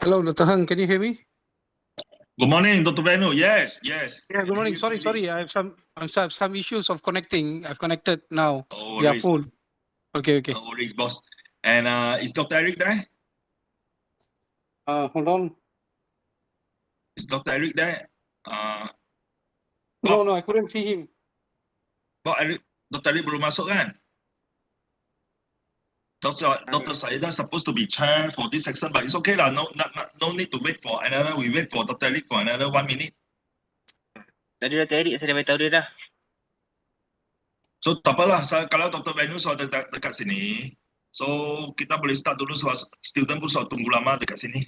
Hello, Dr. Hung, can you hear me? Good morning, Dr. Venu. Yes, yes. Yeah, good morning. Sorry. I have some issues of connecting. I've connected now. No Yeah, worries. phone. Okay. No worries, boss. And is Dr. Eric there? Hold on. Is Dr. Eric there? No, I couldn't see him. Dr. Eric belum masuk kan? Dr. Saida supposed to be chair for this section, but it's okay lah. No need to wait for another. We wait for Dr. Eric for another 1 minute. Tadi Dr. Eric saya dah beritahu dia dah. So tak apalah. Kalau Dr. Venu sudah dekat sini, so kita boleh start dulu. Student pun sudah tunggu lama dekat sini.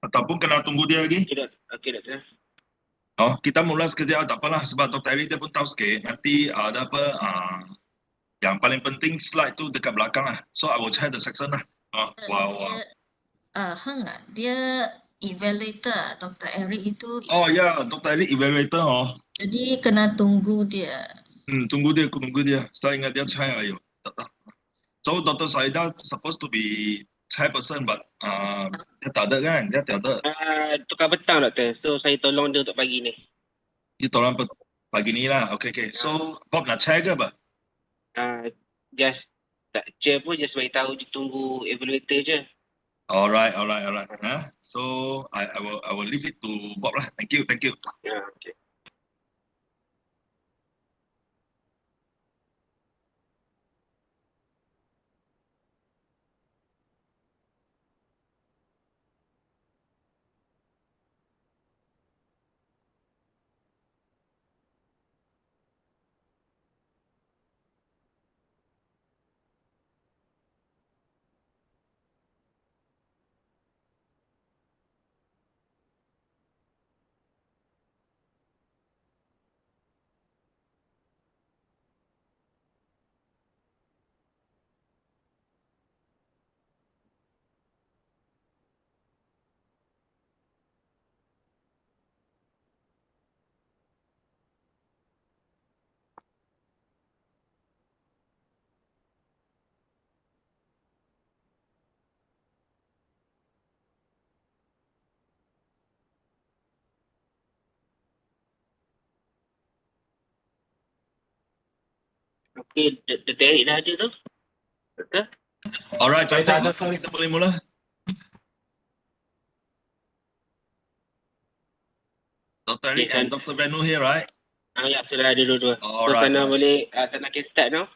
Ataupun kena tunggu dia lagi. Okey, Doktor. Oh, kita mula sekejap, tak apalah. Sebab Dr. Eric dia pun tahu sikit. Nanti ada apa, yang paling penting slide tu dekat belakang lah. So I will chair the section lah. Wow. Heng dia evaluator Dr. Eric itu. Oh ya, Dr. Eric evaluator oh. Jadi kena tunggu dia. Tunggu dia. Saya ingat dia chair ayo. Tak tahu. So Dr. Saida supposed to be chairperson, but dia tak ada kan? Dia tak ada. Tukar petang, Doktor. So saya tolong dia untuk pagi ni. Dia tolong pagi ni lah. Okay. So Bob nak chair ke apa? Just tak chair pun, just beritahu dia tunggu evaluator je. Alright. So I will leave it to Bob lah. Thank you. Ya, okay. Okey, Dr. Eric dah ada tu? Doktor? Alright, Saya tak ada, kita boleh mula. Dr. Eric and Dr. Venu here, right? Ya, sudah ada dua-dua. Alright. So, boleh Tanah can start now?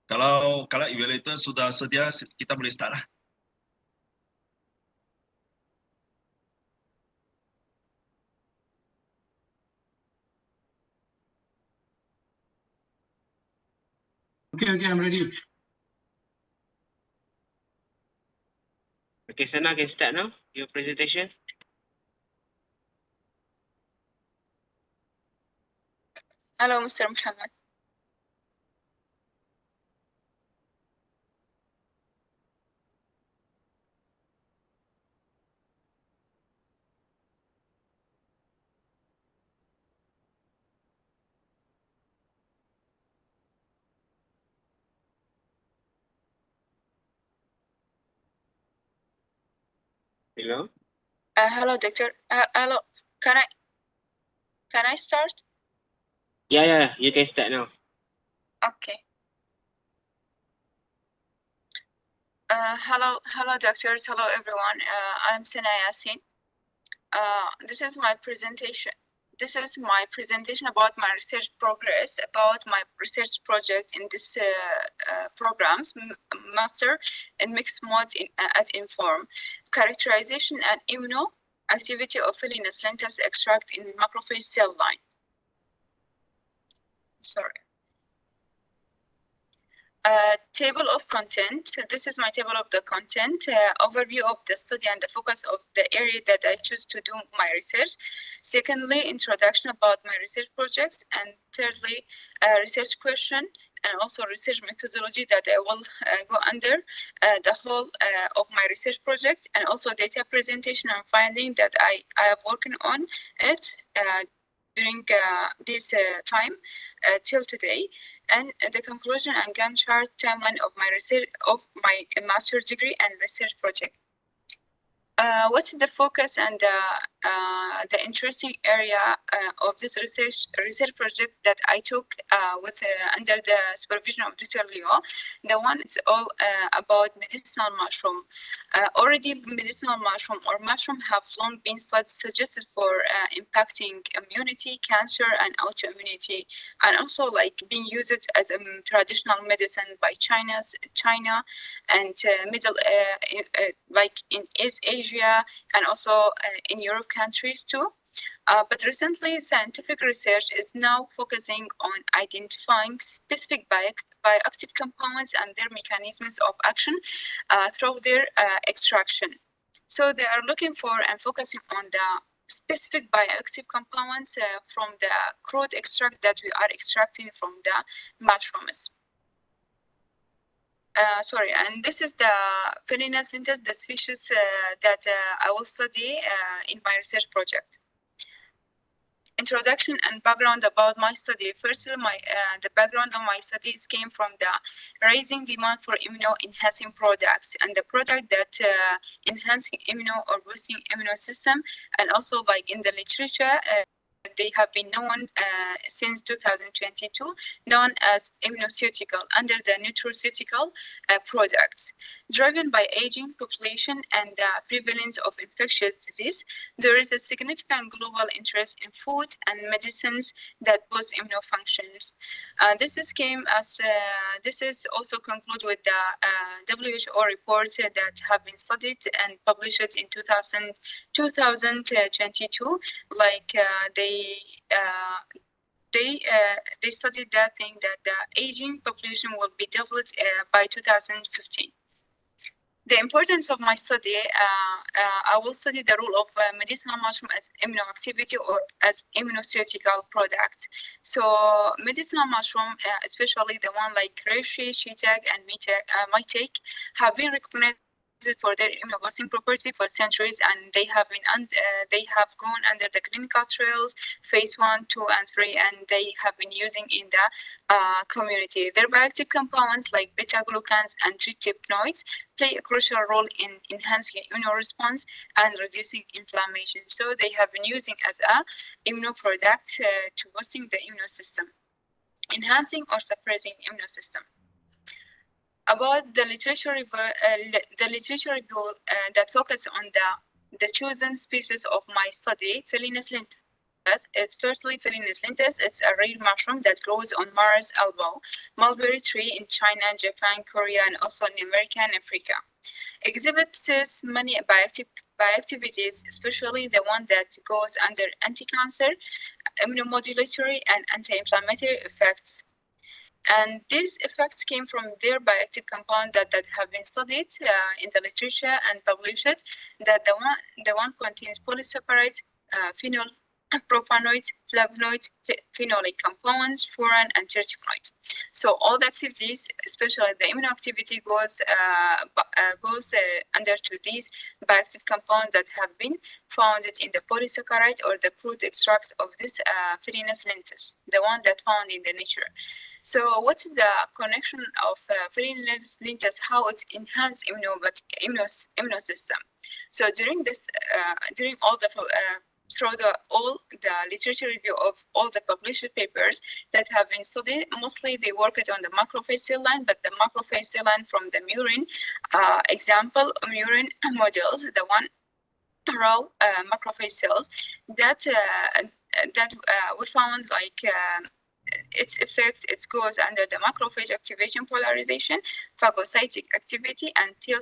Kalau evaluator sudah sedia, kita boleh start lah. Okay, I'm ready. Okay, Sana can start now, your presentation. Hello, Mr. Muhammad. Hello? Hello, doctor. Hello. Can I start? Yeah, you can start now. Okay. Hello, doctors. Hello, everyone. I'm Sana Yasin. This is my presentation. This is my presentation about my research progress, about my research project in this programs, master in mixed mode at Inform, characterization and immunoactivity of Phyllin lentils extract in macrophage cell line. Sorry. Table of content. This is my table of the content. Overview of the study and the focus of the area that I choose to do my research. Secondly, introduction about my research project. And thirdly, research question and also research methodology that I will go under the whole of my research project, and also data presentation and finding that I have working on it during this time till today, and the conclusion and Gantt chart timeline of my research of my master's degree and research project. What's the focus and the interesting area of this research project that I took with under the supervision of Dr. Leo? The one is all about medicinal mushroom. Already, medicinal mushroom or mushroom have long been suggested for impacting immunity, cancer, and autoimmunity, and also like being used as a traditional medicine by China and middle like in East Asia and also in Europe countries too. But recently, scientific research is now focusing on identifying specific bioactive compounds and their mechanisms of action through their extraction. So they are looking for and focusing on the specific bioactive compounds from the crude extract that we are extracting from the mushrooms. And this is the Phelinus lentus, the species that I will study in my research project. Introduction and background about my study. Firstly, the background of my studies came from the raising demand for immuno-enhancing products and the product that enhancing or boosting immune system, and also like in the literature. They have been known since 2022, known as immunoceutical under the nutraceutical products. Driven by aging population and the prevalence of infectious disease, there is a significant global interest in foods and medicines that boost immune functions. This is also concluded with the WHO reports that have been studied and published in 2022. Like they studied that thing that the aging population will be doubled by 2015. The importance of my study, I will study the role of medicinal mushroom as immunoactivity or as immunoceutical product. So medicinal mushroom, especially the one like reishi, shiitake, and maitake, have been recognized for their immunoboosting property for centuries, and they have gone under the clinical trials, phase 1, 2, and 3, and they have been using in the community. Their bioactive compounds like beta-glucans and tryptanoids play a crucial role in enhancing immune response and reducing inflammation. So they have been using as a immunoproduct to boosting the immune system, enhancing or suppressing immune system. About the literature review, that focus on the chosen species of my study, Phelinus lentus. It's firstly Phelinus lentus. It's a rare mushroom that grows on Mars elbow, mulberry tree in China, Japan, Korea, and also in America and Africa. Exhibits many bioactivities, especially the one that goes under anti-cancer, immunomodulatory, and anti-inflammatory effects. And these effects came from their bioactive compounds that have been studied in the literature and published. That the one contains polysaccharides, phenol, propanoids, flavonoids, phenolic compounds, furan, and terpenoid. So all the activities, especially the immunoactivity, goes under to these bioactive compounds that have been found in the polysaccharide or the crude extract of this Phelinus lentus, the one that found in the nature. So what's the connection of Phelinus lentus, how it enhances immune system? So during all the literature review of all the published papers that have been studied, mostly they worked on the macrophage cell line, but the macrophage cell line from the murine example, murine models, the one raw macrophage cells that we found like its effect, it goes under the macrophage activation polarization, phagocytic activity, and T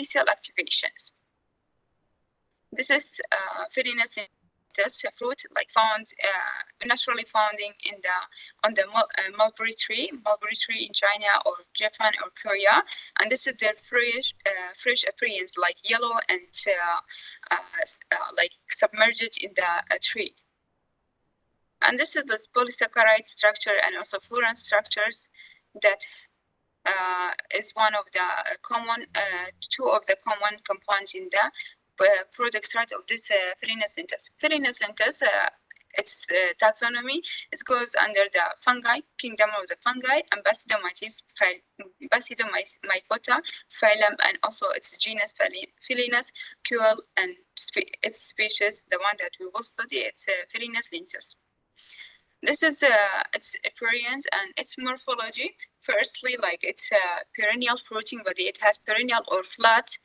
cell activations. This is Phelinus lentus fruit, like found naturally founding on the mulberry tree in China or Japan or Korea, and this is their fresh appearance, like yellow and like submerged in the tree. And this is the polysaccharide structure and also furan structures that is one of the common, two of the common compounds in the crude extract of this Phelinus lentus. Phelinus lentus its taxonomy, it goes under the fungi, kingdom of the fungi, and Basidiomyces, Basidiomycota, phylum, and also its genus Phylinus, Kuel, and its species, the one that we will study, it's Phylinus lentus. This is its appearance and its morphology. Firstly, like it's a perennial fruiting body. It has perennial or flat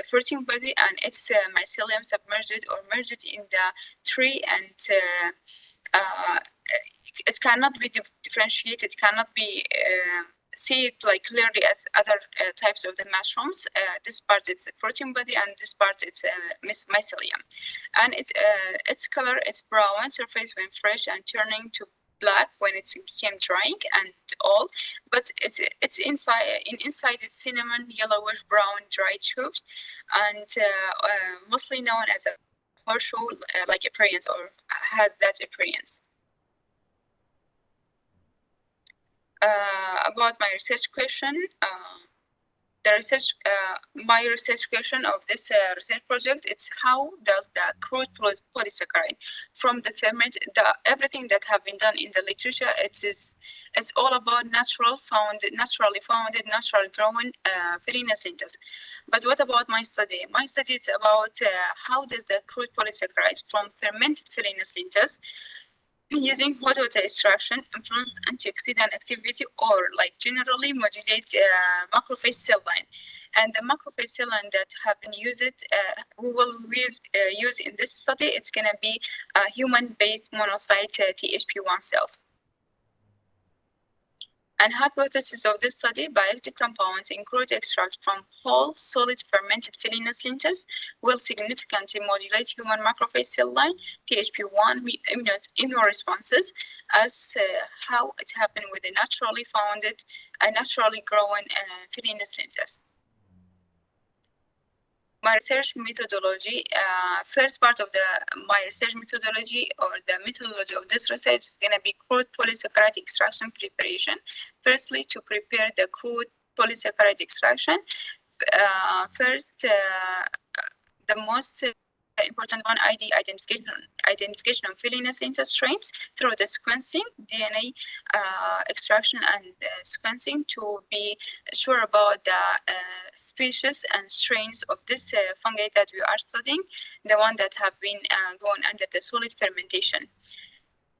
fruiting body, and its mycelium submerged or merged in the tree, and it cannot be differentiated. It cannot be see it like clearly as other types of the mushrooms. This part it's a fruiting body, and this part it's mycelium. And its color is brown surface when fresh and turning to black when it became drying and old. But it's inside it's cinnamon yellowish brown dry tubes, and mostly known as a horseshoe like appearance, or has that appearance. About my research question, my research question of this research project, it's how does the crude polysaccharide from the ferment, everything that have been done in the literature, it's all about naturally founded, naturally growing Phylinus lentus. But what about my study? My study is about how does the crude polysaccharide from fermented Phylinus lentus using hot water extraction influence antioxidant activity, or like generally modulate macrophage cell line. And the macrophage cell line that have been used, we will use in this study, it's gonna be human-based monocyte THP1 cells. And hypothesis of this study, bioactive compounds in crude extract from whole solid fermented Phylinus lentus will significantly modulate human macrophage cell line THP1 immunoresponses, as how it happened with the naturally founded, naturally growing Phylinus lentus. My research methodology, first part of my research methodology, or the methodology of this research, is going to be crude polysaccharide extraction preparation. Firstly, to prepare the crude polysaccharide extraction, first, the most important one, identification of Phylinus lentus strains through the sequencing, DNA extraction and sequencing, to be sure about the species and strains of this fungi that we are studying, the one that have been going under the solid fermentation.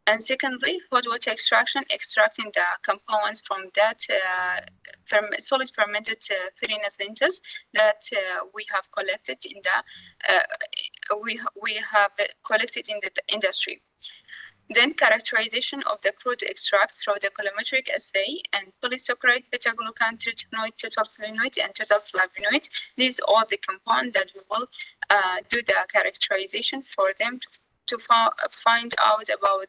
And secondly, hot water extraction, extracting the compounds from that solid fermented Phylinus lentus that we have collected in the we have collected in the industry. Then characterization of the crude extract through the colorimetric assay, and polysaccharide, beta-glucan, tretinoid, total-flavonoid, and total-flavonoid. These are all the compounds that we will do the characterization for them to find out about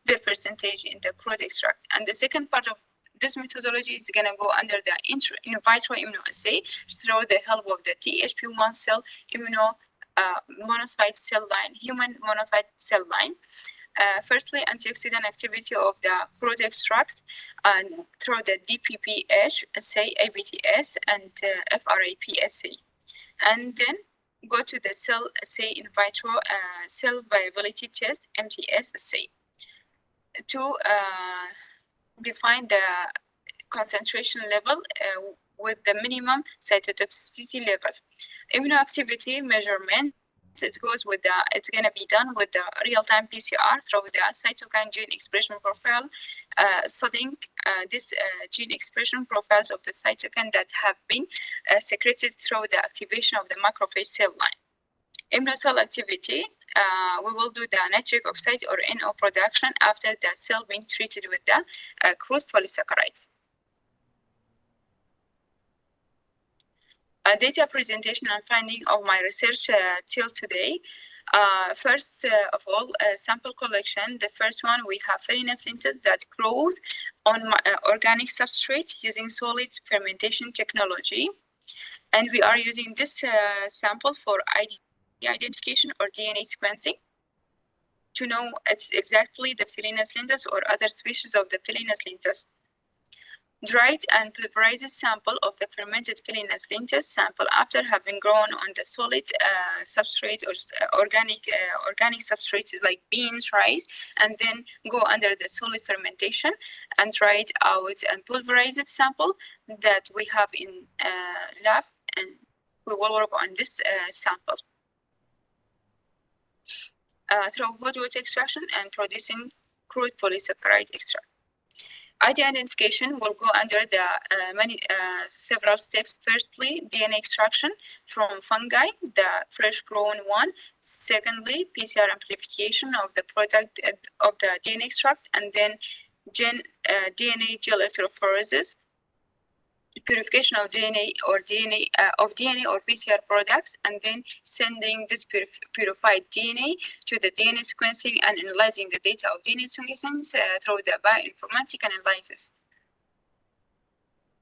their percentage in the crude extract. And the second part of this methodology is going to go under the in vitro immunoassay through the help of the THP1 cell monocyte cell line, human monocyte cell line. Firstly, antioxidant activity of the crude extract, and through the DPPH assay, ABTS, and FRAP assay. And then go to the cell assay in vitro cell viability test, MTS assay, to define the concentration level with the minimum cytotoxicity level. Immunoactivity measurement, it goes with the, it's going to be done with the real-time PCR through the cytokine gene expression profile, studying this gene expression profiles of the cytokine that have been secreted through the activation of the macrophage cell line. Immunocell activity, we will do the nitric oxide or NO production after the cell being treated with the crude polysaccharides. Data presentation and finding of my research till today. First of all, sample collection. The first one, we have Phylinus lentus that grows on organic substrate using solid fermentation technology. And we are using this sample for ID identification or DNA sequencing to know it's exactly the Phylinus lentus or other species of the Phylinus lentus. Dried and pulverized sample of the fermented Philinus lentis sample after having grown on the solid substrate or organic substrates like beans, rice, and then go under the solid fermentation, and dried out and pulverized sample that we have in lab, and we will work on this sample through hot water extraction and producing crude polysaccharide extract. ID identification will go under the several steps. Firstly, DNA extraction from fungi, the fresh grown one. Secondly, PCR amplification of the product of the DNA extract, and then DNA gel electrophoresis, purification of DNA or PCR products, and then sending this purified DNA to the DNA sequencing and analyzing the data of DNA sequencing through the bioinformatic analysis.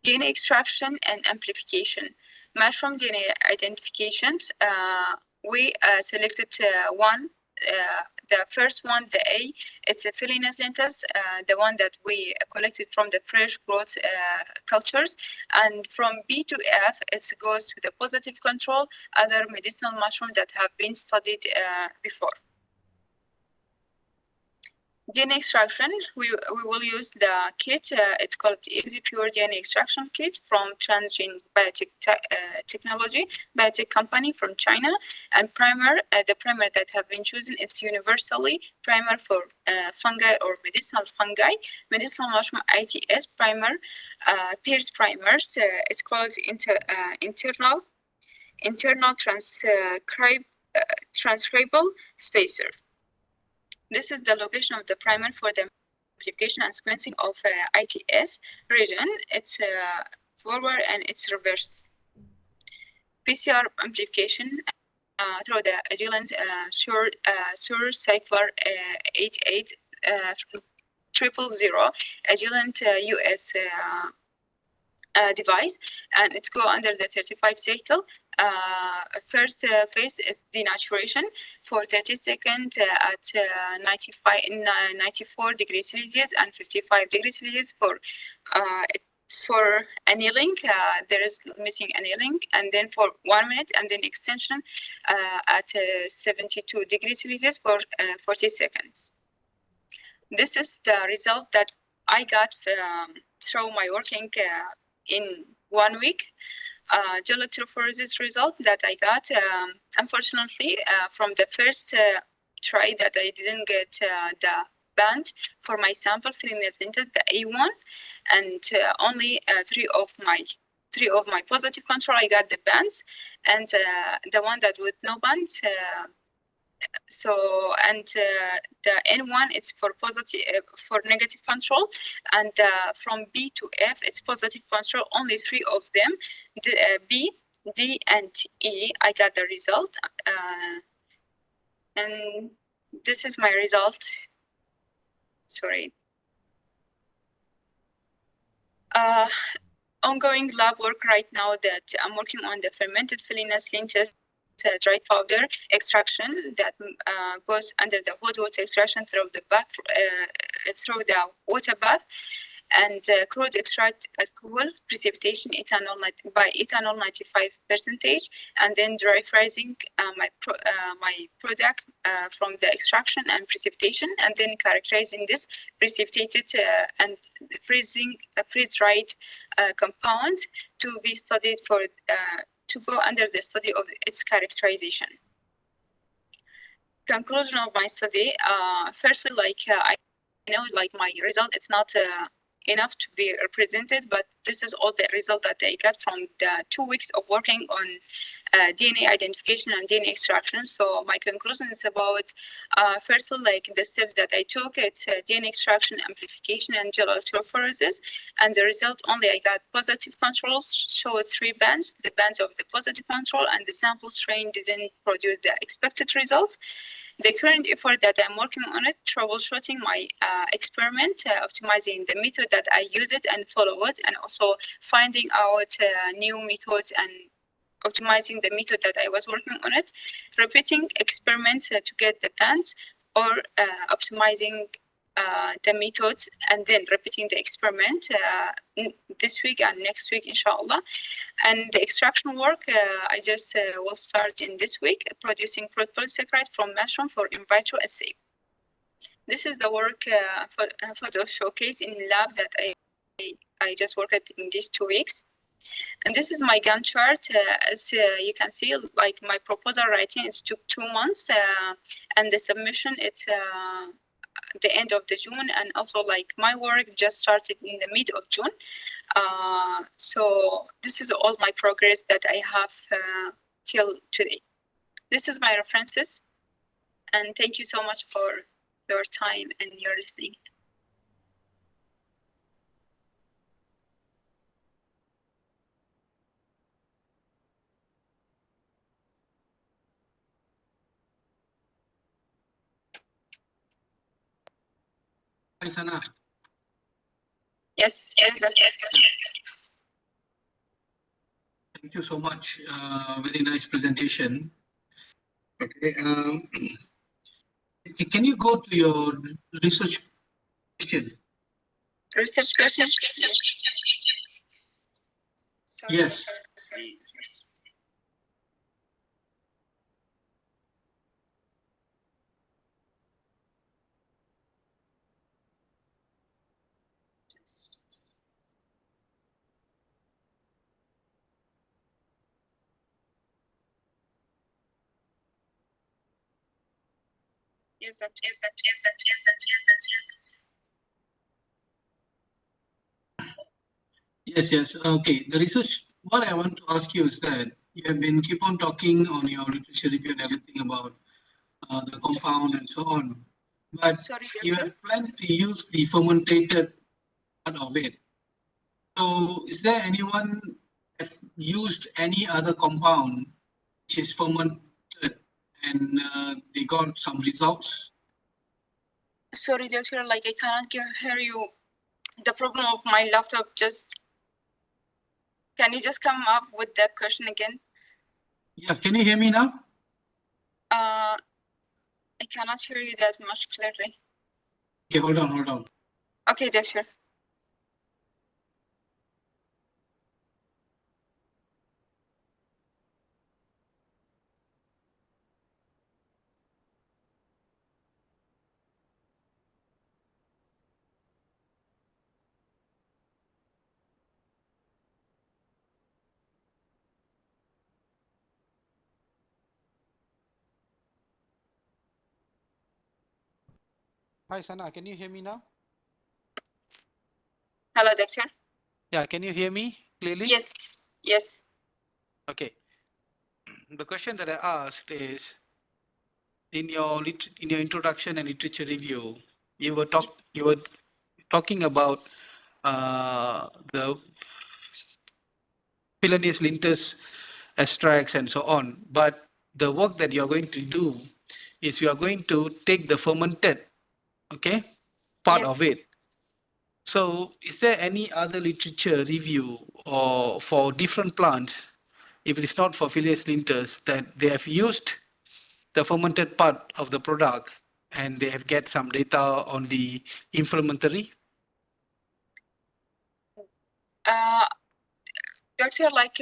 DNA extraction and amplification. Mushroom DNA identification. We selected one. The first one, the A, it's a Philinus lentis, the one that we collected from the fresh growth cultures. And from B to F, it goes to the positive control, other medicinal mushrooms that have been studied before. DNA extraction, we will use the kit, it's called EasyPure DNA Extraction Kit from Transgene Biotech Technology, biotech company from China. And primer, the primer that have been chosen, it's universally primer for fungi or medicinal fungi, medicinal mushroom ITS primer, Pierce primers, it's called internal transcribable spacer. This is the location of the primer for the amplification and sequencing of ITS region. It's forward and it's reverse. PCR amplification through the Agilent Sur Cycler 88000 Agilent US device, and it go under the 35 cycle. First phase is denaturation for 30 seconds at 94 degrees Celsius and 55 degrees Celsius for annealing. There is missing annealing, and then for 1 minute, and then extension at 72 degrees Celsius for 40 seconds. This is the result that I got through my working in 1 week. Gel electrophoresis result that I got, unfortunately, from the first try that I didn't get the band for my sample Philinus lentis, the A1, and only three of my positive control I got the bands, and the one that with no bands. The N1 it's for positive for negative control, and from B to F it's positive control. Only three of them, B, D, and E. I got the result, and this is my result. Sorry. Ongoing lab work right now that I'm working on the fermented Philinus lentis dried powder extraction that goes under the hot water extraction through the bath, through the water bath, and crude extract alcohol precipitation by ethanol 95%, and then dry freezing my product from the extraction and precipitation, and then characterizing this precipitated and freeze-dried compounds to be studied for to go under the study of its characterization. Conclusion of my study, firstly, I know my result, it's not enough to be represented, but this is all the result that I got from the 2 weeks of working on DNA identification and DNA extraction. So my conclusion is about, firstly, the steps that I took, it's DNA extraction, amplification, and gel electrophoresis. And the result only I got positive controls, showed 3 bands, the bands of the positive control, and the sample strain didn't produce the expected results. The current effort that I'm working on it, troubleshooting my experiment, optimizing the method that I use it and follow it, and also finding out new methods and optimizing the method that I was working on it, repeating experiments to get the bands, or optimizing the methods and then repeating the experiment this week and next week, inshallah. And the extraction work, I just will start in this week, producing fruit polysaccharide from mushroom for in vitro assay. This is the work for the showcase in lab that I just worked in these 2 weeks. And this is my Gantt chart. As you can see, like my proposal writing, it took 2 months, and the submission, it's the end of the June, and also like my work just started in the mid of June. So this is all my progress that I have till today. This is my references, and thank you so much for your time and your listening. Hi, Sana. Yes. Thank you so much. Very nice presentation. Okay. Can you go to your research question? Research question? Sorry, Yes. sorry. Yes, that. Yes. Okay. The research, what I want to ask you is that you have been keep on talking on your literature review and everything about the compound and so on. But Sorry, you sir. have planned to use the fermented part of it. So is there anyone have used any other compound which is fermented and they got some results? Sorry, doctor, like I cannot hear you. The problem of my laptop just, can you just come up with the question again? Yeah, can you hear me now? I cannot hear you that much clearly. Okay, hold on. Okay, doctor. Hi, Sana, can you hear me now? Hello, doctor. Yeah, can you hear me clearly? Yes. Okay. The question that I asked is, in your introduction and literature review, you were talking about the Pilanes linters extracts and so on. But the work that you're going to do is you are going to take the fermented, okay, part Yes. of it. So is there any other literature review or for different plants, if it is not for Pilanes linters, that they have used the fermented part of the product and they have get some data on the inflammatory? Doctor, like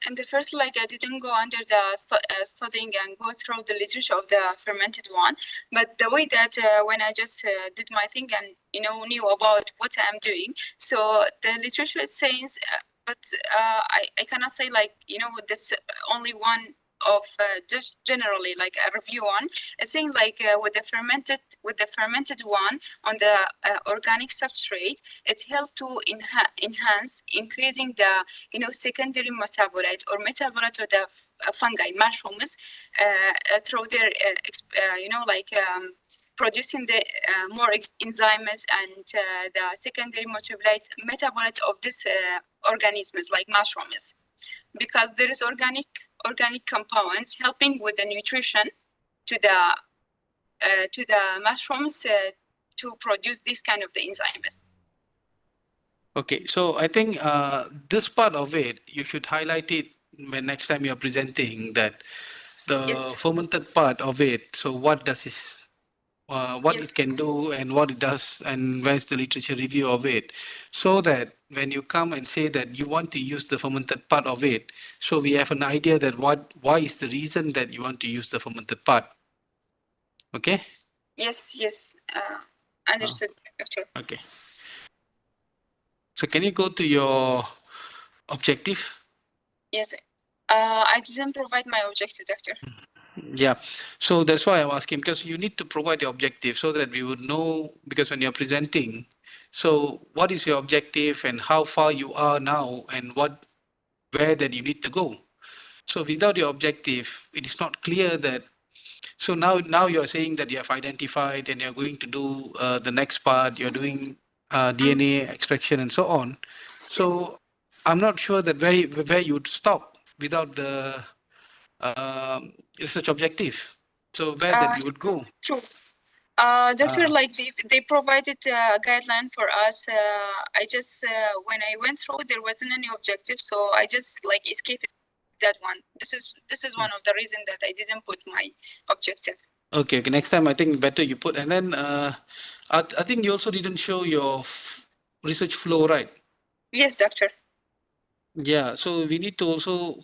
in the first, like I didn't go under the studying and go through the literature of the fermented one, but the way that when I just did my thing and knew about what I'm doing, so the literature is saying, but I cannot say like this only one of just generally like a review on. I think like with the fermented one on the organic substrate, it helped to enhance increasing the secondary metabolite or metabolite of the fungi, mushrooms, through their, producing the more enzymes and the secondary metabolite of these organisms like mushrooms, because there is organic compounds helping with the nutrition to the mushrooms to produce this kind of the enzymes. Okay, so I think this part of it, you should highlight it when next time you're presenting that the Yes. fermented part of it. So what what Yes. it can do and what it does, and where's the literature review of it, so that when you come and say that you want to use the fermented part of it, so we have an idea that why is the reason that you want to use the fermented part. Okay. Yes, yes. Understood, Doctor. Okay. So can you go to your objective? Yes. I didn't provide my objective, Doctor. Yeah. So that's why I'm asking, because you need to provide the objective so that we would know, because when you're presenting, so what is your objective and how far you are now and where that you need to go. So without your objective, it is not clear that. So now you're saying that you have identified and you're going to do the next part. You're doing DNA extraction and so on. Yes. So I'm not sure that where you'd stop without the research objective. So where that you would go. True. Doctor, like they provided a guideline for us. I just when I went through, there wasn't any objective, so I just like escaped that one. This is one of the reasons that I didn't put my objective. Okay. Next time, I think better you put. And then I think you also didn't show your research flow, right? Yes, Doctor. Yeah. So we need to also.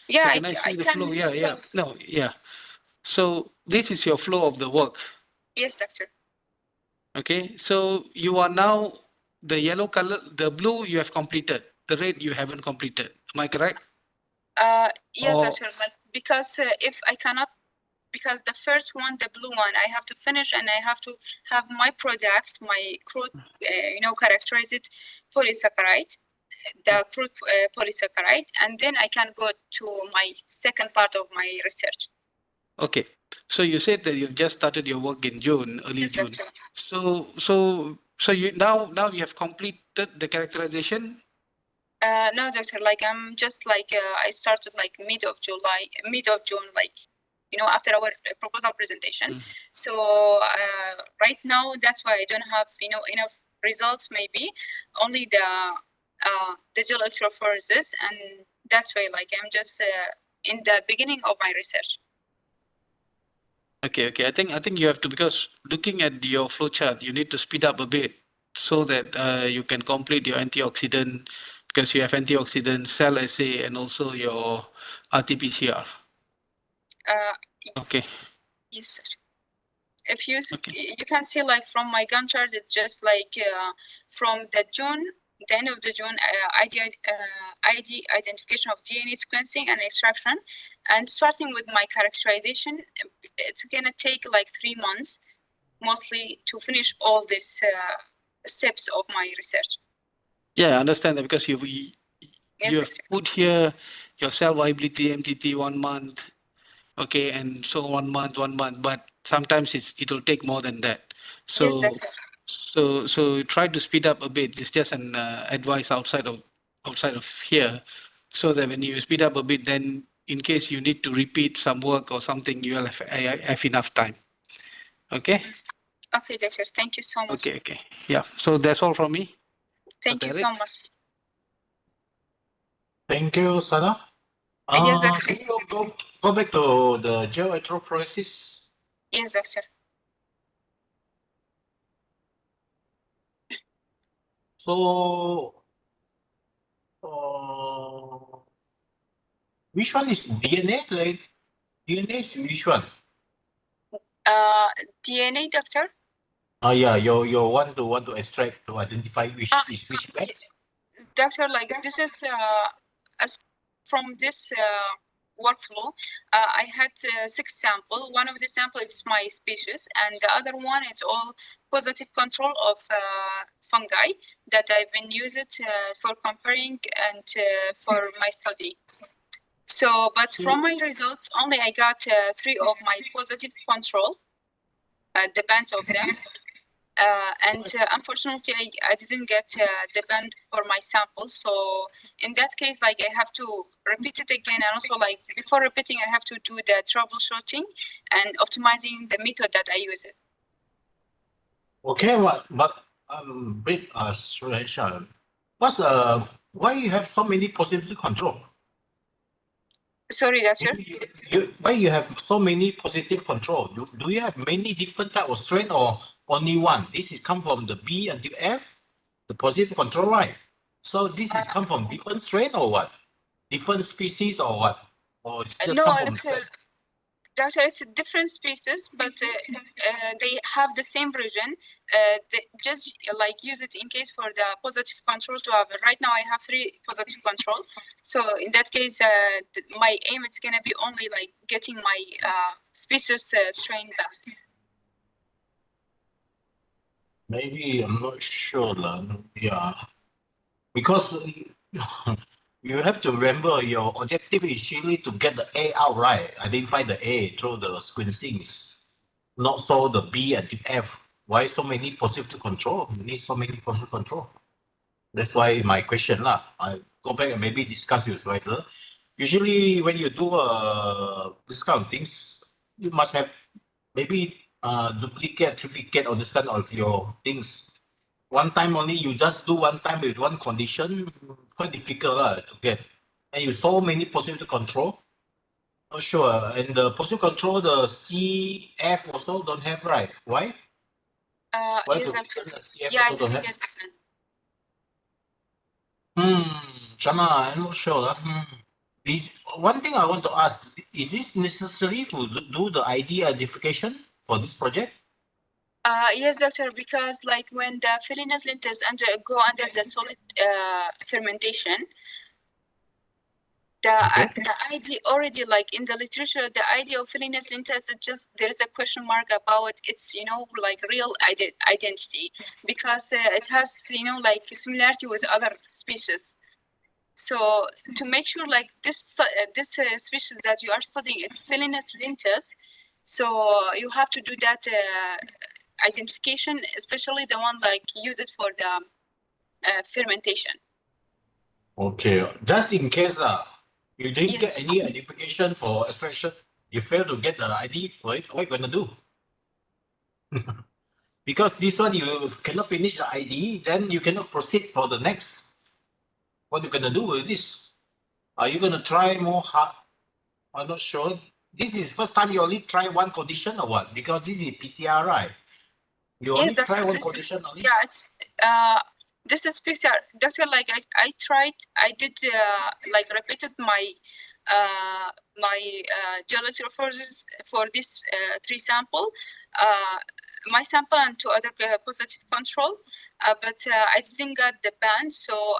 Yeah, So can I see the can. flow? Yeah. No. Yeah. So this is your flow of the work. Yes, Doctor. Okay. So you are now the yellow color, the blue you have completed, the red you haven't completed. Am I correct? Yes, Or- Doctor. But because if I cannot, because the first one, the blue one, I have to finish and I have to have my product, my crude, characterized polysaccharide, the crude polysaccharide, and then I can go to my second part of my research. Okay. So you said that you've just started your work in June, early Yes, June. Doctor. So you now you have completed the characterization. No, Doctor. Like I'm just like I started like mid of June, like after our proposal presentation. So right now, that's why I don't have enough results. Maybe only the gel electrophoresis, and that's why like I'm just in the beginning of my research. Okay. I think you have to, because looking at your flow chart, you need to speed up a bit so that you can complete your antioxidant, because you have antioxidant, cell assay, and also your RT-PCR. Okay. Yes, Doctor. If you Okay. you can see like from my Gantt chart, it's just like from the end of the June, ID identification of DNA sequencing and extraction, and starting with my characterization, it's gonna take like 3 months, mostly to finish all these steps of my research. Yeah, I understand that, because you Yes, have put here your cell viability MTT 1 month, okay, and so 1 month, but sometimes it will take more than that. So yes, Doctor. so try to speed up a bit. It's just an advice outside of here, so that when you speed up a bit, then in case you need to repeat some work or something, you will have enough time. Okay. Okay, Doctor. Thank you so much. Okay. Yeah. So that's all from me. Thank you so Eric? much. Thank you, Sana. Yes, Doctor. Can you go back to the gel electrophoresis? Yes, Doctor. So, which one is DNA? Like, DNA is which one? DNA, Doctor. Yeah, you want to extract to identify which is which batch. Doctor, like this is as from this workflow, I had 6 samples. One of the sample is my species, and the other one is all positive control of fungi that I've been used for comparing and for my study. So, but from my result, only I got 3 of my positive control, the bands of them. And unfortunately, I didn't get the band for my sample. So in that case, like I have to repeat it again. And also like before repeating, I have to do the troubleshooting and optimizing the method that I use it. Okay, but bit Suresh, why you have so many positive control? Sorry, doctor. Why you have so many positive control? Do you have many different type of strain or only one? This is come from the B until F, the positive control, right? So this is come from different strain or what? Different species or what? Or it's just No, come from it's doctor, it's a different species, but they have the same region. They just like use it in case for the positive control to have. Right now, I have 3 positive control. So in that case, my aim is gonna be only like getting my species strain back. maybe I'm not sure lah. Yeah, because you have to remember your objective is really to get the A out right. Identify the A through the sequencings, not so the B and the F. Why so many positive control? You need so many positive control. That's why my question lah. I go back and maybe discuss with supervisor. Usually when you do this kind of things, you must have maybe duplicate, triplicate, or this kind of your things. One time only, you just do one time with one condition, quite difficult to get. And you so many positive control. Not sure. And the positive control, the C, F also don't have, right? Why? Why Yes, the doctor. CF Yeah, I also don't didn't have? get that. Sama, I'm not sure. Is one thing I want to ask, is this necessary to do the ID identification for this project? Yes, doctor, because like when the Philines linters go under the solid fermentation, Okay. the ID already like in the literature, the ID of Philines linters is just there is a question mark about its like real identity because it has like similarity with other species. So to make sure like this species that you are studying, it's Philines linters, so you have to do that identification, especially the one like use it for the fermentation. Okay, just in case you didn't Yes. get any identification for extraction, you fail to get the ID, what you gonna do? Because this one you cannot finish the ID, then you cannot proceed for the next. What you gonna do with this? Are you gonna try more hard? I'm not sure. This is first time you only try one condition or what? Because this is PCR, right? You only Yes, try doctor, one this- condition only? Yeah, it's this is PCR, doctor. Like I tried, I did like repeated my gelatorophoresis for this 3 sample, my sample and 2 other positive control, but I didn't get the band. So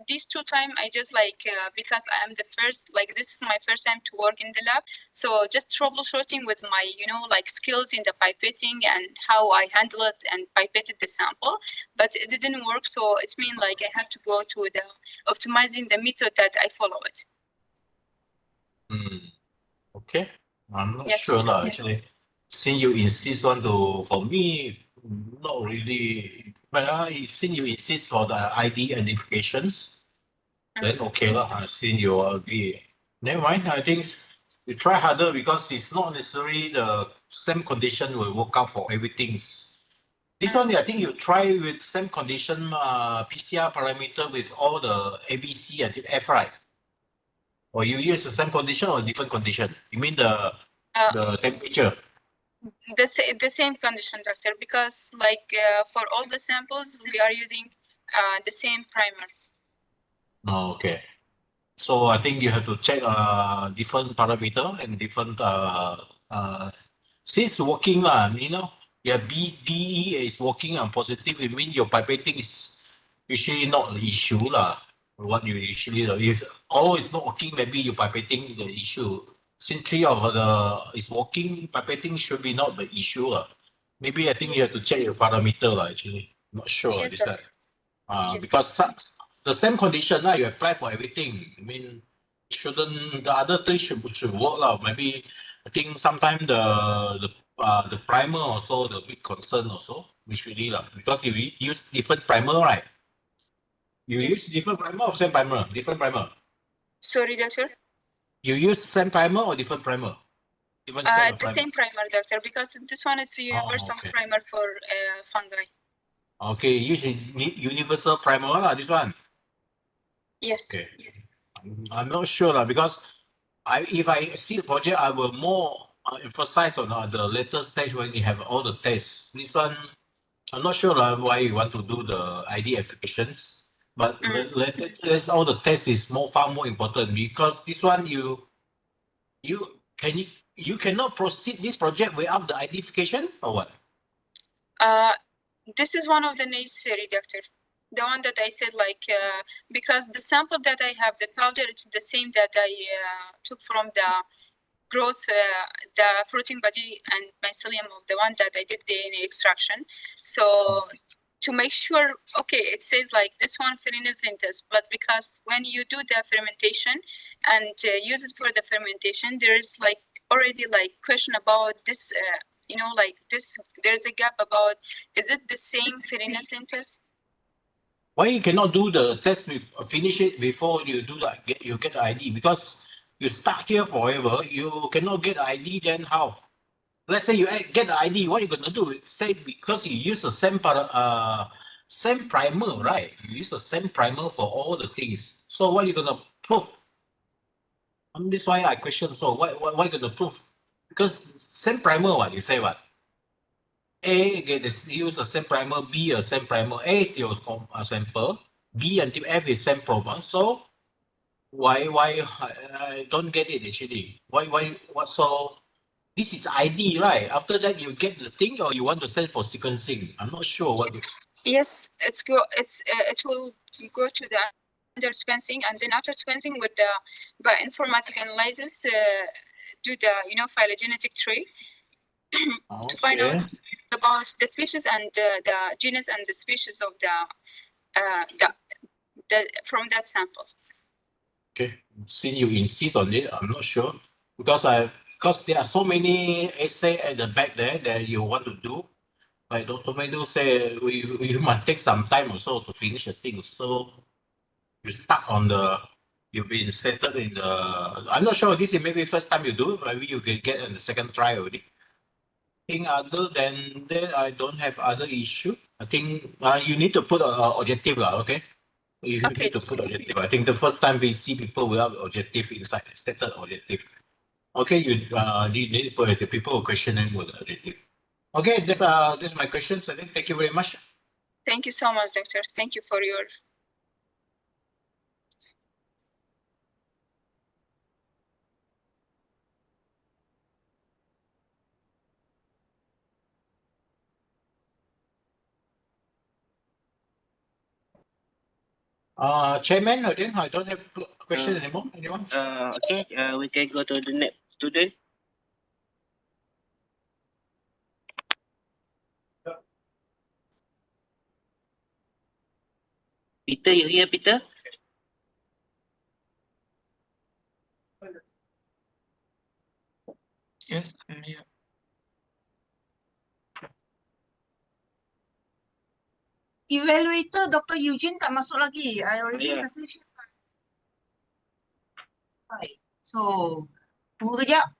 these 2 times I just like because I am the first, like this is my first time to work in the lab, so just troubleshooting with my like skills in the pipetting and how I handle it and pipetted the sample, but it didn't work. So it means like I have to go to the optimizing the method that I follow it. Okay, I'm not Yes. sure lah actually. Since you insist for me, not really. But since you insist for the ID identifications, then okay lah. Since you agree, never mind. I think you try harder because it's not necessarily the same condition will work out for everything. This one, I think you try with same condition PCR parameter with all the A, B, C and F, right? Or you use the same condition or different condition? You mean the temperature? The same condition, doctor, because like for all the samples we are using the same primer. Oh, okay. So I think you have to check different parameter and different since working your BDE is working on positive, it means your pipetting is usually not the issue what you usually do. If all is not working, maybe your pipetting the issue. Since 3 of the is working, pipetting should be not the issue Maybe I think you have to check your parameter actually. Not sure Yes, this doctor. Yes. because the same condition you apply for everything. I mean, shouldn't the other 3 should work Maybe I think sometimes the primer also the big concern also, which really because you use different primer, right? You Yes. use different primer or same primer? Different primer. Sorry, doctor. You use same primer or different primer? Different set of The primer. same primer, doctor, because this one is a universal okay. primer for fungi. Okay, use universal primer this one. Yes. Okay. Yes. I'm not sure because if I see the project, I will more emphasize on the later stage when you have all the tests. This one, I'm not sure why you want to do the ID applications, but later test, all the tests is far more important, because this one you cannot proceed this project without the identification or what? This is one of the necessary, doctor. The one that I said, like, because the sample that I have, the powder, it's the same that I took from the growth, the fruiting body and mycelium of the one that I did DNA extraction. So to make sure, okay, it says like this one Philonous lentus, but because when you do the fermentation and use it for the fermentation, there's like already like question about this, like this, there's a gap about, is it the same Philonous lentus? Why you cannot do the test finish it before you do that? You get the ID, because you stuck here forever. You cannot get the ID. Then how? Let's say you get the ID. What you gonna do? Say because you use the same primer, right? You use the same primer for all the things. So what you gonna prove? This why I question. So what you gonna prove? Because same primer, what you say, what? A use the same primer, B a same primer, A is your sample, B until F is same primer. So why I don't get it actually? Why what? So this is ID, right? After that you get the thing, or you want to send for sequencing? I'm not sure what. Yes, it will go to the under sequencing, and then after sequencing with the bioinformatic analysis, do the phylogenetic tree to find out about the species and the genus and the species of the from that sample. Okay, since you insist on it, I'm not sure, because there are so many essay at the back there that you want to do. Like Dr. Mendo say, we might take some time also to finish the things. So you stuck on you've been settled in I'm not sure, this is maybe first time you do, maybe you can get in the second try already. I think other than that, I don't have other issue. I think you need to put an objective, okay? You need to put objective. I think the first time we see people without objective inside, stated objective. Okay, you need to put the people questioning with the objective. Okay, this is my questions. I think. Thank you very much. Thank you so much, doctor. Thank you for your. Chairman, again, I don't have question anymore. Anyone? Okay, we can go to the next student. Peter, you here, Peter? Yes, I'm here. Evaluator Dr. Eugene tak masuk lagi. I already message him. Right. So, tunggu kejap.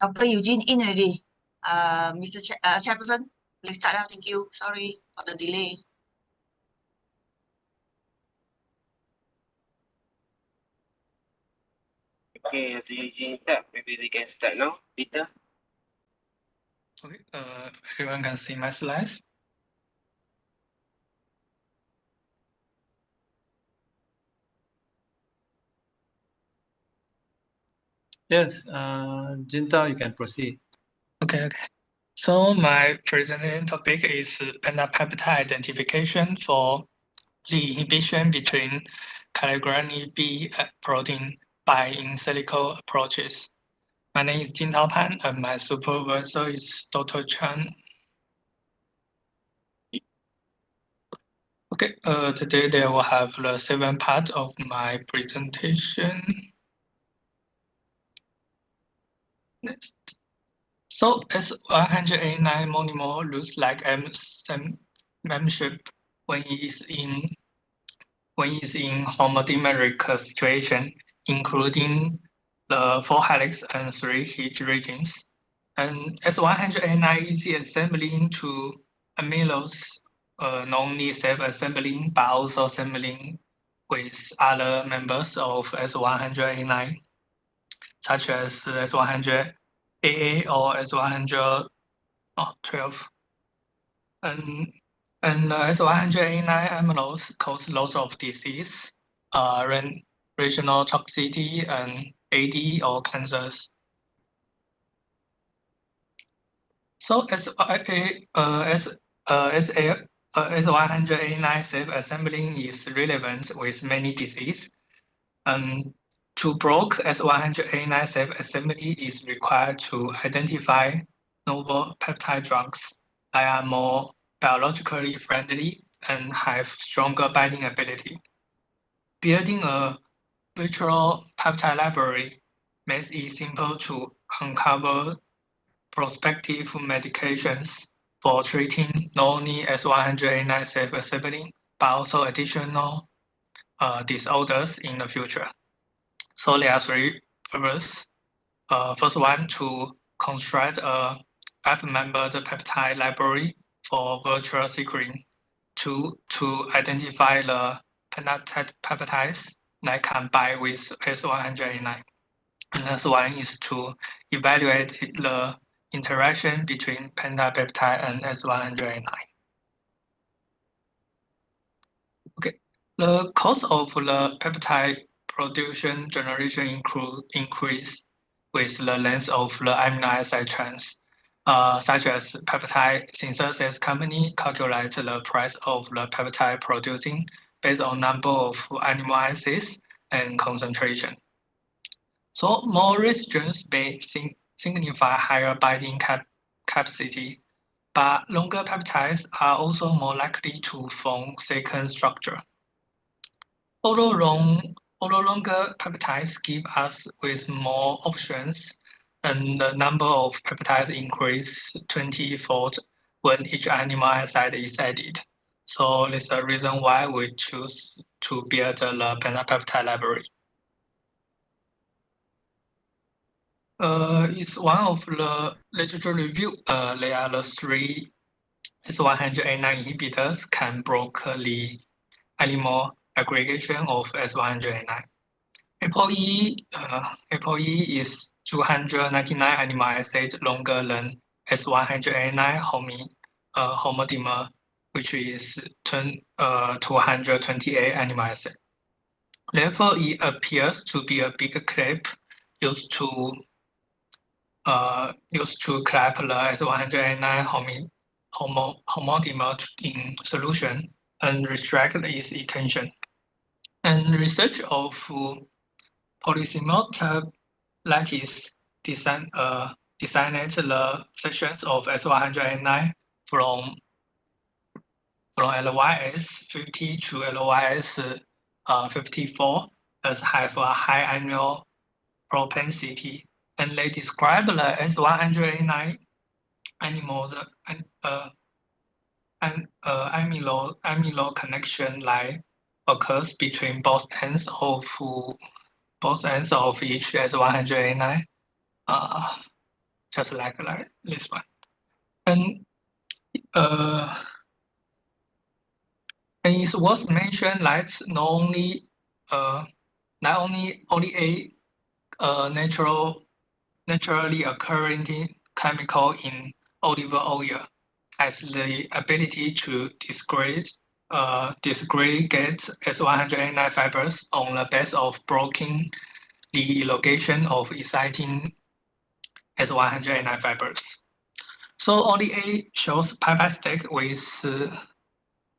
Dr. Eugene in already. Mr. Chairperson, please start now. Thank you. Sorry for the delay. Okay, Dr. Eugene start. Maybe we can start now. Peter? Okay, everyone can see my slides. Yes, Jintao, you can proceed. Okay. So my presentation topic is pentapeptide identification for the inhibition between Caligulani B protein by in silico approaches. My name is Jintao Pan and my supervisor is Dr. Chan. Okay, today they will have the 7 part of my presentation. Next. So S189 monomer looks like M shape when it is in homodimeric situation, including the 4 helix and 3 hitch regions. And S189 is assembling to amylose, not only self-assembling but also assembling with other members of S189, such as S100AA or S112. And S189 amylose cause lots of disease, regional toxicity, and AD or cancers. So S189 self-assembling is relevant with many diseases. And to block S189 self-assembly is required to identify novel peptide drugs that are more biologically friendly and have stronger binding ability. Building a virtual peptide library makes it simple to uncover prospective medications for treating not only S189 self-assembling, but also additional disorders in the future. So there are 3 purposes. First one, to construct a 5-membered peptide library for virtual sequencing. 2, to identify the peptides that can bind with S189. And last one is to evaluate the interaction between pentapeptide and S189. Okay, the cost of the peptide production generation increase with the length of the amino acid chains, such as peptide synthesis company calculate the price of the peptide producing based on number of amino acids and concentration. So more regions may signify higher binding capacity, but longer peptides are also more likely to form second structure. Although longer peptides give us with more options, and the number of peptides increase 20-fold when each amino acid is added. So this is the reason why we choose to build the pentapeptide library. It's one of the literature review. There are the 3 S189 inhibitors can block the animal aggregation of S189. ApoE is 299 amino acids longer than S189 homodimer, which is 228 amino acids. Therefore, it appears to be a big clip used to clap the S189 homodimer in solution and restrict its attention. And research of polysimultative lattice designed the sections of S189 from LYS 50 to LYS 54 as have a high annual propensity. And they describe the S189 amylo connection line occurs between both ends of each S189, just like this one. And it's worth mentioning that not only a naturally occurring chemical in olive oil has the ability to disaggregate S189 fibers on the base of blocking the elongation of exciting S109 fibers. So ODA shows peptide stack with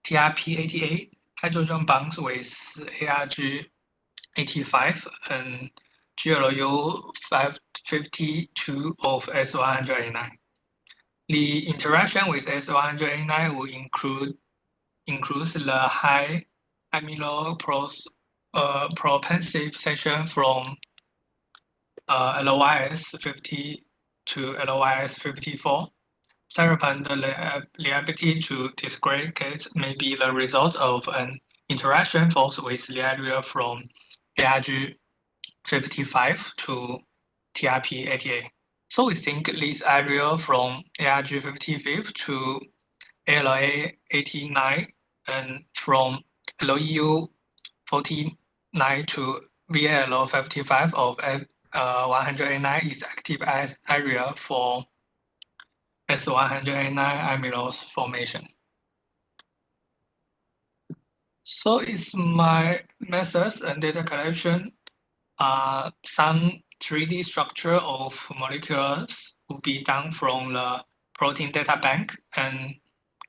TRP88 hydrogen bonds with ARG85 and GLU 552 of S109. The interaction with S109 will includes the high amylopropensive section from LYS 50 to LYS 54. Serpent liability to disaggregate may be the result of an interaction force with the area from ARG 55 to TRP 88. So we think this area from ARG 55 to LA 89 and from LEU 49 to VL 55 of 109 is active as area for S109 amylose formation. So it's my methods and data collection. Some 3D structure of molecules will be done from the protein data bank and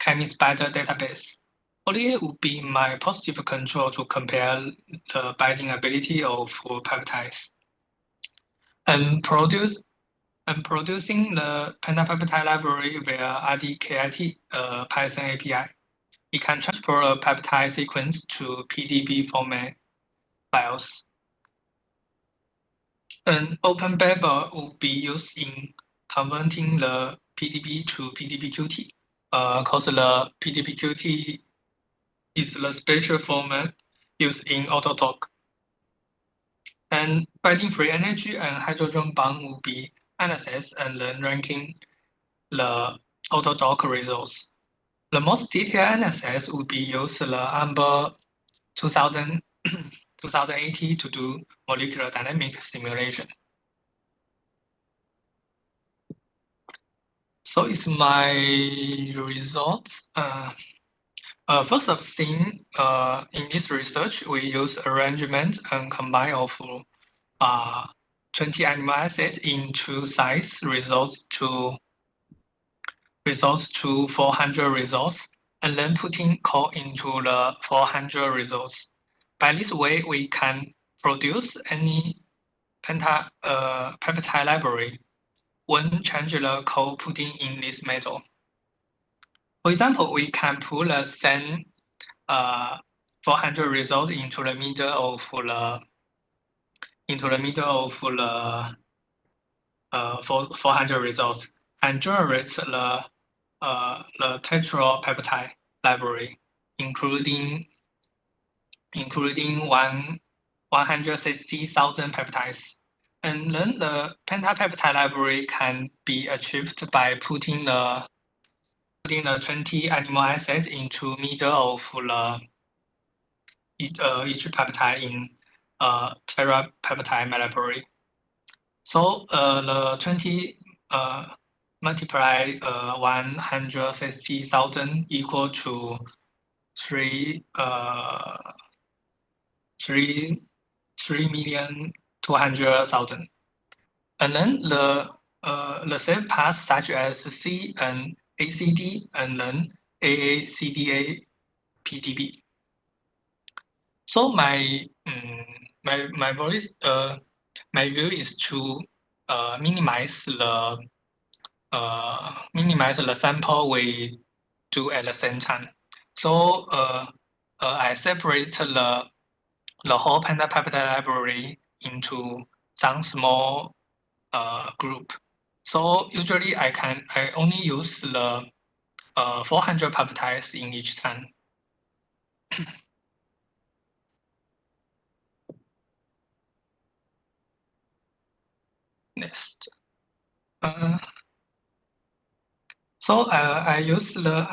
ChemiSpider database. ODA would be my positive control to compare the binding ability of peptides. And producing the pentapeptide library via RDKIT Python API. It can transfer a peptide sequence to PDB format files. And OpenBabel will be used in converting the PDB to PDBQT, because the PDBQT is the spatial format used in Autodoc. And binding free energy and hydrogen bond will be analyzed and then ranking the Autodoc results. The most detailed analysis will be use the AMBER 2080 to do molecular dynamic simulation. So it's my results. First of thing, in this research, we use arrangement and combine of 20 amino acids in two sites results to 400 results, and then putting code into the 400 results. By this way, we can produce any peptide library when change the code putting in this method. For example, we can put the same 400 results into the middle of the 400 results and generate the tetrapeptide library, including 160,000 peptides. And then the pentapeptide library can be achieved by putting the 20 amino acids into middle of each peptide in tetrapeptide library. So the 20 multiply 160,000 equal to 3,200,000. And then the safe paths such as C and ACD and then AACDA PDB. So my view is to minimize the sample we do at the same time. So I separate the whole pentapeptide library into some small group. So usually I only use the 400 peptides in each time. Next. So I use the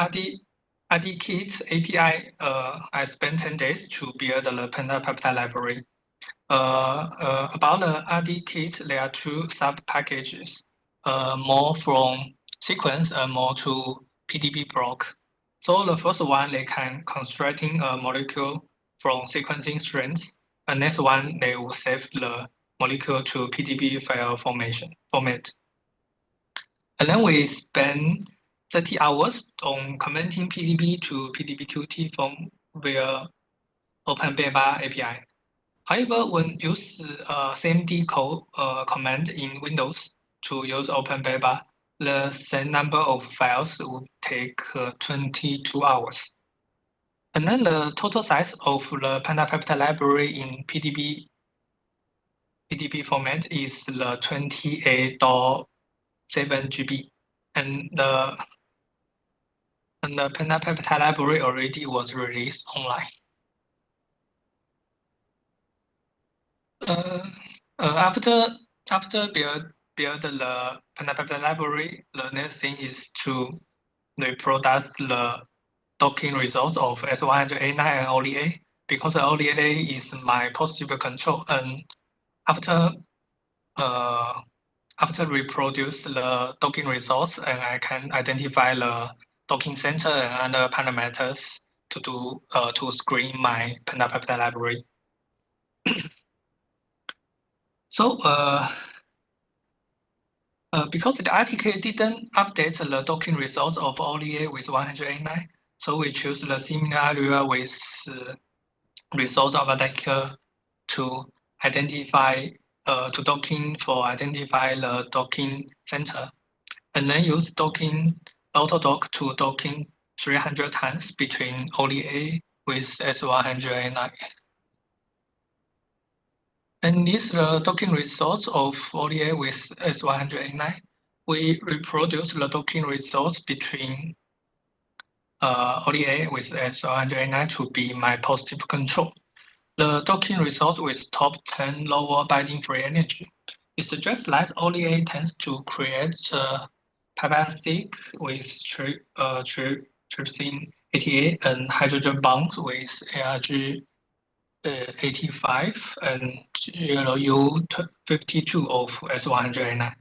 RDKit API. I spent 10 days to build the pentapeptide library. About the RDKit, there are two sub-packages, more from sequence and more to PDB block. So the first one, they can constructing a molecule from sequencing strings. The next one, they will save the molecule to PDB file format. And then we spend 30 hours on converting PDB to PDB-QT form via OpenBeba API. However, when use CMD code command in Windows to use OpenBeba, the same number of files would take 22 hours. And then the total size of the pentapeptide library in PDB format is the 28.7 GB, and the pentapeptide library already was released online. After build the pentapeptide library, the next thing is to reproduce the docking results of S100A9 and ODA, because the ODA is my positive control, and after reproduce the docking results, and I can identify the docking center and other parameters to do to screen my pentapeptide library. So because the RTK didn't update the docking results of ODA with 100A9, so we choose the similar area with results of Adaka to identify to docking identify the docking center, and then use docking autodock to docking 300 times between ODA with S100A9. And these are the docking results of ODA with S100A9. We reproduce the docking results between ODA with S100A9 to be my positive control. The docking results with top 10 lower binding free energy. It suggests that ODA tends to create peptide stick with trypsin 88 and hydrogen bonds with ARG 85 and U52 of S100A9.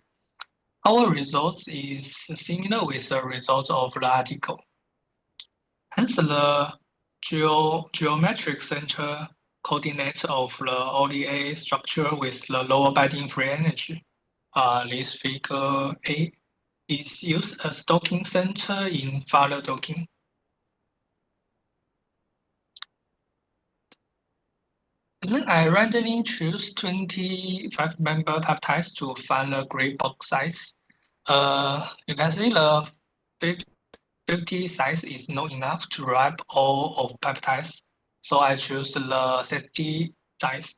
Our results is similar with the results of the article. Hence, the geometric center coordinates of the ODA structure with the lower binding free energy. This figure A is used as docking center in further docking. And then I randomly choose 25 member peptides to find the gray box size. You can see the 50 size is not enough to wrap all of peptides, so I choose the 60 size.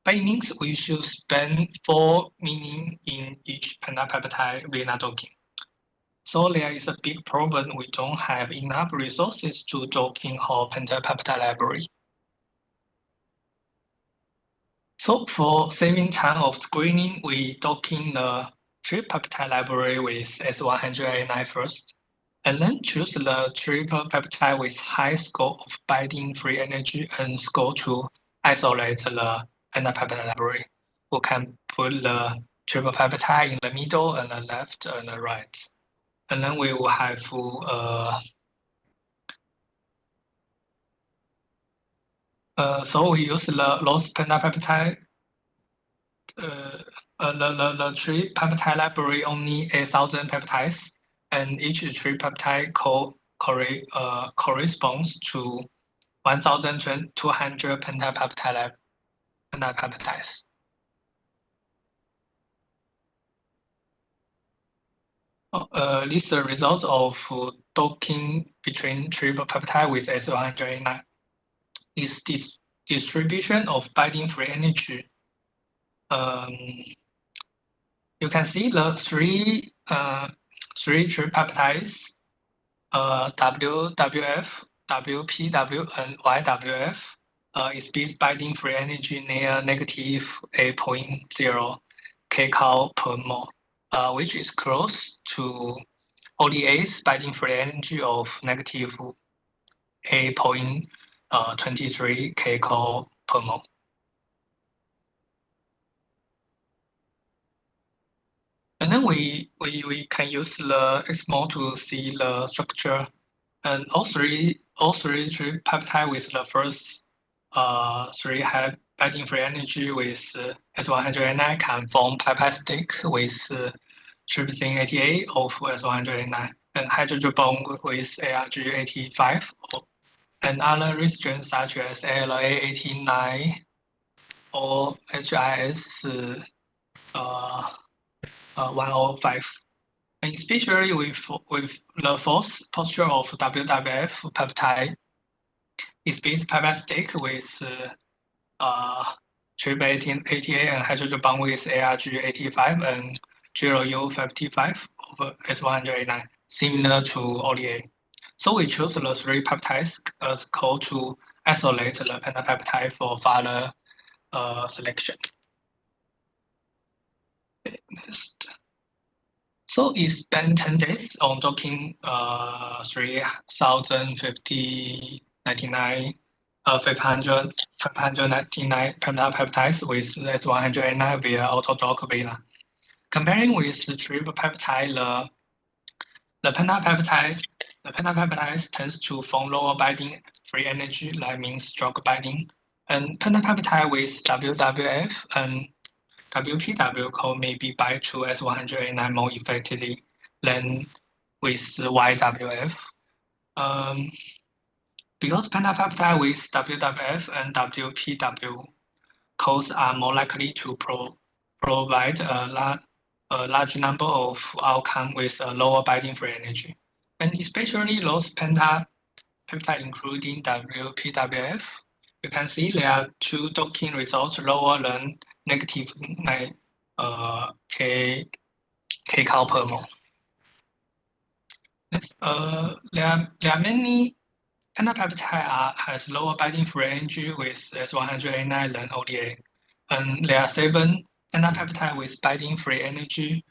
But it means we should spend 4 minutes in each pentapeptide via docking. So there is a big problem. We don't have enough resources to docking our pentapeptide library. So for saving time of screening, we docking the tripeptide library with S100A9 first, and then choose the triple peptide with high score of binding free energy and score to isolate the pentapeptide library. We can put the triple peptide in the middle and the left and the right. And then we will have so we use the lost pentapeptide. The tripeptide library only 8,000 peptides, and each tripeptide corresponds to 1,200 pentapeptides. This is the result of docking between triple peptide with S100A9. Is this distribution of binding free energy. You can see the three tripeptides, WWF, WPW, and YWF, is binding free energy near negative 8.0 kcal per mole, which is close to ODA's binding free energy of negative 8.23 kcal per mole. And then we can use the XMO to see the structure, and all three tripeptide with the first three binding free energy with S189 can form peptide stick with trypsin 88 of S189 and hydrogen bond with ARG85 and other reagents such as ALA89 or HIS 105. And especially with the false posture of WWF peptide, is base peptide stick with trypsin 88 and hydrogen bond with ARG85 and 0U55 of S189, similar to ODA. So we choose the 3 peptides as code to isolate the pentapeptide for further selection. Okay, next. So it spent 10 days on docking 3,099 599 pentapeptides with S189 via autodock VENA. Comparing with the tripeptide, the pentapeptides tends to form lower binding free energy, that means stronger binding, and pentapeptide with WWF and WPW code may be bind to S189 more effectively than with YWF. Because pentapeptide with WWF and WPW codes are more likely to provide a large number of outcomes with a lower binding free energy, and especially those pentapeptide including WPWF. You can see there are 2 docking results lower than negative K cal per mole. There are many pentapeptide has lower binding free energy with S189 than ODA, and there are 7 pentapeptide with binding free energy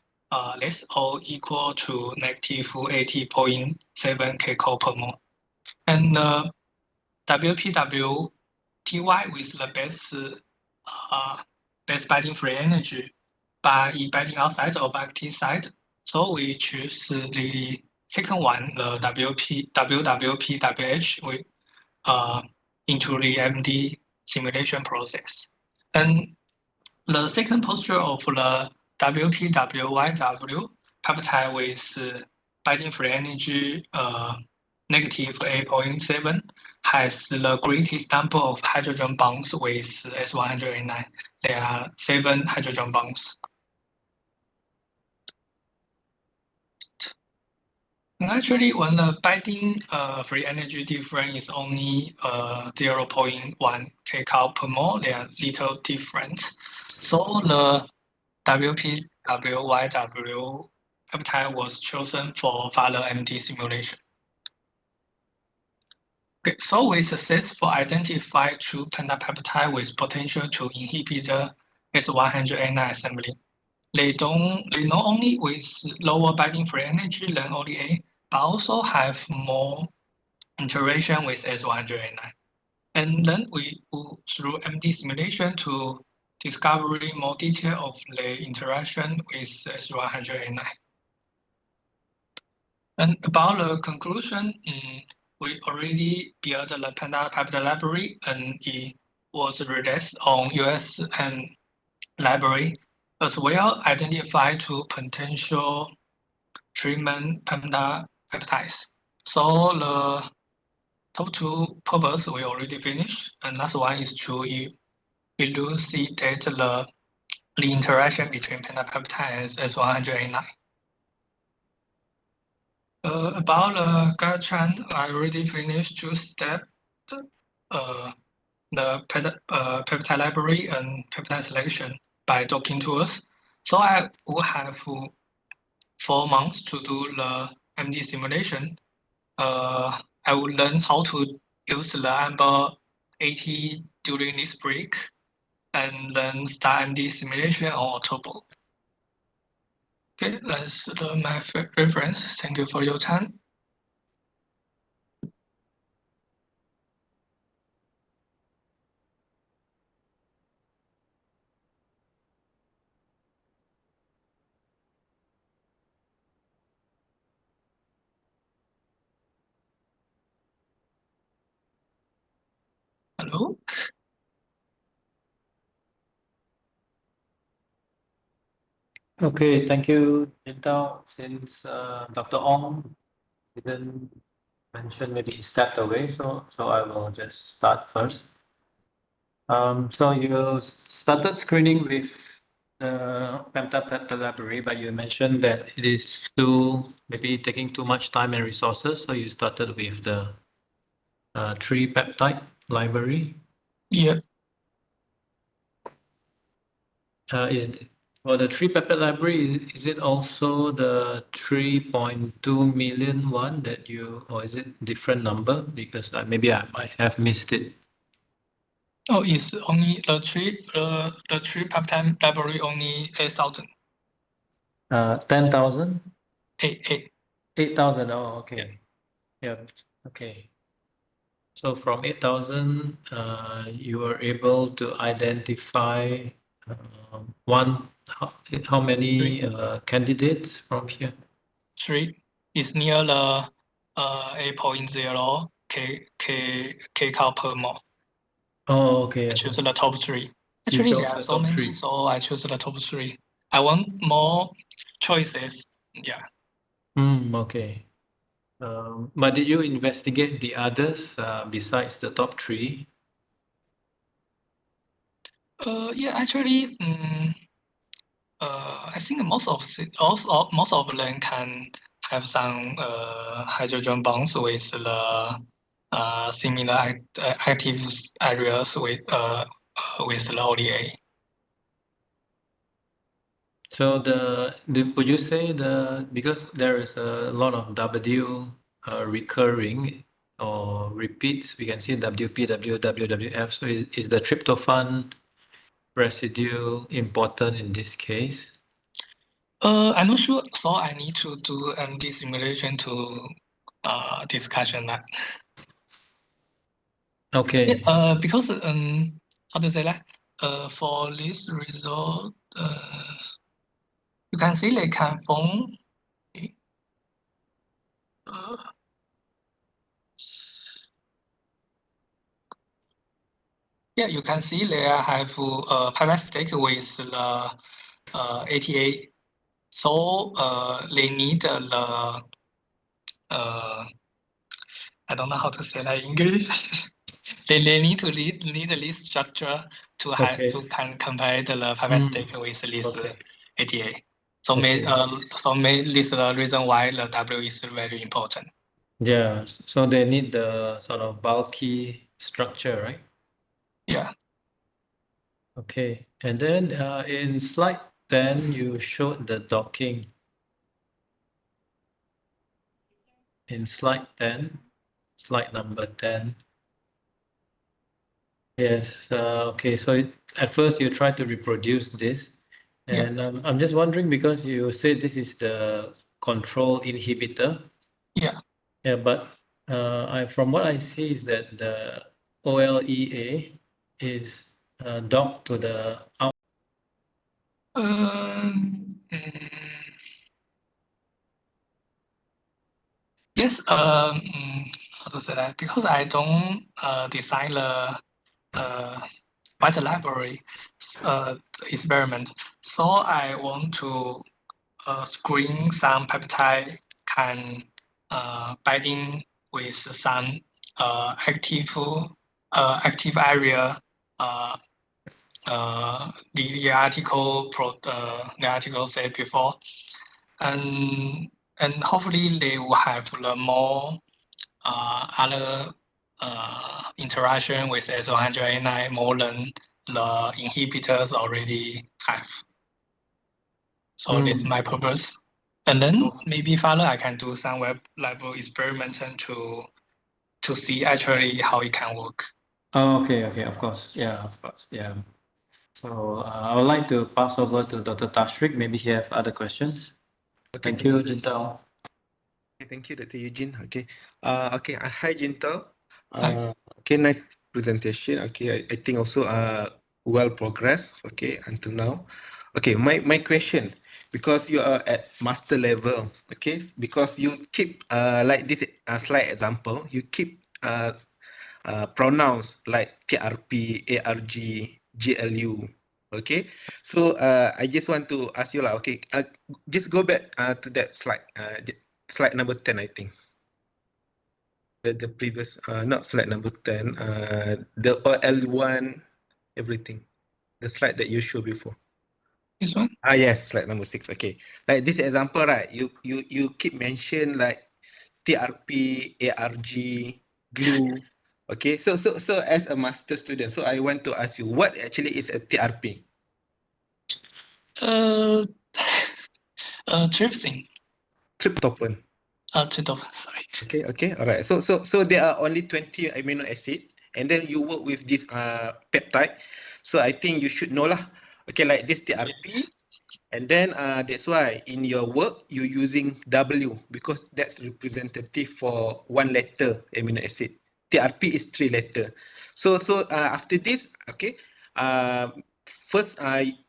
less or equal to negative 80.7 kcal per mole, and WPW TY with the best binding free energy by binding outside or active side. So we choose the second one, the WWPWH with into the MD simulation process. And the second posture of the WPWYW peptide with binding free energy negative 8.7 has the greatest number of hydrogen bonds with S189. There are 7 hydrogen bonds. And actually, when the binding free energy difference is only 0.1 kcal per mole, they are little different. So the WPWYW peptide was chosen for further MD simulation. Okay, so we successfully identified 2 pentapeptide with potential to inhibit the S189 assembly. They not only with lower binding free energy than ODA, but also have more interaction with S189. And then we go through MD simulation to discover more detail of the interaction with S189. And about the conclusion, we already built the pentapeptide library, and it was released on USM library, as well identify 2 potential treatment pentapeptides. So the top 2 purpose we already finished, and last one is to elucidate the interaction between pentapeptides and S189. About the guideline, I already finished 2 steps, the peptide library and peptide selection by docking tools. So I will have 4 months to do the MD simulation. I will learn how to use the AMBER 80 during this break, and then start MD simulation on October. Okay, that's my reference. Thank you for your time. Hello? Okay, thank you, Jintao. Since Dr. Ong didn't mention, maybe he stepped away, so I will just start first. So you started screening with the peptide library, but you mentioned that it is maybe taking too much time and resources, so you started with the 3-peptide library. Yeah. For the 3-peptide library, is it also the 3.2 million one that or is it different number? Because maybe I might have missed it. Oh, it's only the three peptide library only 8,000. 10,000? 8. 8,000. Oh, okay. Yeah. Okay. So from 8,000, you were able to identify how many candidates from here? 3 is near the 8.0 kcal per mole. Oh, okay. I choose the top 3. You Actually, chose there are the so top many, 3. so I choose the top 3. I want more choices. Yeah. Okay. But did you investigate the others besides the top 3? Yeah, actually, I think most of them can have some hydrogen bonds with the similar active areas with the ODA. So would you say because there is a lot of W recurring or repeats, we can see WP, WWF. So is the tryptophan residue important in this case? I'm not sure, so I need to do MD simulation to discussion that. Okay. Because how to say that? For this result, you can see they can form. Yeah, you can see they have pivot stick with the ATA, so they need the I don't know how to say that in English. they need this structure to have Okay. to compare the pivot stick with this Okay. ATA. So Okay. this is the reason why the W is very important. Yeah, so they need the sort of bulky structure, right? Yeah. Okay, and then in slide 10, you showed the docking. In slide 10, slide number 10. Yes, okay, so at first you tried to reproduce this. And I'm just wondering, because you said this is the control inhibitor. Yeah. Yeah, but from what I see is that the OLEA is docked to the out. Yes. How to say that? Because I don't design the white library experiment, so I want to screen some peptide can binding with some active area. The article said before, and hopefully they will have the more other interaction with S100A9 more than the inhibitors already have. So that's my purpose. And then maybe further I can do some web level experiment to see actually how it can work. Oh, okay, of course. Yeah. So I would like to pass over to Dr. Tashrik. Maybe he have other questions. Okay, Thank you, Jintao. Thank you, Dr. Eugene. Okay. Okay. Hi, Jintao. Hi. Okay, nice presentation. Okay, I think also well progressed. Okay, until now. Okay, my question, because you are at master level. Okay, because you keep like this slide example, you keep pronouns like TRP, ARG, GLU. Okay, so I just want to ask you lah. Okay, just go back to that slide. Slide number 10, I think. The previous, not slide number 10. The L1, everything. The slide that you showed before. This one? Yes, slide number 6. Okay, like this example, right? You keep mention like TRP, ARG, glue. Okay, so as a master student, so I want to ask you, what actually is a TRP? Trypsin. Tryptophan. Tryptophan, sorry. Okay, all right. So there are only 20 amino acids, and then you work with this peptide. So I think you should know lah. Okay, like this TRP, and then that's why in your work you're using W because that's representative for one letter amino acid. TRP is 3 letter. So after this, okay, first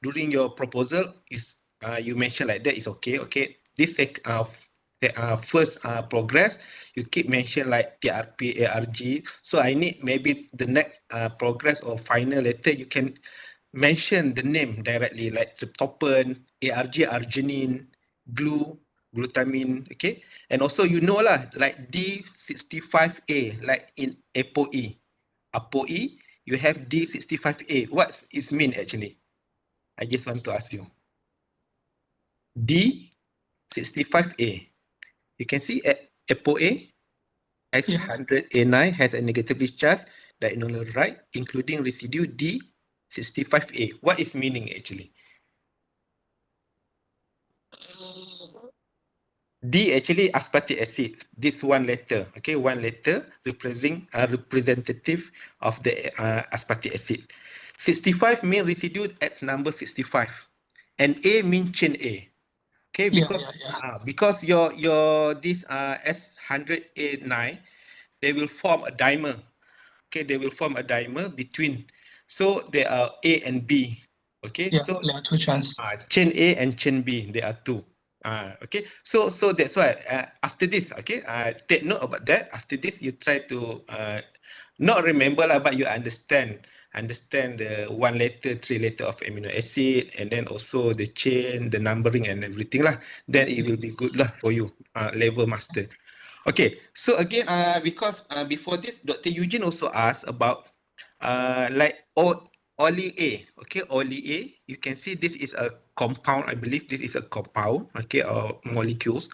during your proposal is you mentioned like that is okay. Okay, this first progress you keep mention like TRP, ARG. So I need maybe the next progress or final letter you can mention the name directly like tryptophan, ARG, arginine, glue, glutamine, okay? And also you know lah, like D65A, like in ApoE. ApoE, you have D65A. What is mean actually? I just want to ask you. D65A. You can see ApoA S100A9 has a negatively charged diagonal right, including residue D65A. What is meaning actually? D actually aspartic acid. This one letter, okay, one letter representing representative of the aspartic acid. 65 mean residue at number 65, and A mean chain A. Okay, because your this S100A9, they will form a dimer. Okay, they will form a dimer between. So there are A and B. Okay, so there are 2 strands. chain A and chain B, there are 2. Okay, so that's why after this, okay, take note about that. After this, you try to not remember lah, but you understand the 1 letter, 3 letter of amino acid, and then also the chain, the numbering and everything lah. Then it will be good lah for you, level master. Okay, so again, because before this, Dr. Eugene also asked about like Oli A. Okay, Oli A. You can see this is a compound. I believe this is a compound. Okay, or molecules.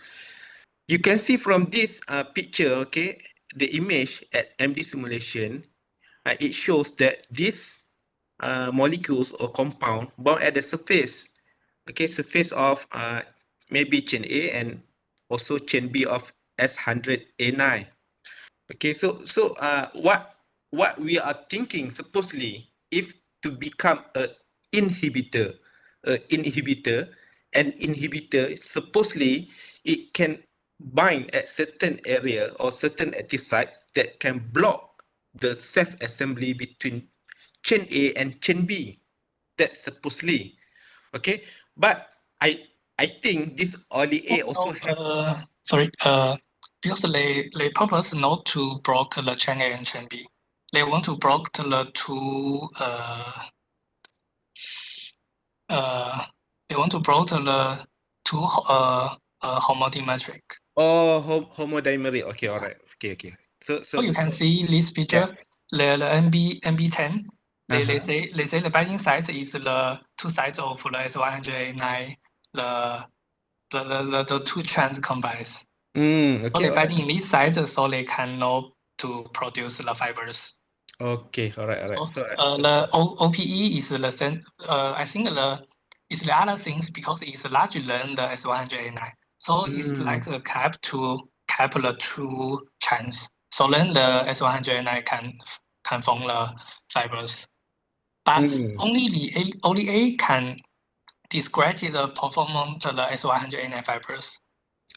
You can see from this picture. Okay, the image at MD simulation. It shows that these molecules or compound bound at the surface. Okay, surface of maybe chain A and also chain B of S100A9. Okay, so what we are thinking supposedly, if to become an inhibitor, an inhibitor supposedly it can bind at certain area or certain active sites that can block the self-assembly between chain A and chain B. That's supposedly. Okay, but I think this Oli A also have. Sorry, because they purpose not to block the chain A and chain B. They want to block the two homodimeric. Oh, homodimeric. Okay, all right. Okay. So you can see this picture. Yes. The MB10. They say the binding site is the 2 sides of the S100A9. The 2 strands combines. Okay. So they binding in this side, so they cannot to produce the fibers. Okay, all right. So, the OPE is the same. I think it's the other things because it's larger than the S100A9. So it's like a cap to cap the 2 strands. So then the S100A9 can form the fibers. But only A can describe the performance of the S100A9 fibers.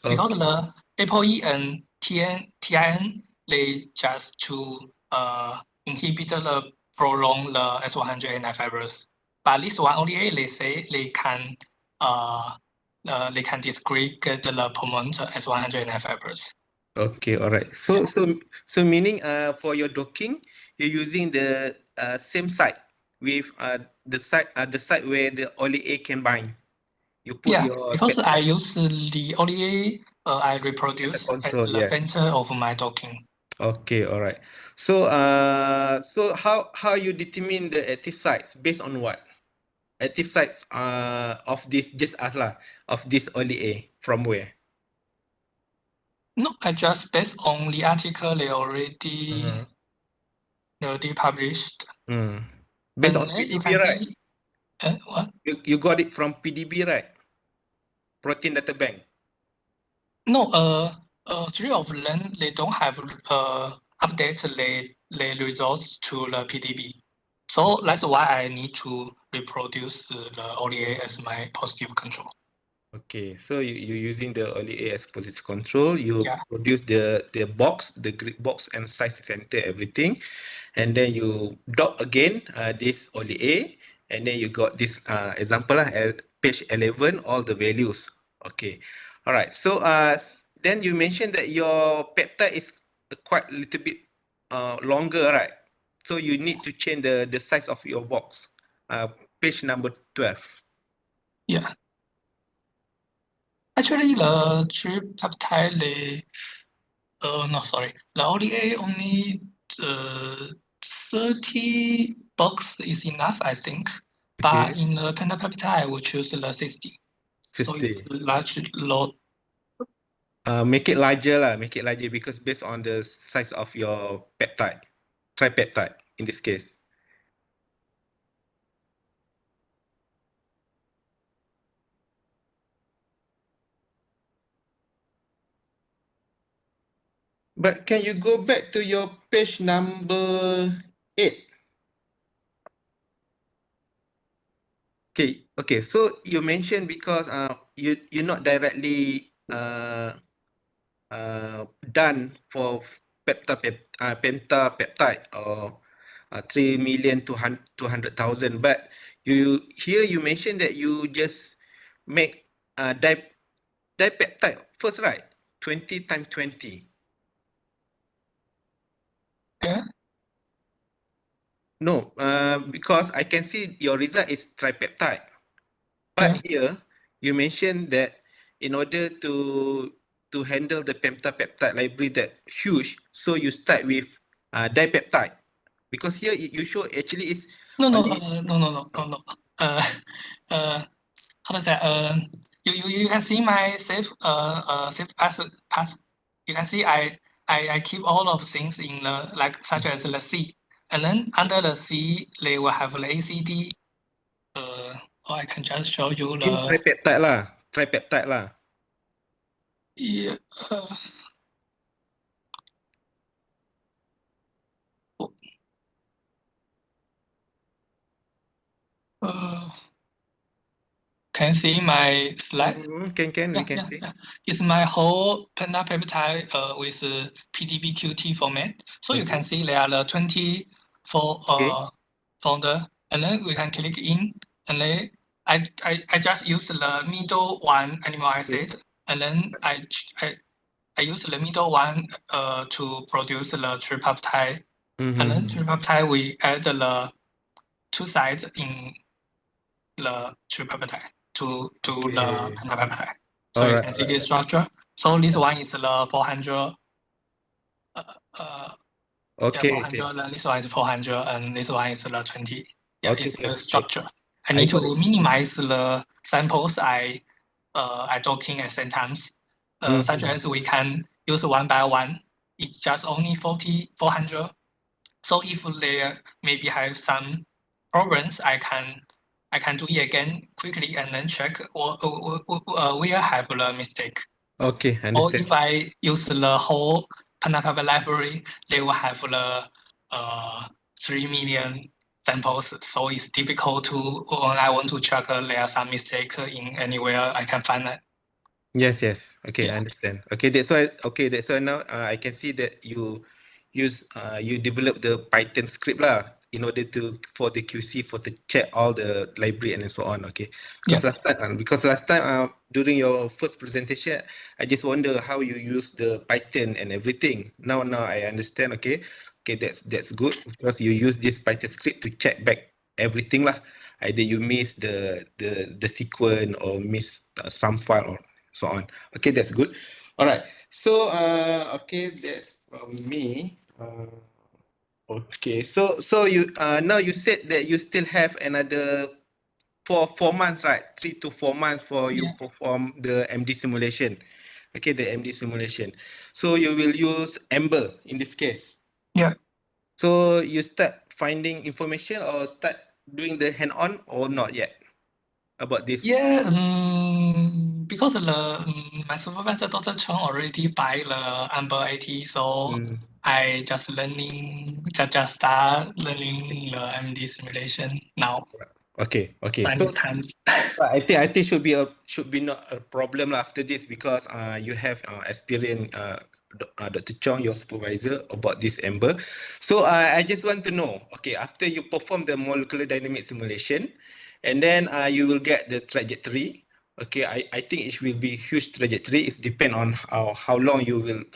Because the ApoE and TIN, they just to inhibit the prolong the S100A9 fibers. But this one only A, they say they can describe the performance of S100A9 fibers. Okay, all right. So meaning for your docking, you're using the same site. with the site where the OLE can bind. You put Yeah, your because I peptide use the ODA I as a reproduce as control. the Yes. center of my docking. Okay. All right. So so how you determine the active sites based on what? Active sites of this just us lah of this OLE from where? No, I just based on the article they already published. Based on And then you PDB, can right? see what? You got it from PDB, right? Protein Data Bank. No, three of them they don't have update the results to the PDB. So that's why I need to reproduce the ODA as my positive control. Okay, so you're using the OLE as positive control. You Yeah. produce the box, the grid box and size center, everything, and then you dock again this OLE, and then you got this example at page 11, all the values. Okay, all right. So then you mentioned that your peptide is quite a little bit longer, right? So you need to change the size of your box. Page number 12. Yeah. Actually, the tripeptide, the ODA only 30 box is enough, I think. Okay. But in the pentapeptide, I will choose the 60. So it's 60. large load. Make it larger lah. Make it larger because based on the size of your peptide, tripeptide in this case. But can you go back to your page number 8? Okay. So you mentioned because you're not directly done for pentapeptide or 3,200,000, but you mentioned that you just make dipeptide first, right? 20 times 20. Yeah. No, because I can see your result is tripeptide. But here you mentioned that in order to handle the pentapeptide library that huge, so you start with dipeptide. Because here you show actually is No. How to say? You can see my save pass. You can see I keep all of things in the such as the C, and then under the C they will have the ACD. Or I can just show you in the tripeptide lah. yeah. Can you see my slide? Can we can see. It's my whole pentapeptide with PDB-QT format. So you can see there are the 24 folder, and then we can click in, and then I just use the middle one amino acid, and then I use the middle one to produce the tripeptide, and then tripeptide we add the two sides in the tripeptide to the pentapeptide. So you can see this structure. So this one is the 400. 400. And this one is 400, and this one is the 20. Yeah, it's the structure. I need to minimize the samples I docking at same times. Such as we can use one by one. It's just only 400. So if there maybe have some problems, I can do it again quickly and then check where have the mistake. Okay, Or understand. if I use the whole pentapeptide library, they will have the 3 million samples. So it's difficult to when I want to check there are some mistake in anywhere I can find that. Yes. Okay, I understand. Okay, that's why now I can see that you develop the Python script lah in order for the QC for to check all the library and so on. Okay, because last time during your first presentation, I just wonder how you use the Python and everything. Now I understand. Okay, that's good because you use this Python script to check back everything lah. Either you miss the sequence or miss some file or so on. Okay, that's good. All right. So okay, that's from me. Okay. So you now you said that you still have another 4 months, right? 3 to 4 months for you Yeah. perform the MD simulation. Okay, the MD simulation. So you will use Amber in this case. Yeah. So you start finding information or start doing the hand-on or not yet about this? Yeah, because my supervisor, Dr. Chong, already buy the Amber 80, so Mm, I just start learning the MD simulation now. okay, So okay. I So need time. I think should be not a problem lah after this because you have experience Dr. Chong, your supervisor, about this Amber. So I just want to know, okay, after you perform the molecular dynamic simulation, and then you will get the trajectory. Okay, I think it will be huge trajectory. It depends on how long you will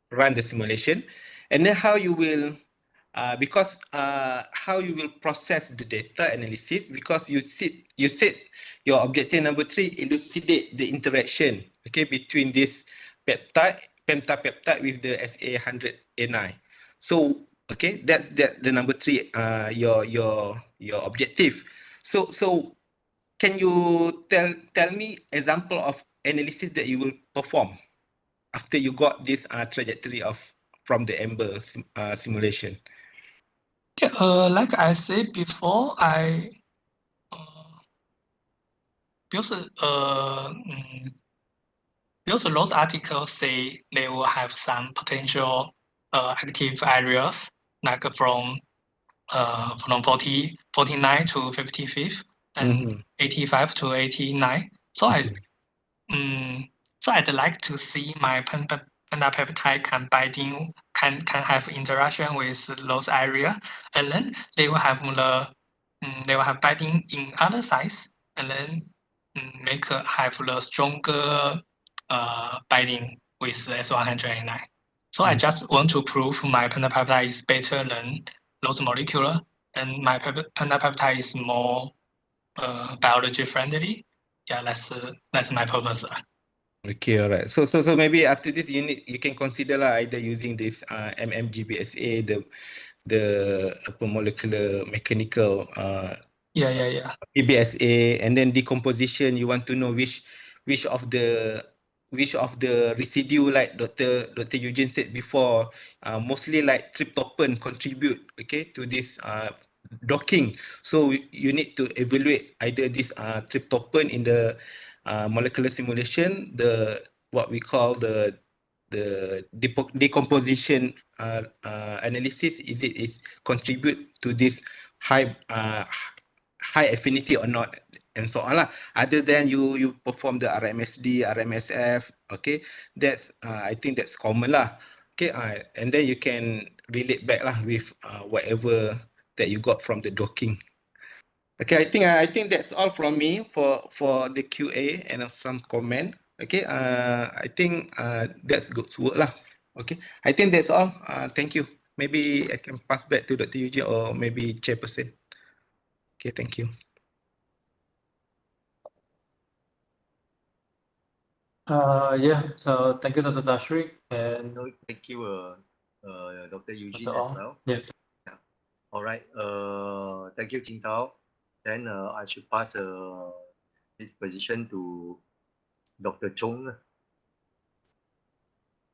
run the simulation, and then how you will because how you will process the data analysis because you said your objective number 3 elucidate the interaction between this pentapeptide with the SA100A9. So okay, that's the number 3 your objective. So can you tell me example of analysis that you will perform after you got this trajectory from the Amber simulation? Yeah, like I said before, because those articles say they will have some potential active areas, like from 49 to 55 and 85 to 89. So Okay. I'd like to see my pentapeptide can have interaction with those area, and then they will have binding in other sites, and then have the stronger binding with S109. So I just want to prove my pentapeptide is better than those molecular, and my pentapeptide is more biology friendly. Yeah, that's my purpose. Okay, all right. So maybe after this you can consider either using this MMGBSA, the molecular mechanical Yeah. PBSA, and then decomposition. You want to know which of the residue, like Dr. Eugene said before, mostly like tryptophan contribute to this docking. So you need to evaluate either this tryptophan in the molecular simulation, what we call the decomposition analysis. Is contribute to this high affinity or not, and so on lah. Other than you perform the RMSD, RMSF, okay, that's I think that's common lah. Okay, and then you can relate back lah with whatever that you got from the docking. Okay, I think that's all from me for the QA and some comment. Okay, I think that's good work lah. Okay, I think that's all. Thank you. Maybe I can pass back to Dr. Eugene or maybe chairperson. Okay, thank you. Yeah, so thank you, Dr. Tashrik, and Thank you, Dr. Eugene Dr. as Ong. well. Yeah. All right. Thank you, Jing Tao. Then I should pass this position to Dr. Chong.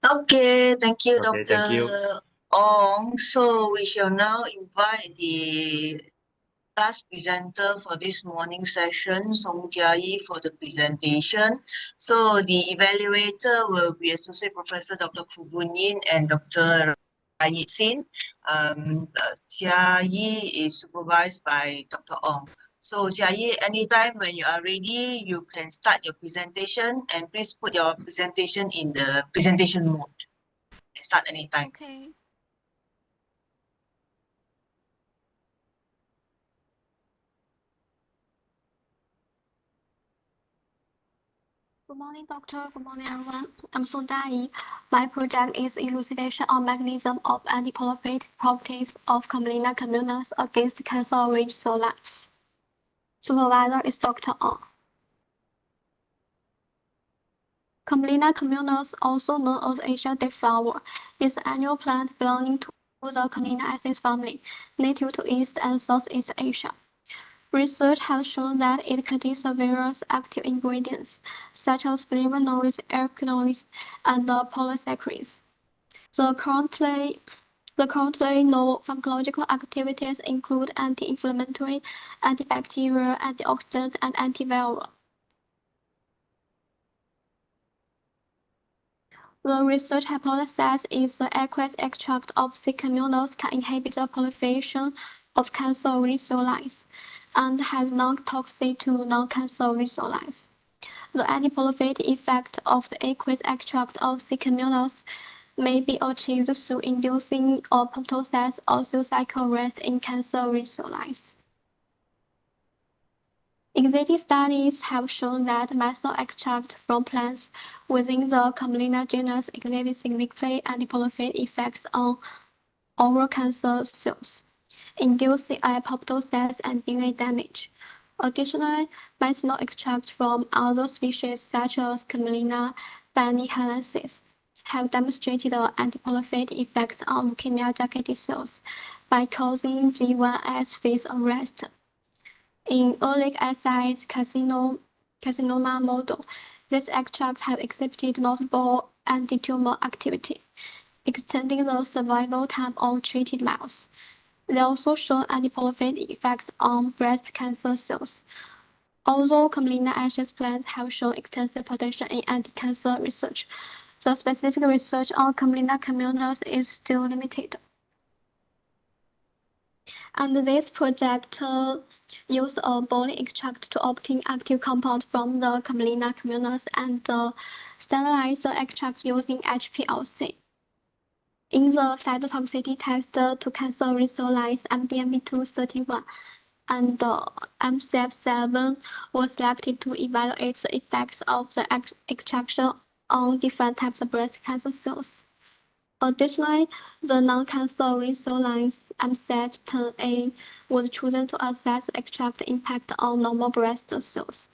Okay, thank you, Okay, thank you. Dr. Ong. So we shall now invite the last presenter for this morning session, Song Jia-yi, for the presentation. So the evaluator will be Associate Professor Dr. Koo Boon Yin and Dr. Rajit Sin. Jia-yi is supervised by Dr. Ong. So Jia-yi, anytime when you are ready, you can start your presentation, and please put your presentation in the presentation mode. Start anytime. Okay. Good morning, doctor. Good morning, everyone. I'm Sundai. My project is elucidation on mechanism of antiproliferative properties of Camelina communis against cancer orange cell lines. Supervisor is Dr. Ong. Camelina communis, also known as Asian dayflower, is an annual plant belonging to the Camelinaceae family, native to East and Southeast Asia. Research has shown that it contains various active ingredients, such as flavonoids, alkaloids, and polysaccharides. The currently known pharmacological activities include anti-inflammatory, antibacterial, antioxidant, and antiviral. The research hypothesis is the aqueous extract of C. communis can inhibit the proliferation of cancer cell lines and has non-toxic to non-cancer cell lines. The antiproliferative effect of the aqueous extract of C. communis may be achieved through inducing apoptosis or cell cycle arrest in cancer cell lines. Existing studies have shown that methyl extract from plants within the Camelina genus exhibit significant antiproliferative effects on oral cancer cells, inducing apoptosis and DNA damage. Additionally, methanol extract from other species such as Camelina banihalensis have demonstrated antiproliferative effects on leukemia-targeted cells by causing G1S phase arrest. In oleic acid carcinoma model, these extracts have exhibited notable anti-tumor activity, extending the survival time of treated mouse. They also show antiproliferative effects on breast cancer cells. Although Camelina-Asia's plants have shown extensive potential in anti-cancer research, the specific research on Camelina communis is still limited. And this project uses a Bolin extract to obtain active compound from the Camelina communis and sterilize the extract using HPLC. In the cytotoxicity test to cancer cell lines, MDMB-231 and MCF7 was selected to evaluate the effects of the extraction on different types of breast cancer cells. Additionally, the non-cancer cell lines MCF10A was chosen to assess the extract impact on normal breast cells.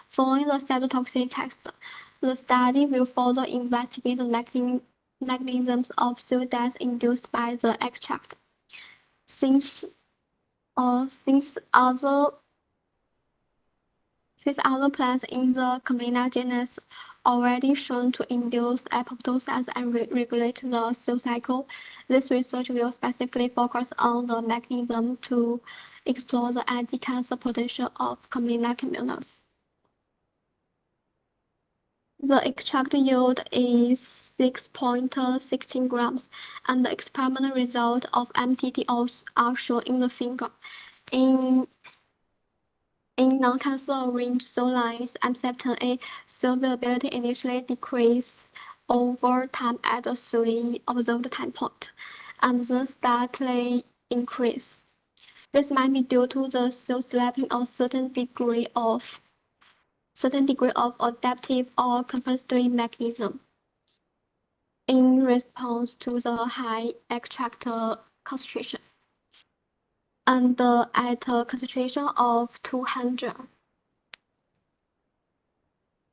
Following the cytotoxicity test, the study will further investigate the mechanisms of cell death induced by the extract. Since other plants in the Camelina genus already shown to induce apoptosis and regulate the cell cycle, this research will specifically focus on the mechanism to explore the anti-cancer potential of Camelina communis. The extract yield is 6.16 grams, and the experimental result of MTT are shown in the figure. In non-cancer orange cell lines, MCF10A cell viability initially decreases over time at the 3 observed time point, and then steadily increase. This might be due to the cell slapping a certain degree of adaptive or compensatory mechanism in response to the high extract concentration. And at a concentration of 200.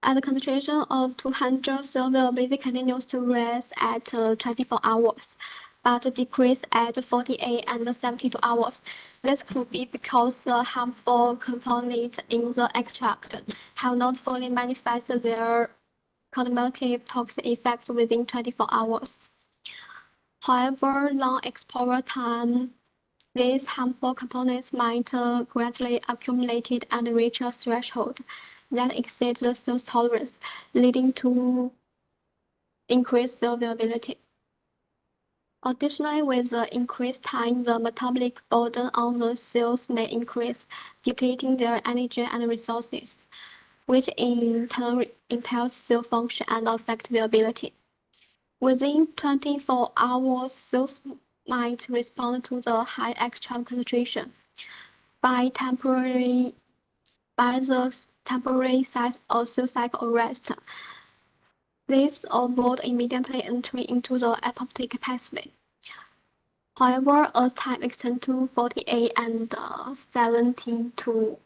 At a concentration of 200, cell viability continues to rise at 24 hours, but decrease at 48 and 72 hours. This could be because the harmful components in the extract have not fully manifested their cumulative toxic effects within 24 hours. However, long exposure time, these harmful components might gradually accumulate and reach a threshold that exceeds the cell's tolerance, leading to increased cell viability. Additionally, with the increased time, the metabolic burden on the cells may increase, depleting their energy and resources, which in turn impairs cell function and affects viability. Within 24 hours, cells might respond to the high extract concentration by temporarily by the temporary site or cell cycle arrest. This avoid immediately entry into the apoptic pathway. However, as time extends to 48 and 72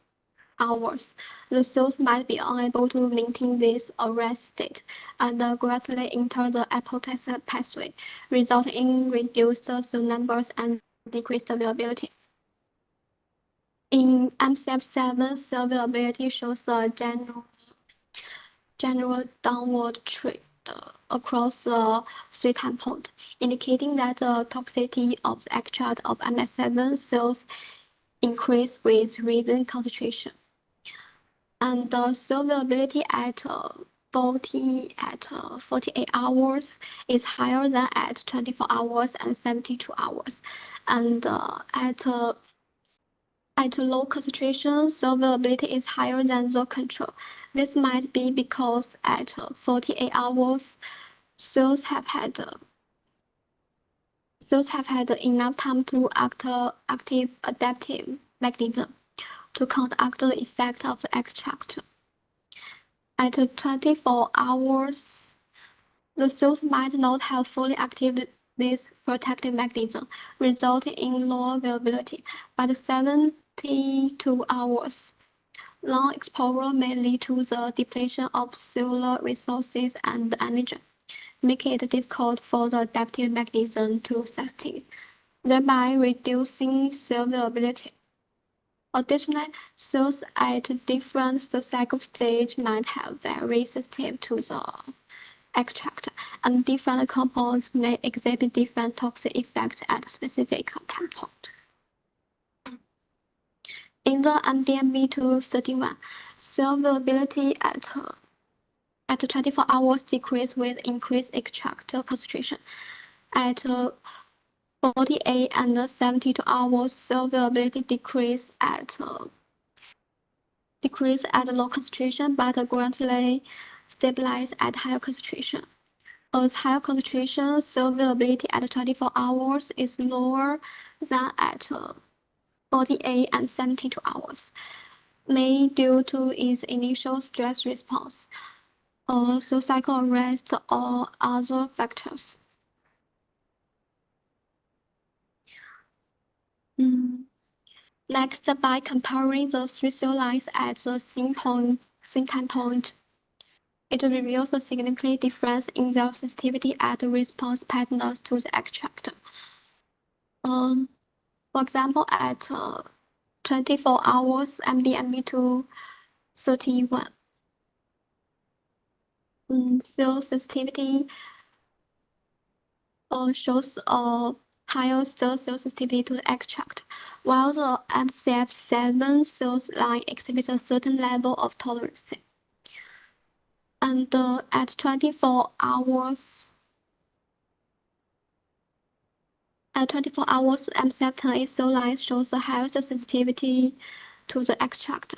hours, the cells might be unable to maintain this arrest state and gradually enter the apoptotic pathway, resulting in reduced cell numbers and decreased viability. In MCF7, cell viability shows a general downward trend across the 3 time points, indicating that the toxicity of the extract of MS7 cells increase with resin concentration. And the cell viability at 48 hours is higher than at 24 hours and 72 hours. And at low concentration, cell viability is higher than the control. This might be because at 48 hours, cells have had enough time to active adaptive mechanism to counteract the effect of the extract. At 24 hours, the cells might not have fully activated this protective mechanism, resulting in lower viability. By 72 hours, long exposure may lead to the depletion of cellular resources and energy, making it difficult for the adaptive mechanism to sustain, thereby reducing cell viability. Additionally, cells at different cell cycle stages might have very sensitive to the extract, and different compounds may exhibit different toxic effects at a specific time point. In the MDMB-231, cell viability at 24 hours decreased with increased extract concentration. At 48 and 72 hours, cell viability decreased at low concentration, but gradually stabilized at higher concentration. As higher concentration, cell viability at 24 hours is lower than at 48 and 72 hours, mainly due to its initial stress response, cell cycle arrest, or other factors. Next, by comparing the 3 cell lines at the same time point, it reveals a significant difference in their sensitivity and response patterns to the extract. For example, at 24 hours, MDMB-231 cell sensitivity shows a higher cell sensitivity to the extract, while the MCF7 cells line exhibits a certain level of tolerance. And at 24 hours, MCF10A cell line shows the highest sensitivity to the extract.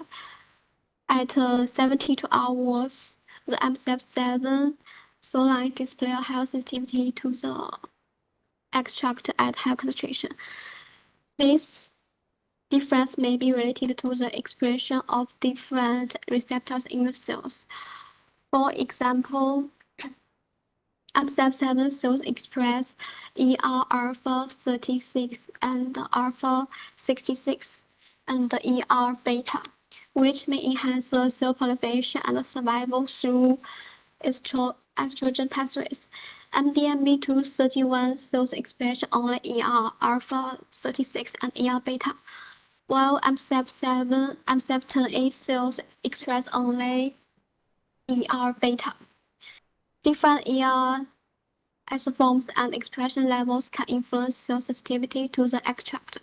At 72 hours, the MCF7 cell line display a higher sensitivity to the extract at higher concentration. This difference may be related to the expression of different receptors in the cells. For example, MCF7 cells express ER alpha 36 and alpha 66 and ER beta, which may enhance the cell proliferation and survival through estrogen pathways. MDMB-231 cells express only ER alpha 36 and ER beta, while MCF10A cells express only ER beta. Different ER isoforms and expression levels can influence cell sensitivity to the extract.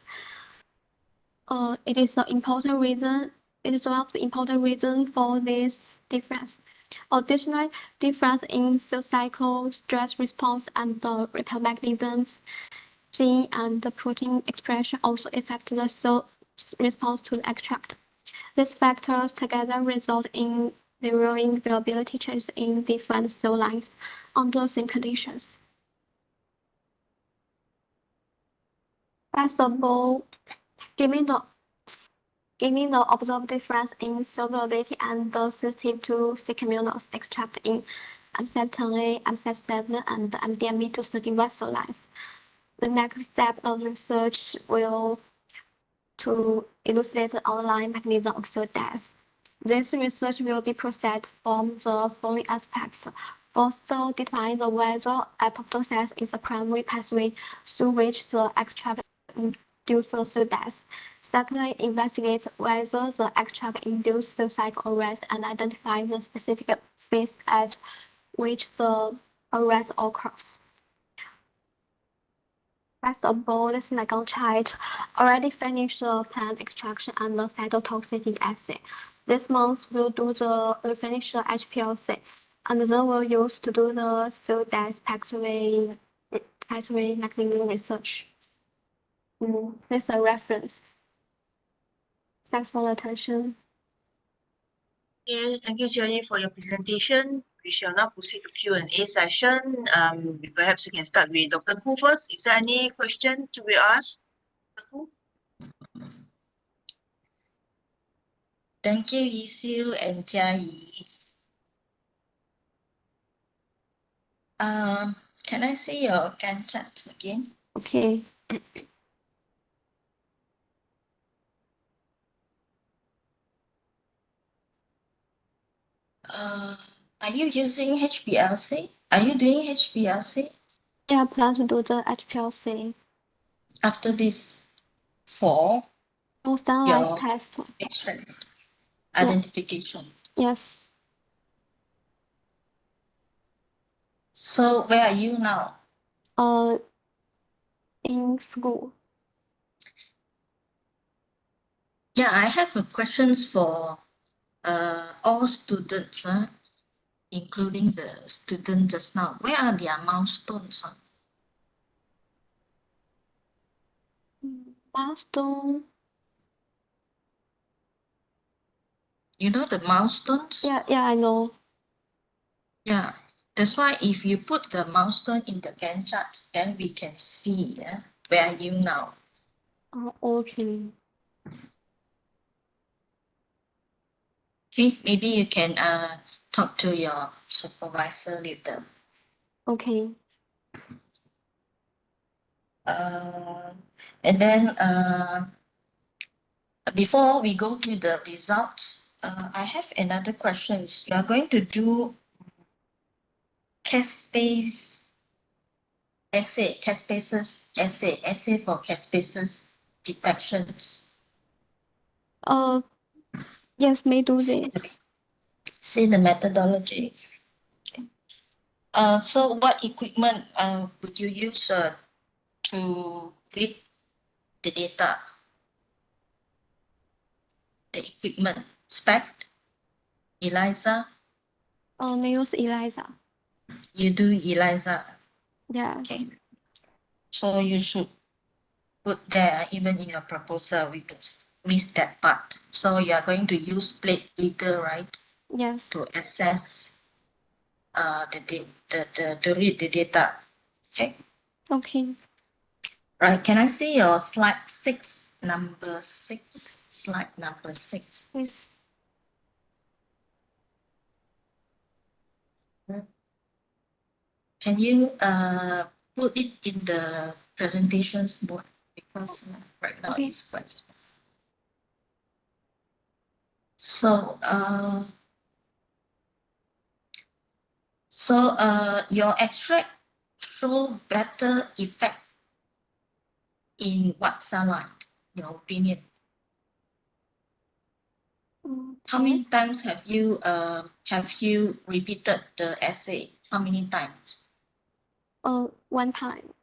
It is one of the important reasons for this difference. Additionally, difference in cell cycle stress response and the repair mechanisms, gene and the protein expression also affect the cell response to the extract. These factors together result in varying viability changes in different cell lines under the same conditions. First of all, given the giving the observed difference in solubility and the sensitive to C-communals extract in MCF10A, MCF7, and the MDMB-231 cell lines. The next step of research will to elucidate the underlying mechanism of cell death. This research will be processed from the following aspects. First, determine whether apoptosis is a primary pathway through which the extract induces cell death. Secondly, investigate whether the extract induces cell cycle arrest and identify the specific phase at which the arrest occurs. First of all, the silicon child already finished the plant extraction and the cytotoxicity assay. This month, we'll finish the HPLC, and then we'll use to do the cell death pathway mechanism research. This is a reference. Thanks for the attention. Okay, thank you, Jenny, for your presentation. We shall now proceed to Q&A session. Perhaps we can start with Dr. Khoo first. Is there any question to be asked? Dr. Khoo? Thank you, Yi Xiu and Jia Yi. Can I see your Gantt chart again? Okay. Are you using HPLC? Are you doing HPLC Yeah, I plan to do the HPLC. after this for No standardized test. extract identification? Yes. So where are you now? In school. Yeah, I have a questions for all students, including the student just now. Where are their milestones? Milestone. You know the milestones? Yeah, I know. Yeah, that's why if you put the milestone in the Gantt chart, then we can see where are you now. Okay. Okay, maybe you can talk to your supervisor later. Okay. And then before we go to the results, I have another question. You are going to do caspase assay for caspases detections. Yes, may do this. See the methodology. Okay. So what equipment would you use to read the data? The equipment, SPECT, ELISA? May use ELISA. You do ELISA? Yeah. Okay. So you should put there, even in your proposal, we miss that part. So you are going to use plate reader, right? Yes. To assess to read the data. Okay. Okay. Right. Can I see your slide 6, number 6? Slide number 6. Yes. Can you put it in the presentations board, because right now Okay. it's quite small. So your extract show better effect in what cell line, in your opinion? How many times have you repeated the assay? How many times? One time.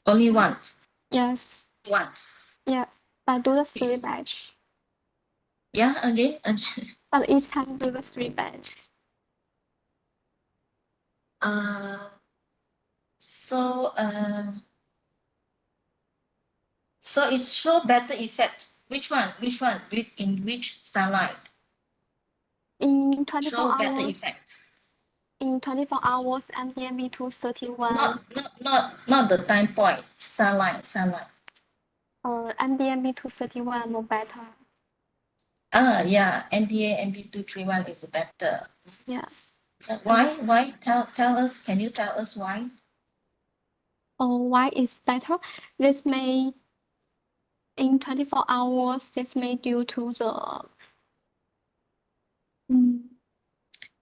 Only once. Yes. Once. Yeah. But do the 3 batch. Yeah, again. But each time do the 3 batch. So it show better effects. Which one? In which cell line? In 24 Show better hours. effects. In 24 hours, MDMB-231. Not the time point. Cell line. MDMB-231 more better. Yeah, NDA MD231 is better. Yeah. So why? Tell us, can you tell us why? Why it's better? This may, in 24 hours, this may due to the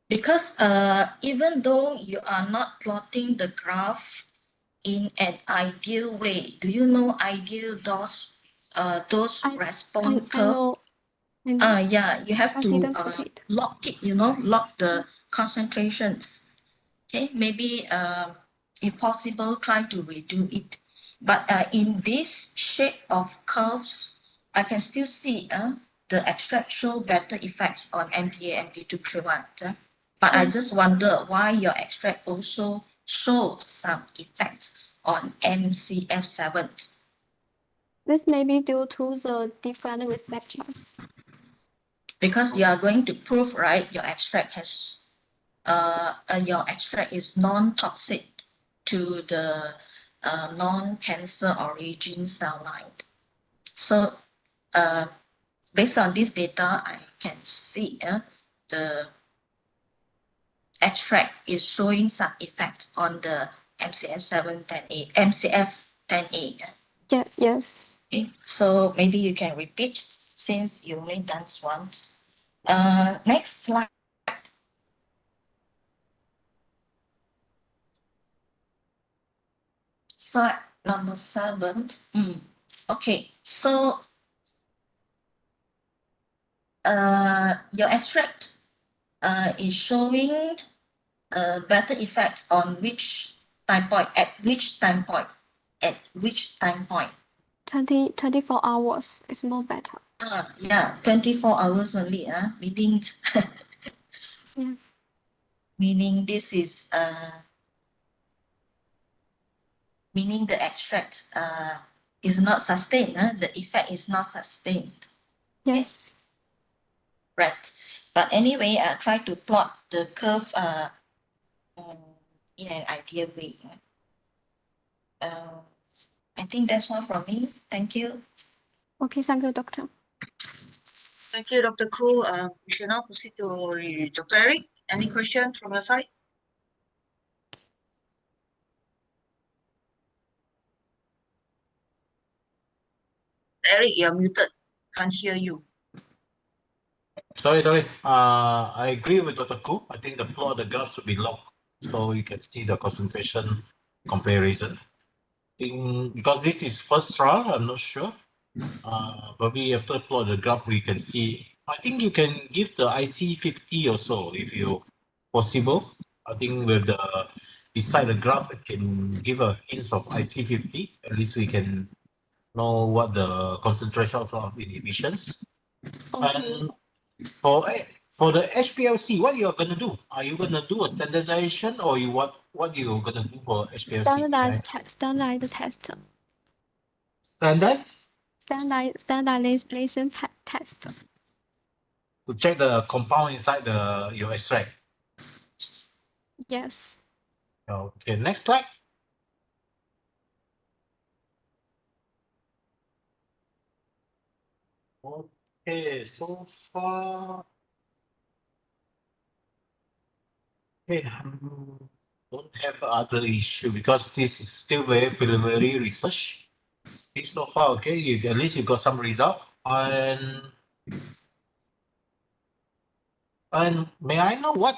Because even though you are not plotting the graph in an ideal way, do you know ideal dose response I curve? know. I know. Yeah, you have I to didn't put it. lock it, lock the concentrations. Okay, maybe if possible, try to redo it. But in this shape of curves, I can still see the extract show better effects on MTA MD231. But I just wonder why your extract also shows some effects on MCF7. This may be due to the different receptors. Because you are going to prove, right, your extract is non-toxic to the non-cancer origin cell line. So based on this data, I can see the extract is showing some effects on the MCF10A. Yeah, yes. Okay, so maybe you can repeat since you only done once. Next slide. Slide number 7. Okay, so your extract is showing better effects on which time point, at which time point, 24 hours is more better. Yeah, 24 hours only, meaning Yeah. meaning this is meaning the extract is not sustained, the effect is not sustained. Yes. Right. But anyway, try to plot the curve in an ideal way. I think that's all from me. Thank you. Okay, thank you, doctor. Thank you, Dr. Khoo. We shall now proceed to Dr. Eric. Any questions from your side? Eric, you're muted. Can't hear you. Sorry. I agree with Dr. Khoo. I think the plot of the graph should be locked so you can see the concentration comparison. Because this is first trial, I'm not sure. Probably after plot the graph, we can see. I think you can give the IC50 also if you possible. I think with the beside the graph, it can give a hint of IC50. At least we can know what the concentrations of inhibitions. Okay. And for the HPLC, what you're gonna do? Are you gonna do a standardization or what you're gonna do for HPLC? Standardized test. Standardization test. To check the compound inside your extract. Yes. Okay, next slide. Okay, so far. Okay, don't have other issue because this is still very preliminary research. Okay, so far, okay, at least you got some result. And may I know what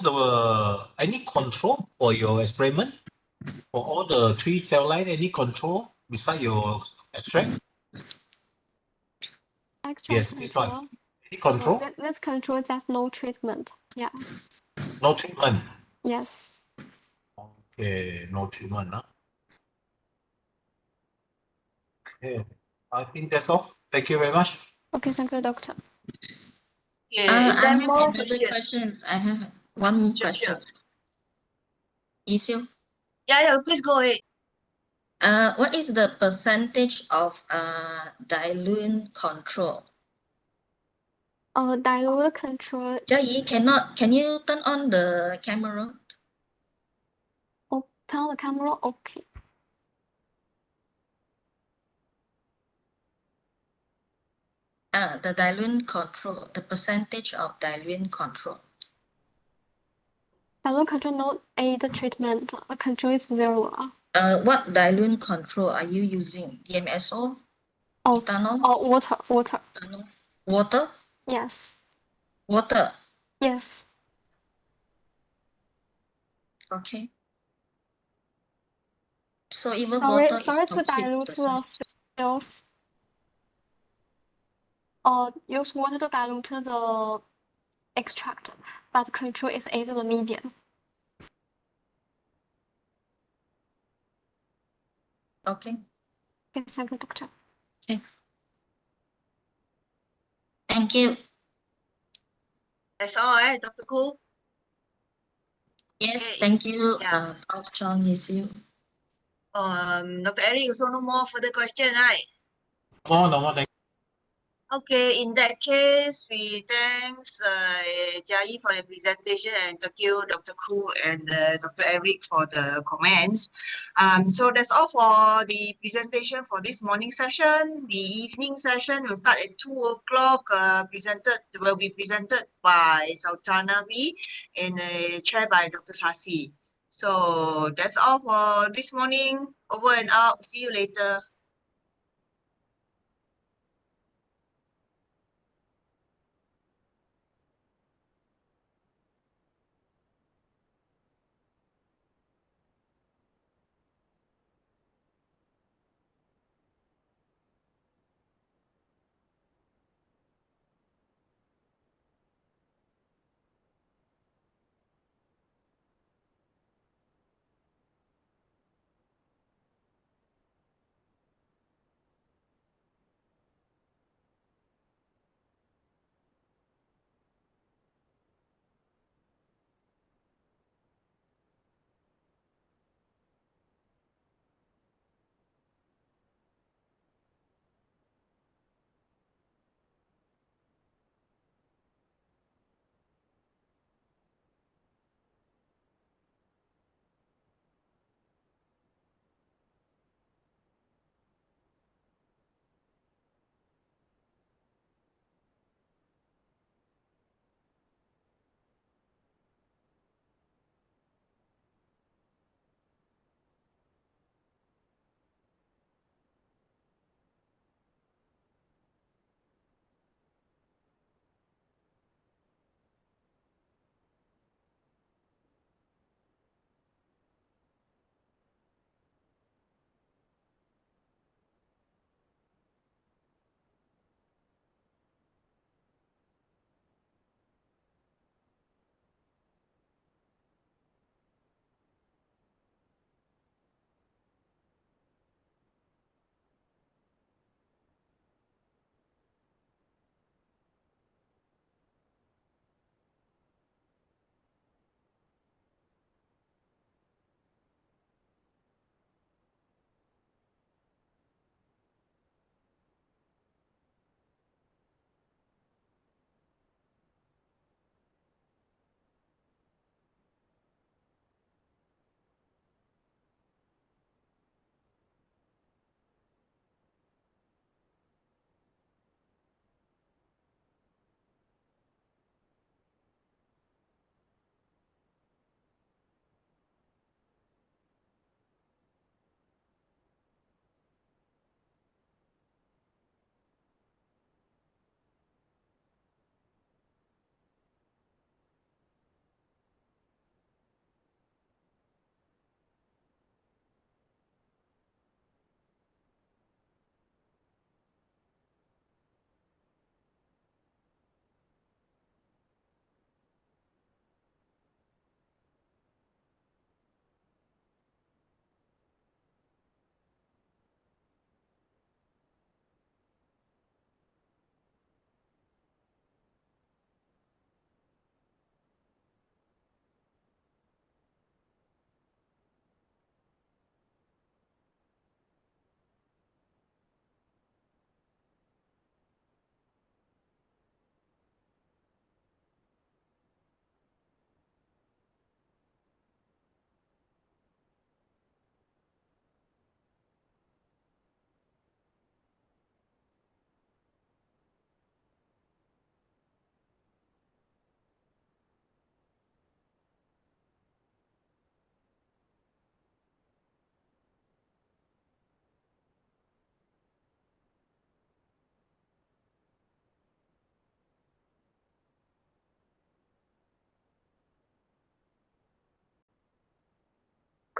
any control for your experiment for all the 3 cell line? Any control beside your extract? Yes, this one. Any control? This control just no treatment. Yeah. No treatment. Yes. Okay, no treatment. Okay, I think that's all. Thank you very much. Okay, thank you, doctor. Yeah, is I there have more another questions. I have one more question. Isiu, Yeah, please go ahead. what is the percentage of dilute control? Dilute control. Jia, can you turn on the camera? Oh, turn on the camera. Okay. The diluent control, the percentage of diluent control. Diluent control not aid treatment. Control is 0. What diluent control are you using? DMSO? Oh, Ethanol? water. Ethanol? Water? Yes. Water. Yes. Okay. So even Sorry, water is sorry to toxic. dilute the cells. Use water to dilute the extract, but control is either the medium. Okay. Okay, thank you, doctor. Okay. Thank you. That's all, Dr. Koo? Yes, Okay, thank you, yeah. Prof. Chong, is you. Dr. Eric, also no more further question, right? No more. Thank Okay, in that case, we thanks Jai for the presentation and thank you Dr. Koo and Dr. Eric for the comments. So that's all for the presentation for this morning session. The evening session will start at 2 o'clock. Will be presented by Sultana B and chaired by Dr. Sasi. So that's all for this morning. Over and out. See you later.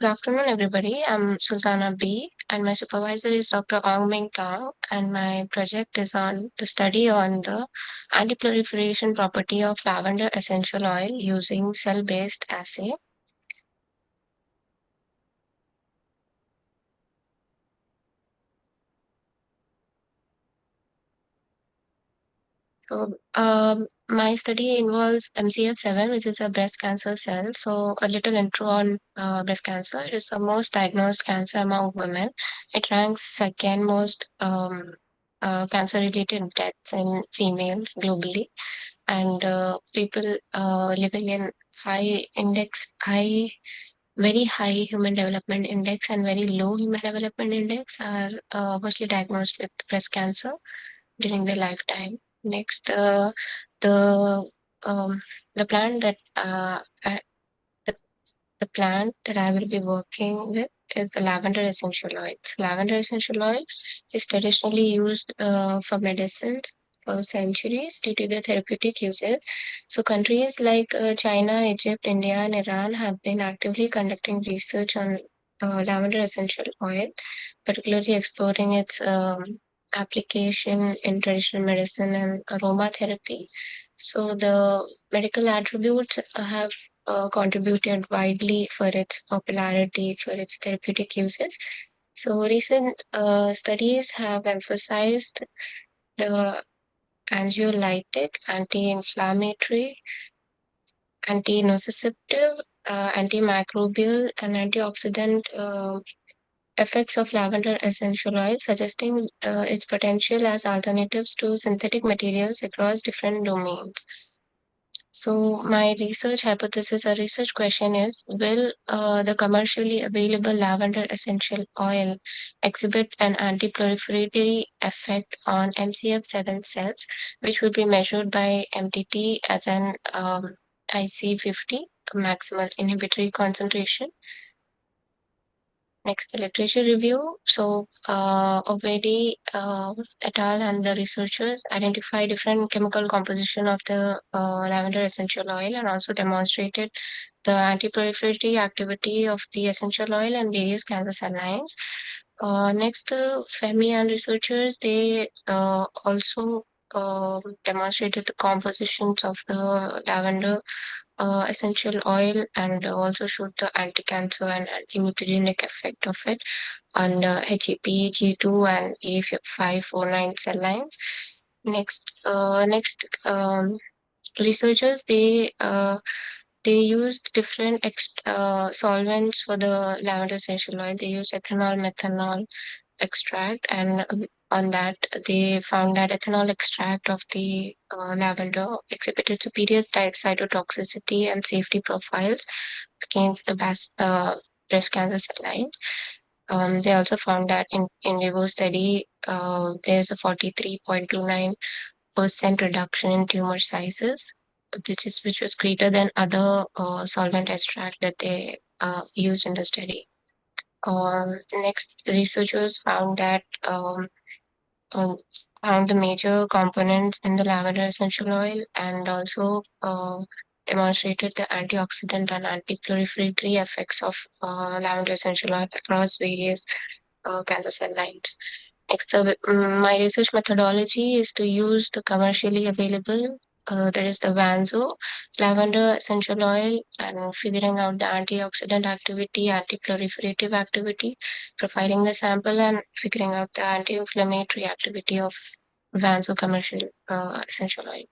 Good afternoon, everybody. I'm Sultana B, and my supervisor is Dr. Ong Ming Tong, and my project is on the study on the anti-proliferation property of lavender essential oil using cell-based assay. So, my study involves MCF7, which is a breast cancer cell. So, a little intro on breast cancer. It is the most diagnosed cancer among women. It ranks second most cancer-related deaths in females globally, and people living in very high human development index and very low human development index are mostly diagnosed with breast cancer during their lifetime. Next, the um, the plant that the plant that I will be working with is the lavender essential oil. So lavender essential oil is traditionally used for medicines for centuries due to their therapeutic uses. So countries like China, Egypt, India, and Iran have been actively conducting research on lavender essential oil, particularly exploring its application in traditional medicine and aromatherapy. So the medical attributes have contributed widely for its popularity, for its therapeutic uses. So recent studies have emphasized the anxiolytic, anti-inflammatory, anti-nociceptive, antimicrobial, and antioxidant effects of lavender essential oil, suggesting its potential as alternatives to synthetic materials across different domains. So my research hypothesis or research question is, will the commercially available lavender essential oil exhibit an anti-proliferatory effect on MCF7 cells, which will be measured by MTT as an IC50 maximal inhibitory concentration? Next, the literature review. So, Ovedi et al. And the researchers identify different chemical composition of the lavender essential oil and also demonstrated the anti-proliferatory activity of the essential oil and various cancer cell lines. Next, Femi and researchers, they also demonstrated the compositions of the lavender essential oil and also showed the anti-cancer and anti-mutagenic effect of it on HEP, G2, and E549 cell lines. Next, researchers, they used different solvents for the lavender essential oil. They used ethanol, methanol extract, and on that they found that ethanol extract of the lavender exhibited superior cytotoxicity and safety profiles against the breast cancer cell lines. They also found that in vivo study, there's a 43.29% reduction in tumor sizes, which was greater than other solvent extract that they used in the study. Next, researchers found that found the major components in the lavender essential oil and also demonstrated the antioxidant and anti-proliferatory effects of lavender essential oil across various cancer cell lines. Next, my research methodology is to use the commercially available, that is the Vanzo lavender essential oil, and figuring out the antioxidant activity, anti-proliferative activity, profiling the sample, and figuring out the anti-inflammatory activity of Vanzo commercial essential oil.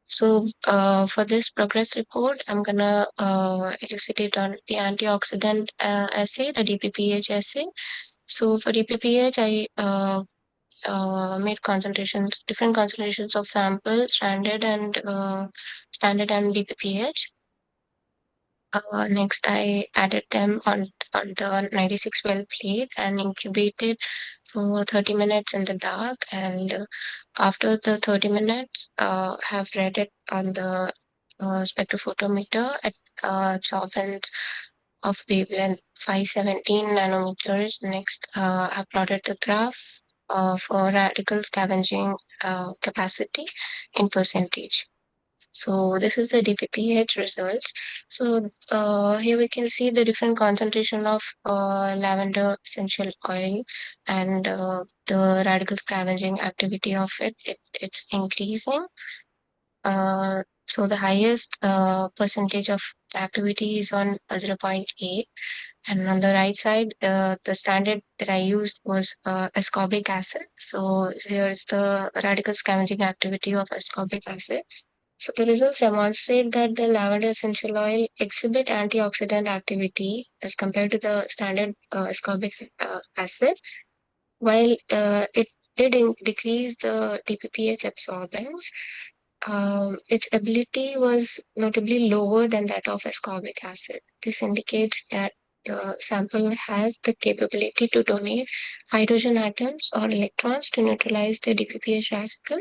So for this progress report, I'm gonna elucidate on the antioxidant assay, the DPPH assay. So for DPPH, I made different concentrations of samples, standard and DPPH. Next, I added them on the 96 well plate and incubated for 30 minutes in the dark. And after the 30 minutes, have read it on the spectrophotometer at solvents of wavelength 517 nanometers. Next, I plotted the graph for radical scavenging capacity in percentage. So this is the DPPH results. So here we can see the different concentration of lavender essential oil and the radical scavenging activity of it's increasing. So the highest percentage of activity is on 0.8. And on the right side, the standard that I used was ascorbic acid. So here's the radical scavenging activity of ascorbic acid. So the results demonstrate that the lavender essential oil exhibit antioxidant activity as compared to the standard ascorbic acid, while it did decrease the DPPH absorbance. Its ability was notably lower than that of ascorbic acid. This indicates that the sample has the capability to donate hydrogen atoms or electrons to neutralize the DPPH radical.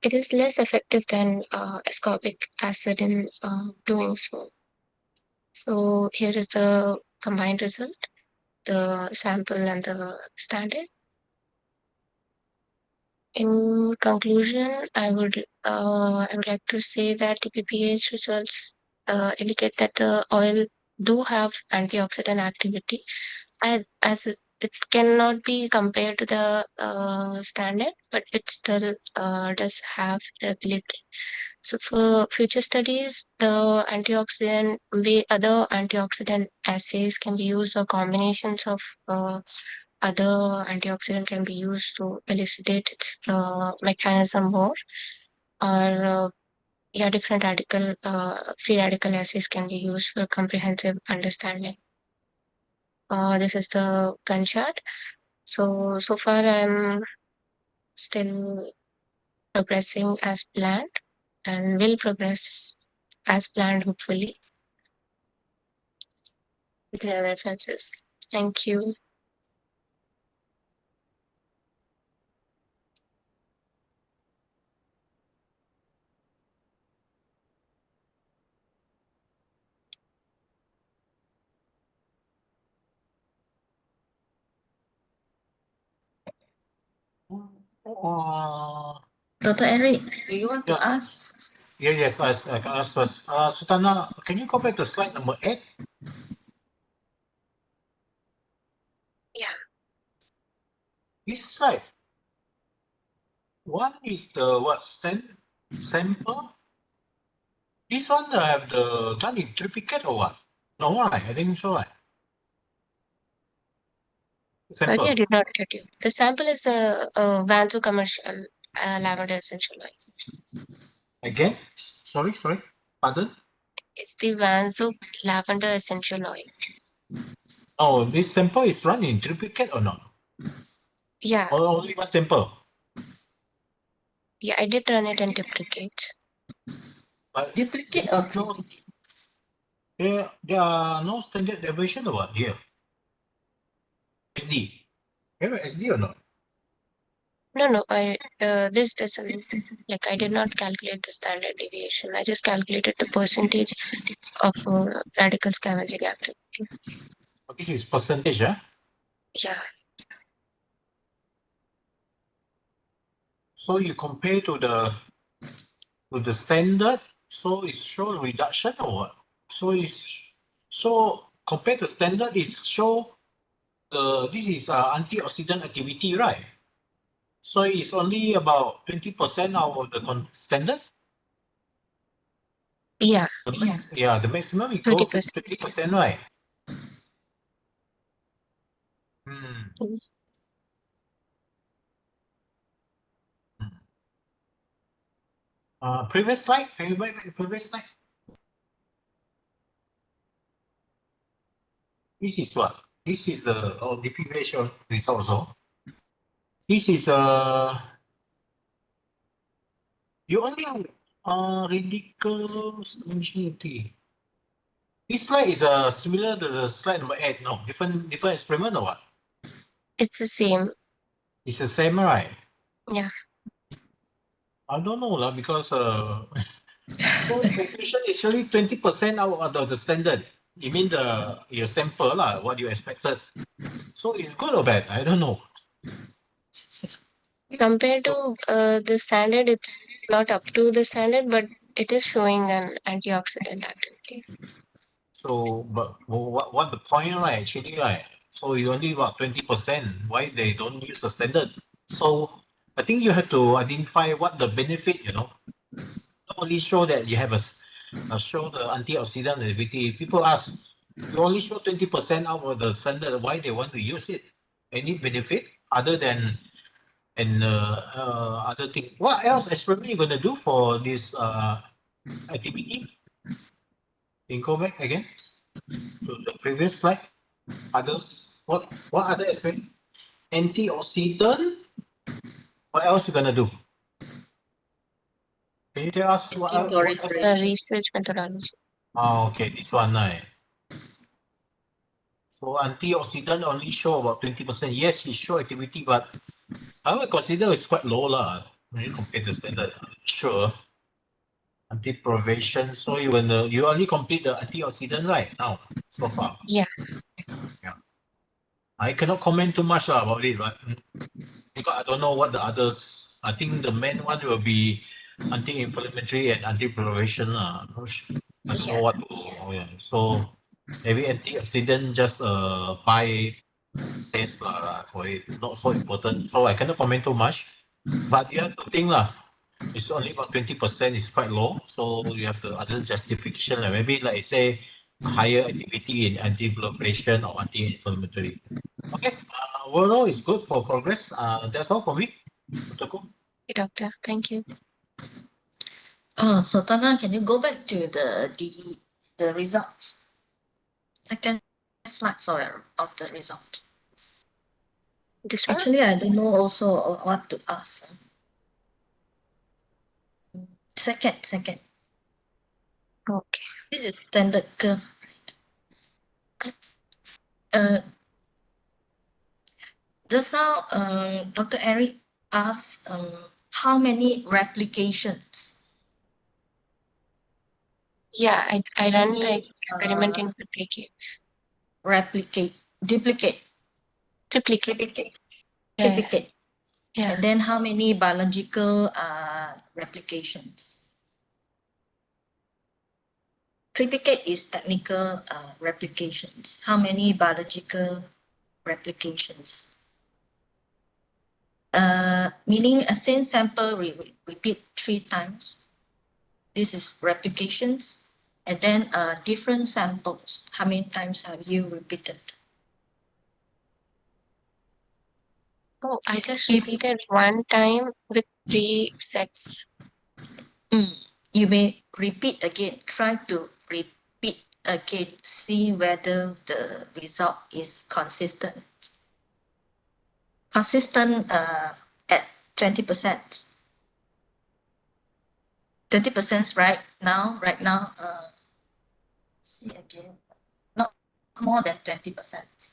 It is less effective than ascorbic acid in doing so. So here is the combined result, the sample and the standard. In conclusion, I would like to say that DPPH results indicate that the oil do have antioxidant activity, as it cannot be compared to the standard, but it still does have the ability. So for future studies, the other antioxidant assays can be used, or combinations of other antioxidant can be used to elucidate its mechanism more, or different free radical assays can be used for comprehensive understanding. This is the gun chart. So far I'm still progressing as planned and will progress as planned, hopefully. The references. Thank you. Dr. Eric, do you want to ask? Yes, I can ask first. Sultana, can you go back to slide number 8? Yeah. This slide. One is the sample. This one have the done in triplicate or what? No, right? I think so, right? Sorry, Sample. I did not get you. The sample is the Vanzo commercial lavender essential oil. Again? Sorry. Pardon? It's the Vanzo lavender essential oil. Oh, this sample is run in triplicate or not? Yeah. Or only one sample? Yeah, I did run it in duplicate. But Duplicate or there are no standard deviation or what here? SD. You have SD or not? No, this doesn't, like, I did not calculate the standard deviation. I just calculated the percentage of radical scavenging activity. This is percentage, yeah? Yeah. So you compare to the standard, so it show reduction or what? So compared to standard, it show this is antioxidant activity, right? So it's only about 20% out of the standard. Yeah. The maximum it goes to 20%, right? Previous slide. Can you back previous slide? This is what? This is the DPPH result also. This is you only have radical scavenging. This slide is similar to the slide number 8. No, different experiment or what? It's the same. It's the same, right? Yeah. I don't know because so the conclusion is really 20% out of the standard. You mean your sample what you expected. So it's good or bad? I don't know. Compared to the standard, it's not up to the standard, but it is showing an antioxidant activity. So, but what the point, right? Actually, right? So you only about 20%. Why they don't use the standard? So I think you have to identify what the benefit. Not only show that you have show the antioxidant activity. People ask, you only show 20% out of the standard. Why they want to use it? Any benefit other than other thing? What else experiment you gonna do for this activity? Can you go back again to the previous slide? Others, what other experiment? Antioxidant. What else you gonna do? Can you tell us what else? Research methodology. Oh, okay, this one, right? So antioxidant only show about 20%. Yes, it show activity, but I would consider it's quite low lah when you compare to standard. Sure. Anti-proliferation. So you only complete the antioxidant right now so far. Yeah. I cannot comment too much about it, right? Because I don't know what the others. I think the main one will be anti-inflammatory and anti-proliferation. I don't know what. So maybe antioxidant just by taste for it, not so important. So I cannot comment too much. But you have to think it's only about 20%. Is quite low. So you have the other justification. Maybe like say higher activity in anti-proliferation or anti-inflammatory. Okay, overall it's good for progress. That's all for me. Dr. Koo. Okay, doctor. Thank you. So Tana, can you go back to the results? Second slide, sorry, of the result. This one? Actually, I don't know also what to ask. Second. Okay. This is standard curve. Just now, Dr. Eric asked how many replications? Yeah, I ran the experiment in duplicates. Duplicate. Yeah. And then how many biological replications? Triplicate is technical replications. How many biological replications? Meaning a same sample repeat 3 times. This is replications. And then different samples. How many times have you repeated? Oh, I just repeated 1 time with 3 sets. You may repeat again. Try to repeat again. See whether the result is consistent. Consistent at 20%. 20% right now. See again. Not more than 20%.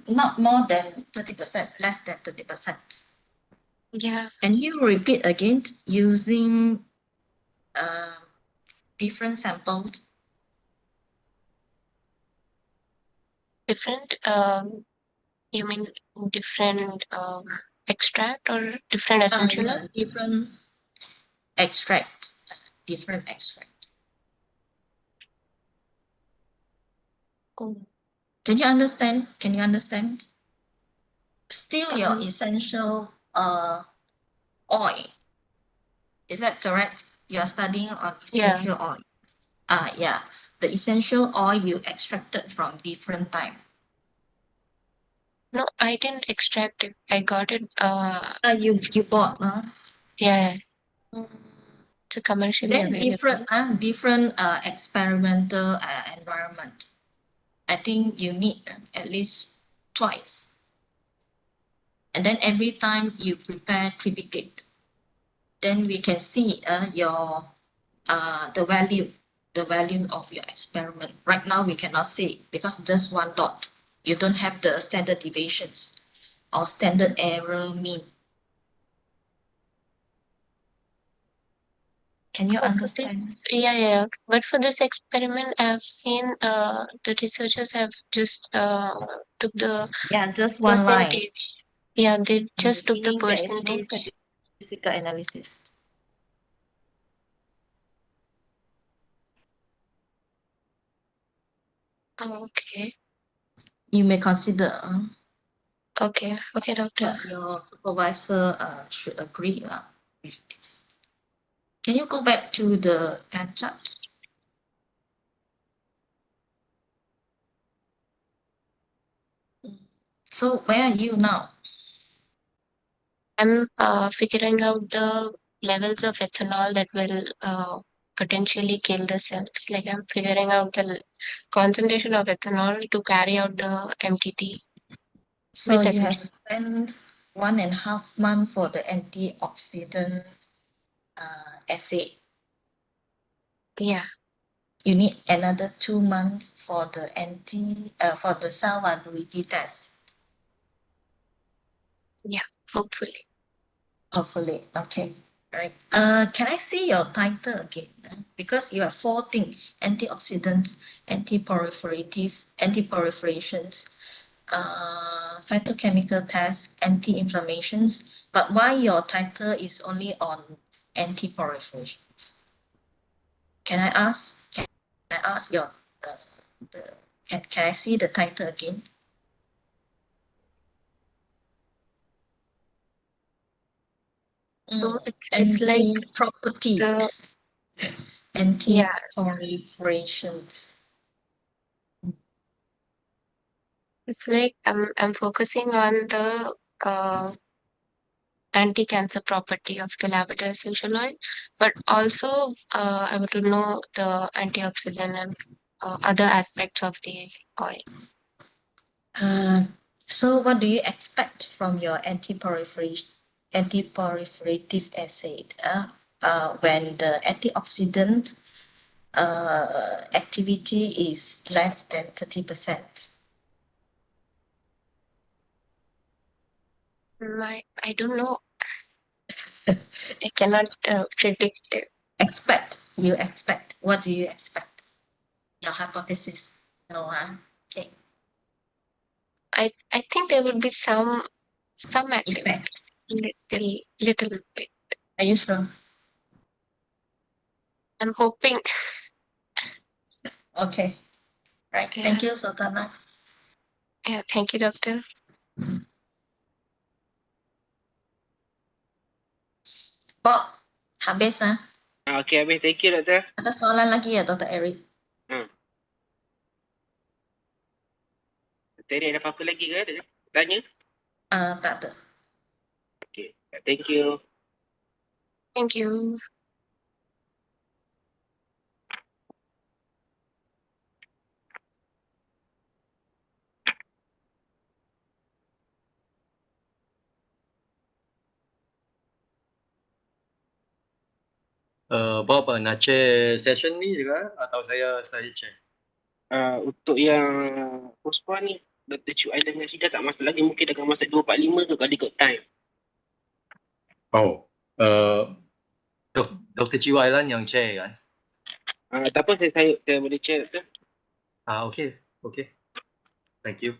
Not more than 30%, less than 30%. Yeah. Can you repeat again using different samples? Different, you mean different extract or different essential oil? Different extracts. Oh. Can you understand? Still your essential oil. Is that correct? You are studying on essential oil. Yeah. The essential oil you extracted from different time. No, I didn't extract it. I got it. You bought, Yeah. It's a commercially then available. different experimental environment. I think you need at least twice. And then every time you prepare triplicate, then we can see your the value of your experiment. Right now we cannot see because just 1 dot. You don't have the standard deviations or standard error mean. Can you understand? Yeah. But for this experiment, I've seen the researchers have just took the just 1 line. percentage. Yeah, they just took the Meaning there is no percentage. statistical analysis. Okay. You may consider, Okay. Okay, doctor. but your supervisor should agree with this. Can you go back to the Gantt chart? So where are you now? I'm figuring out the levels of ethanol that will potentially kill the cells. Like I'm figuring out the concentration of ethanol to carry out the MTT. So With you have essential. spent 1.5 months for the antioxidant assay. Yeah. You need another 2 months for the for the cell viability test. Yeah, hopefully. Hopefully, okay. Right. Can I see your title again? Because you have 4 things: antioxidants, anti-proliferations, phytochemical tests, anti-inflammations. But why your title is only on anti-proliferations? Can I ask your can I see the title again? So it's like Anti-property, the anti-proliferations. it's like I'm focusing on the anti-cancer property of the lavender essential oil, but also I want to know the antioxidant and other aspects of the oil. So what do you expect from your anti-proliferative assay when the antioxidant activity is less than 30%? I don't know. I cannot predict it. You expect. What do you expect? Your hypothesis. No, okay. I think there will be some activity. Effect. Little bit. Are you sure? I'm hoping. Okay. Right. Yeah. Thank you, Sultana. Yeah, thank you, doctor. Bob, habis Okay, habis. Thank you, doktor. Ada soalan lagi ya, Dr. Eric? Tadi ada apa-apa lagi ke? Tanya? Tak ada. Okay. Thank you. Thank you. Bob nak share session ni juga atau saya share? Untuk yang postpone ni, Dr. Chu Aida dengan Syida tak masuk lagi. Mungkin akan masuk 245 tu kalau ikut time. Oh, Dr. Chiu Island yang share kan? Tak apa, saya boleh share, Doktor. Okay. Thank you.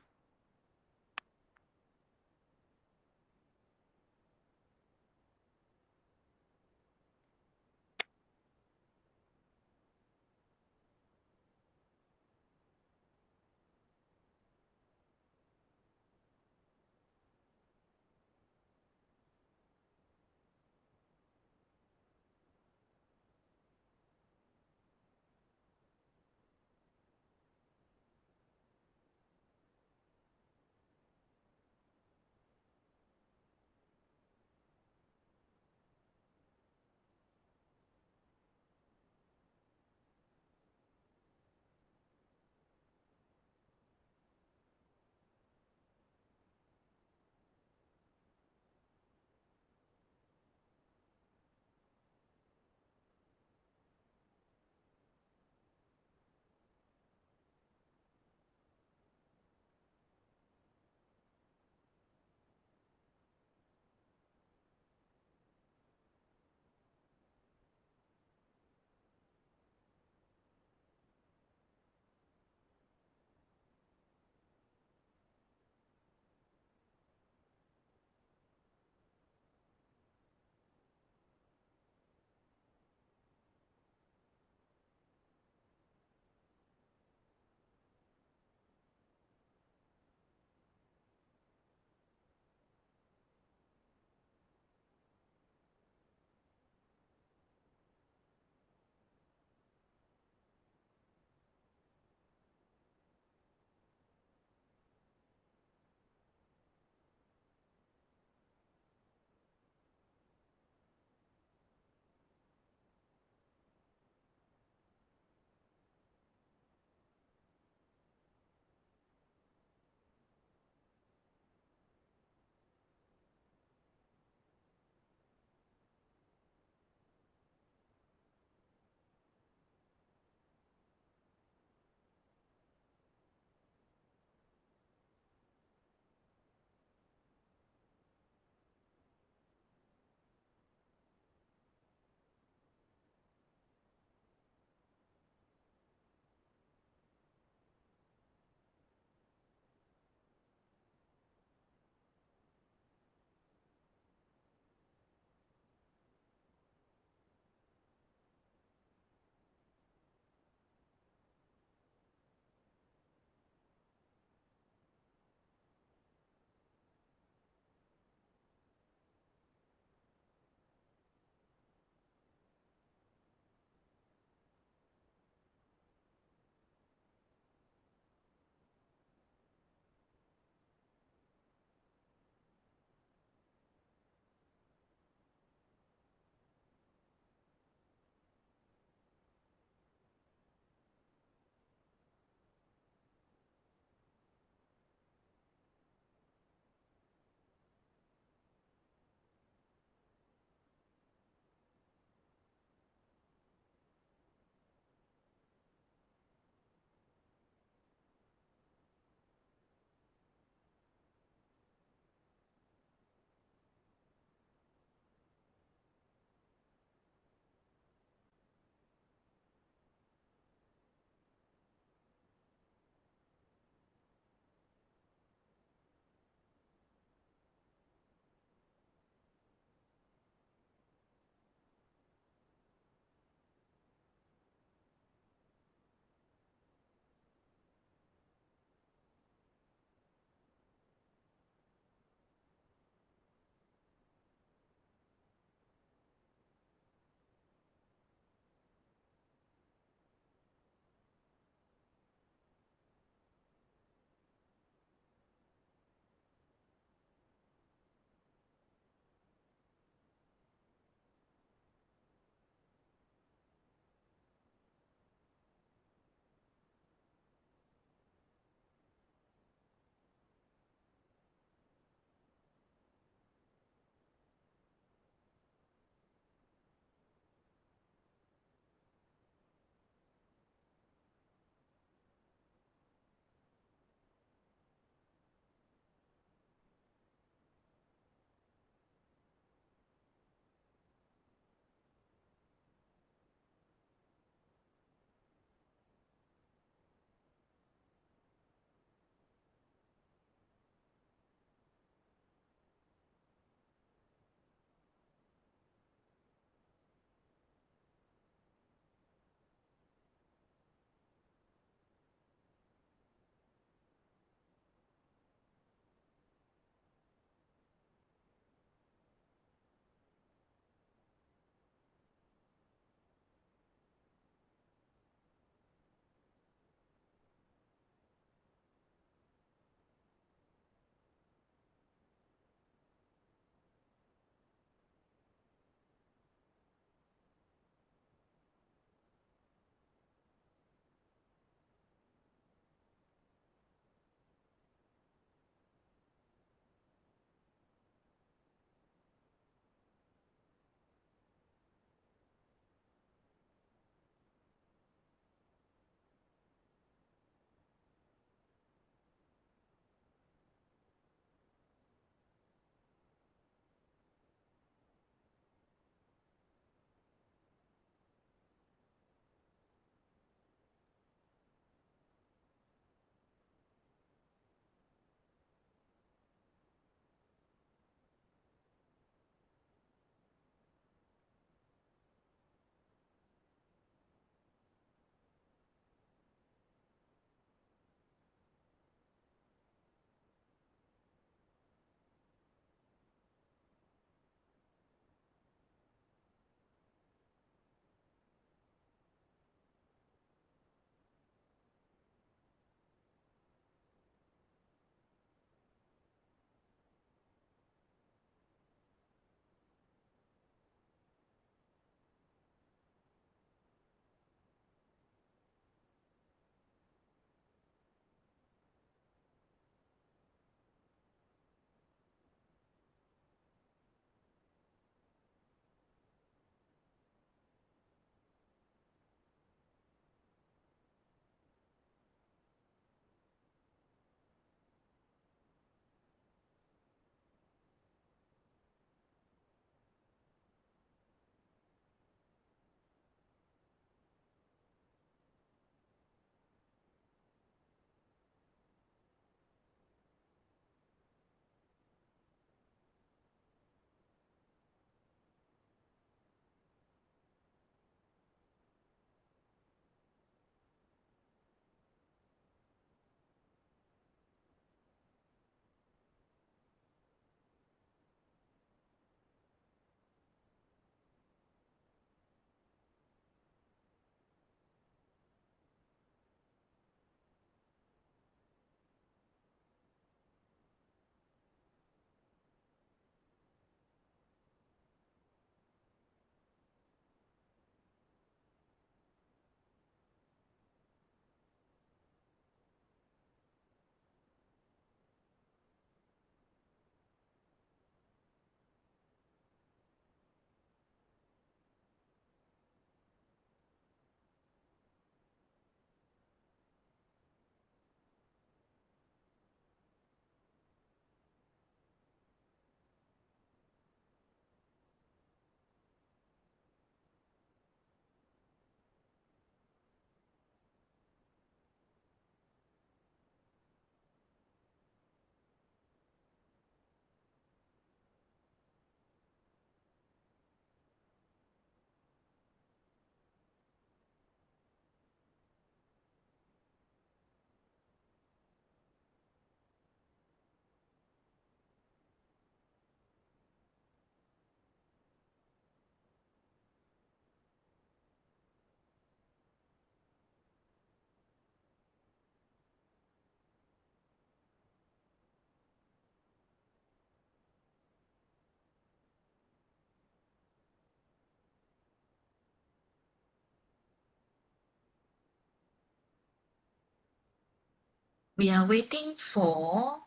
We are waiting for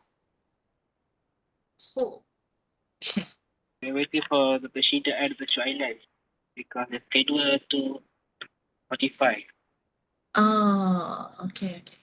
who? We're waiting for the Shida and the Island because the schedule to 45. Oh, okay, okay.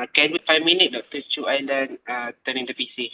Can we 5 minutes, Dr. Chu Island, turning the PC?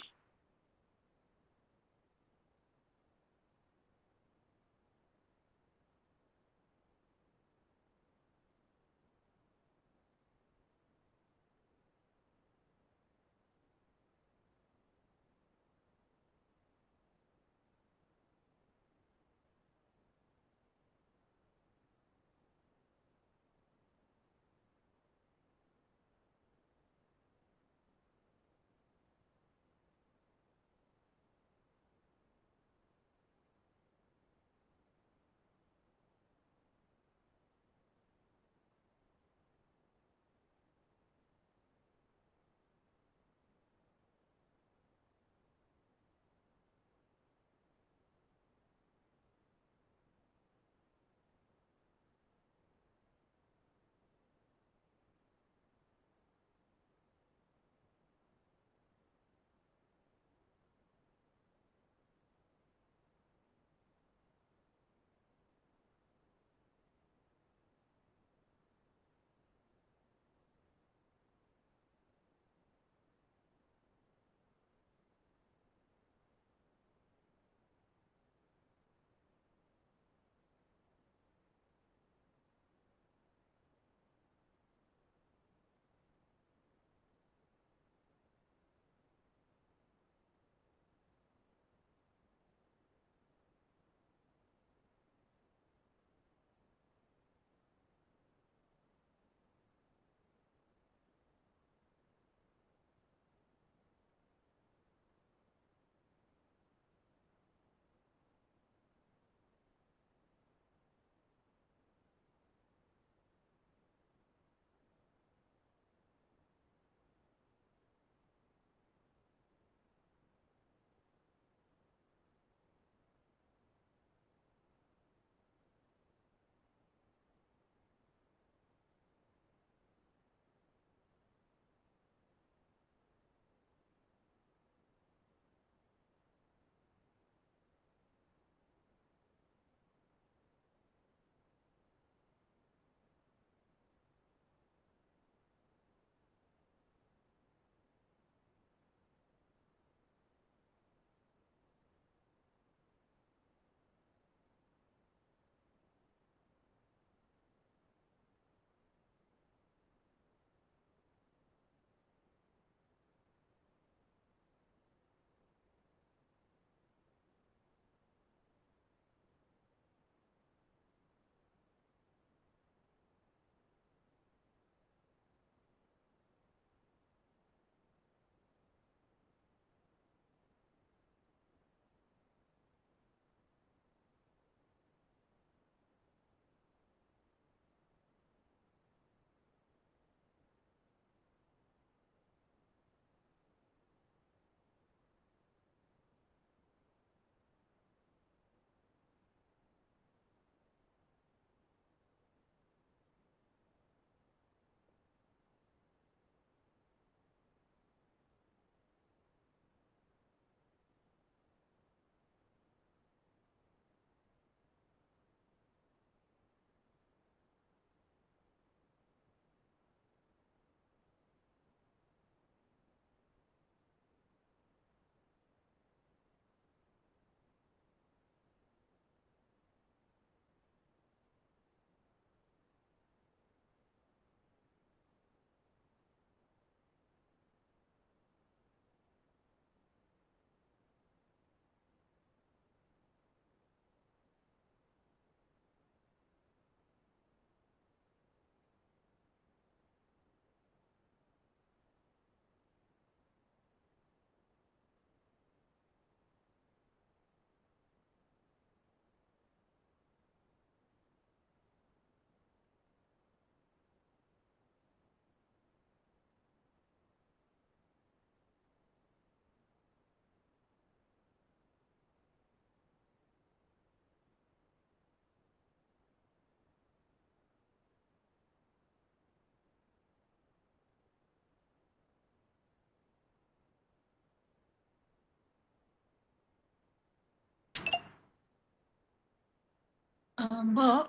Bob,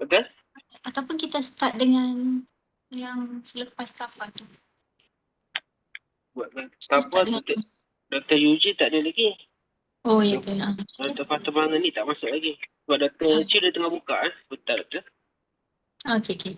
Betul? ataupun kita start dengan Yang selepas tapa tu. Buat apa data UG tak ada lagi. Oh ya ke. Data pertambangan ni tak masuk lagi. Sebab data C dia tengah buka betul tu. Okay, okay.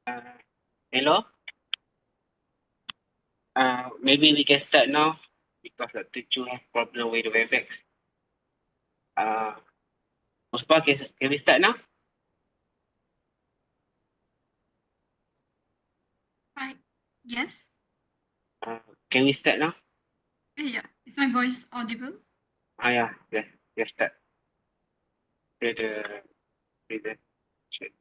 Hello. Maybe we can start now because Dr. Chu has problem with the WebEx. Puspa, can we start now? Hi. Yes. Can we start now? Yeah. Is my voice audible? Yeah. Let's start. The presentation.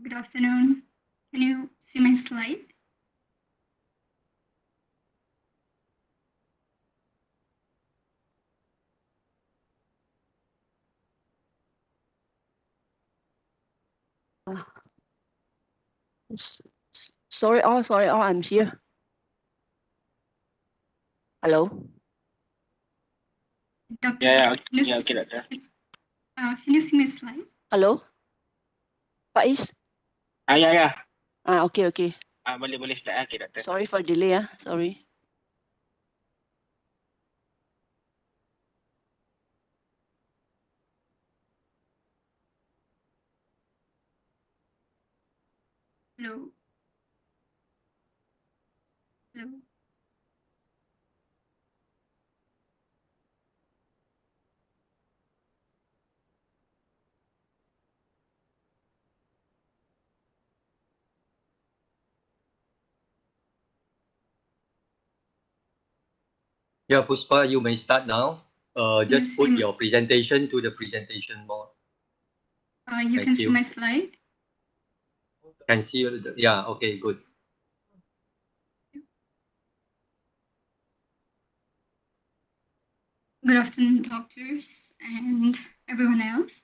Good afternoon. Can you see my slide? Sorry, I'm here. Hello. Doctor. Yeah, Can okay, Doctor. Can you see my slide? Hello. Faiz. Yeah. Okay. Boleh start. Okay, Doctor. Sorry for delay. Sorry. Hello. Hello. Yeah, Puspa, you may start now. Just Yes, put your presentation to the presentation mode. You Thank can see you. my slide. Can see yeah, okay, good. Good afternoon, doctors and everyone else.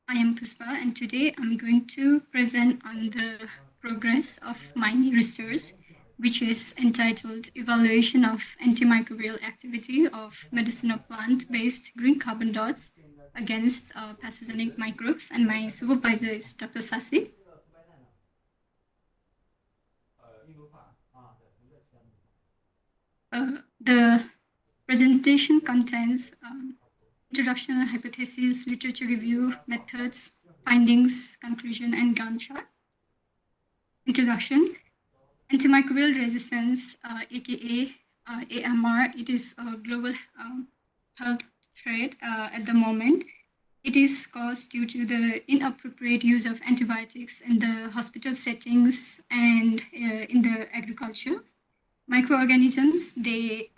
I am Puspa, and today I'm going to present on the progress of my research, which is entitled Evaluation of Antimicrobial Activity of Medicinal Plant-Based Green Carbon Dots Against Pathogenic Microbes, and my supervisor is Dr. Sasi. The presentation contains introduction, hypothesis, literature review, methods, findings, conclusion, and Gantt chart. Introduction. Antimicrobial resistance, aka AMR, it is a global health threat at the moment. It is caused due to the inappropriate use of antibiotics in the hospital settings and in the agriculture. Microorganisms, they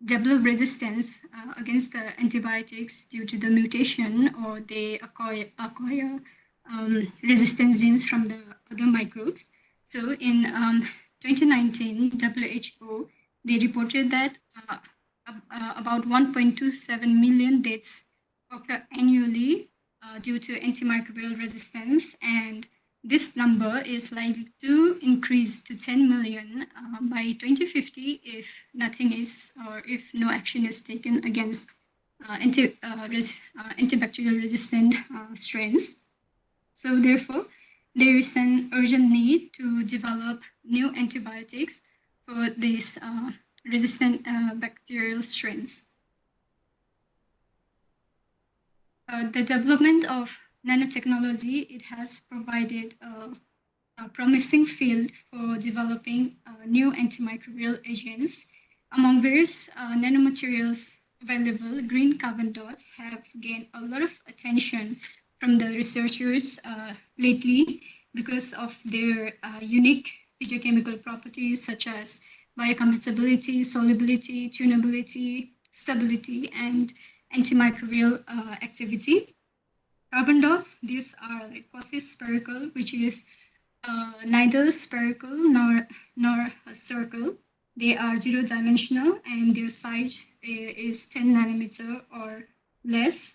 develop resistance against the antibiotics due to the mutation, or they acquire resistant genes from the other microbes. So in 2019, WHO, they reported that about 1.27 million deaths occur annually due to antimicrobial resistance, and this number is likely to increase to 10 million by 2050 if nothing is, or if no action is taken against antibacterial resistant strains. So therefore, there is an urgent need to develop new antibiotics for these resistant bacterial strains. The development of nanotechnology, it has provided a promising field for developing new antimicrobial agents. Among various nanomaterials available, green carbon dots have gained a lot of attention from the researchers lately, because of their unique physiochemical properties such as biocompatibility, solubility, tunability, stability, and antimicrobial activity. Carbon dots, these are like quasi-spherical, which is neither spherical nor a circle. They are zero-dimensional and their size is 10 nanometer or less.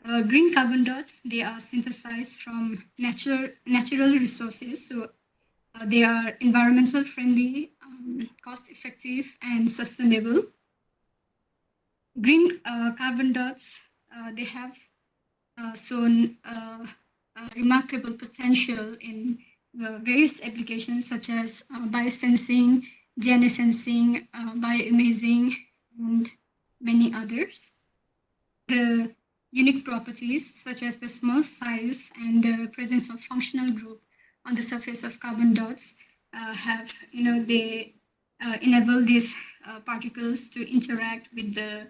Green carbon dots, they are synthesized from natural resources. So they are environmental friendly, cost-effective, and sustainable. Green carbon dots, they have shown remarkable potential in various applications such as biosensing, DNA sensing, bioimaging, and many others. The unique properties such as the small size and the presence of functional group on the surface of carbon dots have, they enable these particles to interact with the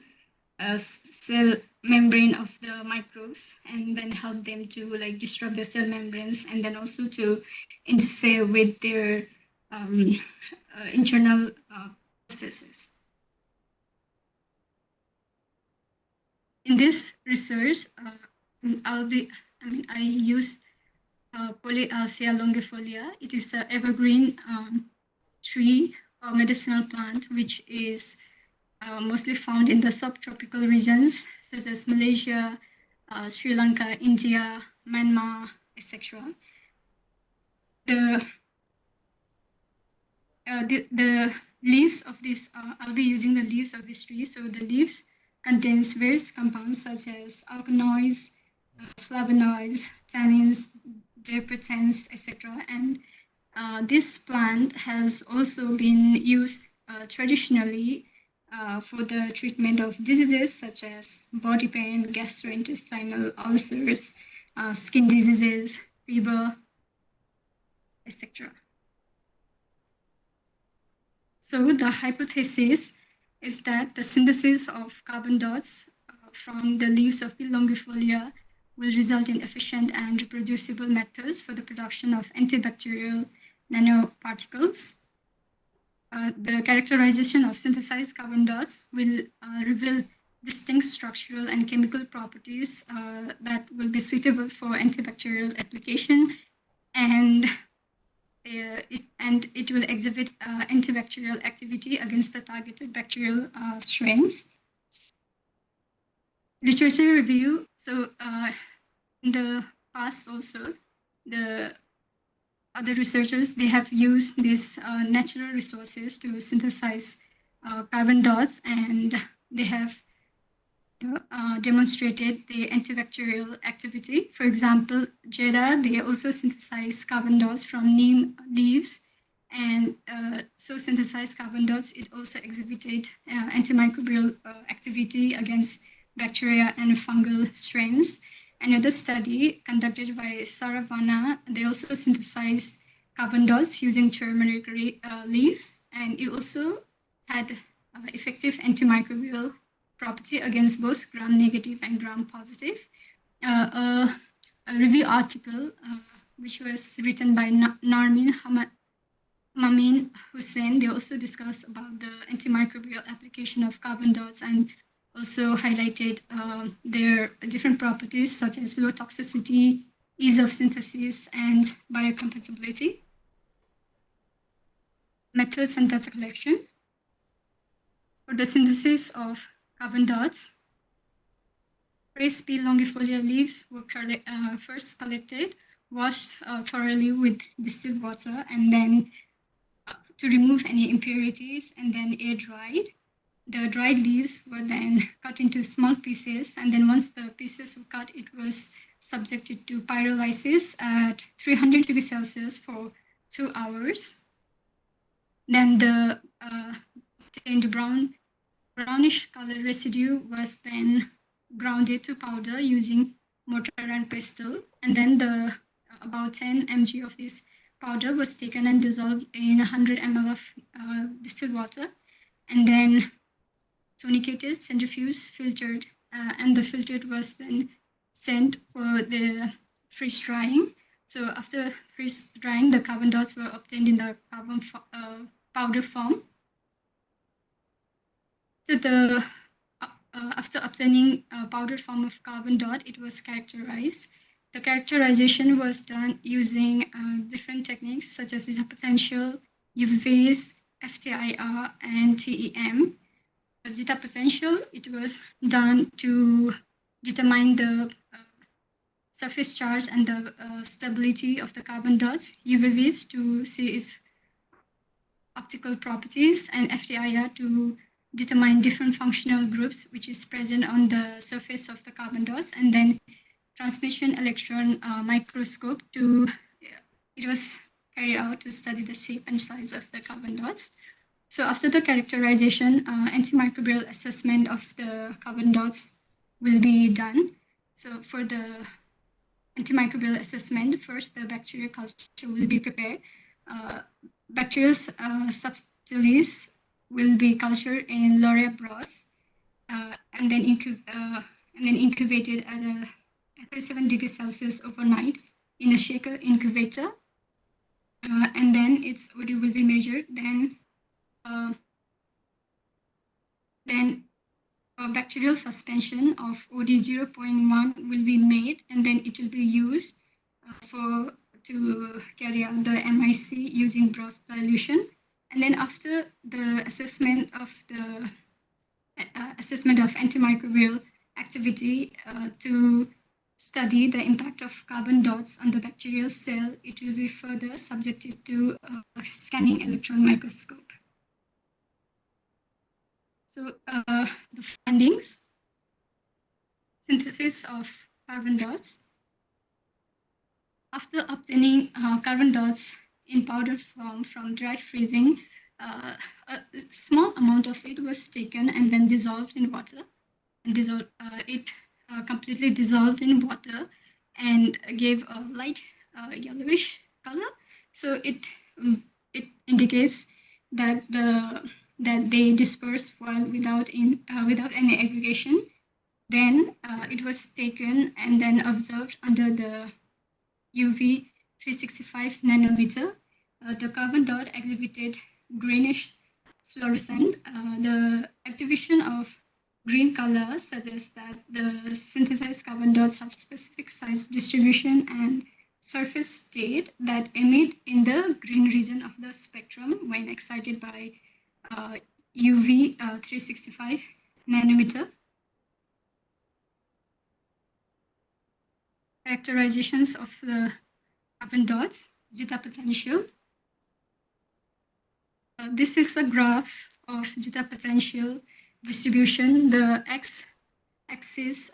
cell membrane of the microbes and then help them to like disrupt the cell membranes and then also to interfere with their internal processes. In this research, I used Polyalcia longifolia. It is an evergreen tree or medicinal plant which is mostly found in the subtropical regions such as Malaysia, Sri Lanka, India, Myanmar, etc. The leaves of this, I'll be using the leaves of this tree. So the leaves contains various compounds such as alkaloids, flavonoids, tannins, terpenes, etc. And this plant has also been used traditionally for the treatment of diseases such as body pain, gastrointestinal ulcers, skin diseases, fever, etc. So the hypothesis is that the synthesis of carbon dots from the leaves of P. longifolia will result in efficient and reproducible methods for the production of antibacterial nanoparticles. The characterization of synthesized carbon dots will reveal distinct structural and chemical properties that will be suitable for antibacterial application, and it will exhibit antibacterial activity against the targeted bacterial strains. Literature review. So in the past also, the other researchers, they have used these natural resources to synthesize carbon dots, and they have demonstrated the antibacterial activity. For example, Jeddah, they also synthesize carbon dots from neem leaves, and so synthesized carbon dots, it also exhibited antimicrobial activity against bacteria and fungal strains. Another study conducted by Saravana, they also synthesized carbon dots using turmeric leaves, and it also had effective antimicrobial property against both gram-negative and gram-positive. A review article which was written by Narmin Mamin Hussain, they also discussed about the antimicrobial application of carbon dots and also highlighted their different properties such as low toxicity, ease of synthesis, and biocompatibility. Methods and data collection. For the synthesis of carbon dots, fresh P. longifolia leaves were first collected, washed thoroughly with distilled water, and then to remove any impurities, and then air dried. The dried leaves were then cut into small pieces, and then once the pieces were cut, it was subjected to pyrolysis at 300 degrees Celsius for 2 hours. Then the obtained brownish color residue was then grounded to powder using mortar and pestle, and then the about 10 mg of this powder was taken and dissolved in 100 ml of distilled water, and then tonicated, centrifuged, filtered, and the filtered was then sent for the freeze drying. So after freeze drying, the carbon dots were obtained in the carbon powder form. So after obtaining a powdered form of carbon dot, it was characterized. The characterization was done using different techniques such as zeta potential, UV-Vis, FTIR, and TEM. The zeta potential, it was done to determine the surface charge and the stability of the carbon dots, UV-Vis to see its optical properties, and FTIR to determine different functional groups which is present on the surface of the carbon dots, and then transmission electron microscope it was carried out to study the shape and size of the carbon dots. So after the characterization, antimicrobial assessment of the carbon dots will be done. So for the antimicrobial assessment, first the bacterial culture will be prepared. Bacterial subtilis will be cultured in Loria broth and then incubated at 37 degrees Celsius overnight in a shaker incubator. And then its OD will be measured. Then a bacterial suspension of OD 0.1 will be made, and then it will be used to carry out the MIC using broth dilution. And then after the assessment of antimicrobial activity to study the impact of carbon dots on the bacterial cell, it will be further subjected to a scanning electron microscope. So the findings: synthesis of carbon dots. After obtaining carbon dots in powder form from dry freezing, a small amount of it was taken and then dissolved in water. And it completely dissolved in water and gave a light yellowish color. So it indicates that they dispersed while without any aggregation. Then it was taken and then observed under the UV 365 nanometer. The carbon dot exhibited greenish fluorescent. The exhibition of green color suggests that the synthesized carbon dots have specific size distribution and surface state that emit in the green region of the spectrum when excited by UV 365 nanometer. Characterizations of the carbon dots, zeta potential. This is a graph of zeta potential distribution. The x-axis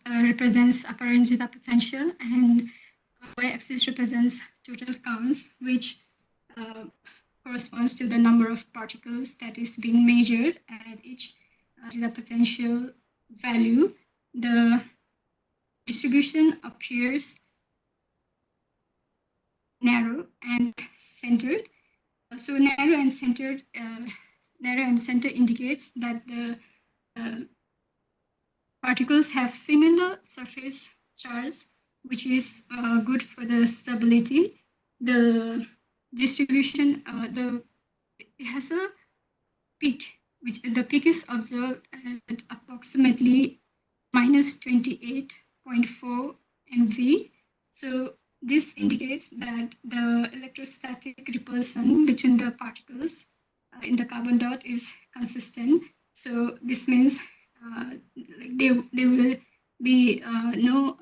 represents apparent zeta potential, and y-axis represents total counts, which corresponds to the number of particles that is being measured at each zeta potential value. The distribution appears narrow and centered. So narrow and center indicates that the particles have similar surface charge, which is good for the stability. The distribution, it has a peak, which the peak is observed at approximately minus 28.4 MV. So this indicates that the electrostatic repulsion between the particles in the carbon dot is consistent. So this means there will be no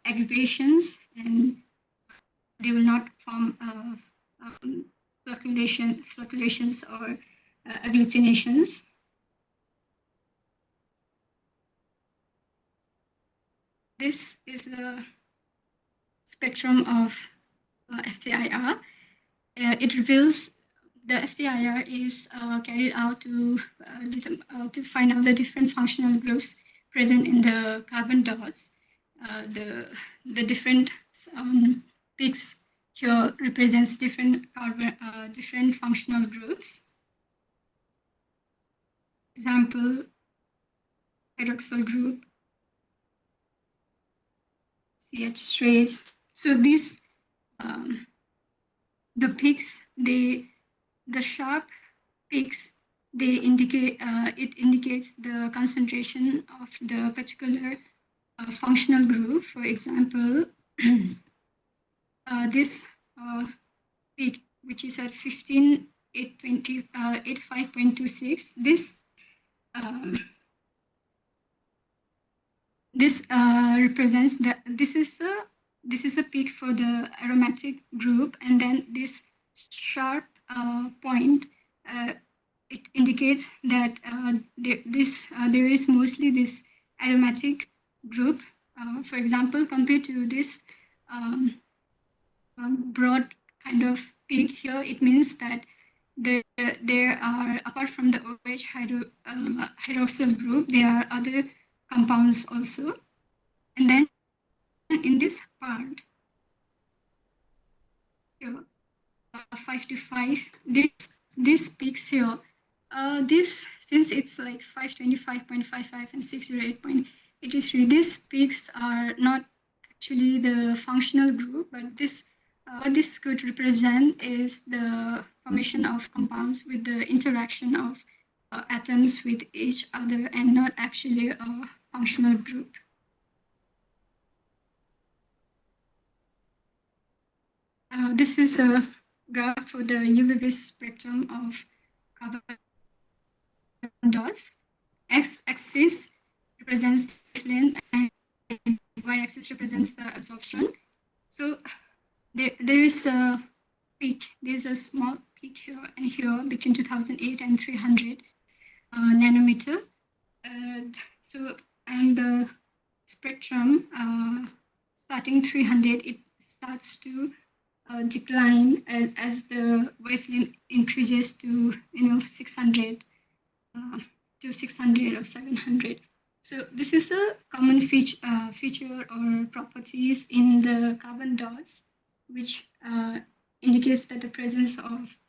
aggregations, and they will not form fluctuations or agglutinations. This is the spectrum of FTIR. It reveals the FTIR is carried out to find out the different functional groups present in the carbon dots. The different peaks here represents different functional groups. Example, hydroxyl group, CH straight. So this the peaks, the sharp peaks, they indicate, it indicates the concentration of the particular functional group. For example, this peak, which is at 85.26, this represents that this is a peak for the aromatic group, and then this sharp point, it indicates that there is mostly this aromatic group. For example, compared to this broad kind of peak here, it means that there are, apart from the OH hydroxyl group, there are other compounds also. And then in this part, here, 5 to 5, this peaks here, since it's like 525.55 and 608.83, these peaks are not actually the functional group, but what this could represent is the formation of compounds with the interaction of atoms with each other, and not actually a functional group. This is a graph for the UV spectrum of carbon dots. X-axis represents the wavelength and y-axis represents the absorption. So there is a peak. There's a small peak here and here between 2008 and 300 nanometer. And the spectrum starting 300, it starts to decline as the wavelength increases to 600 to 600 or 700. So this is a common feature or properties in the carbon dots, which indicates that the presence of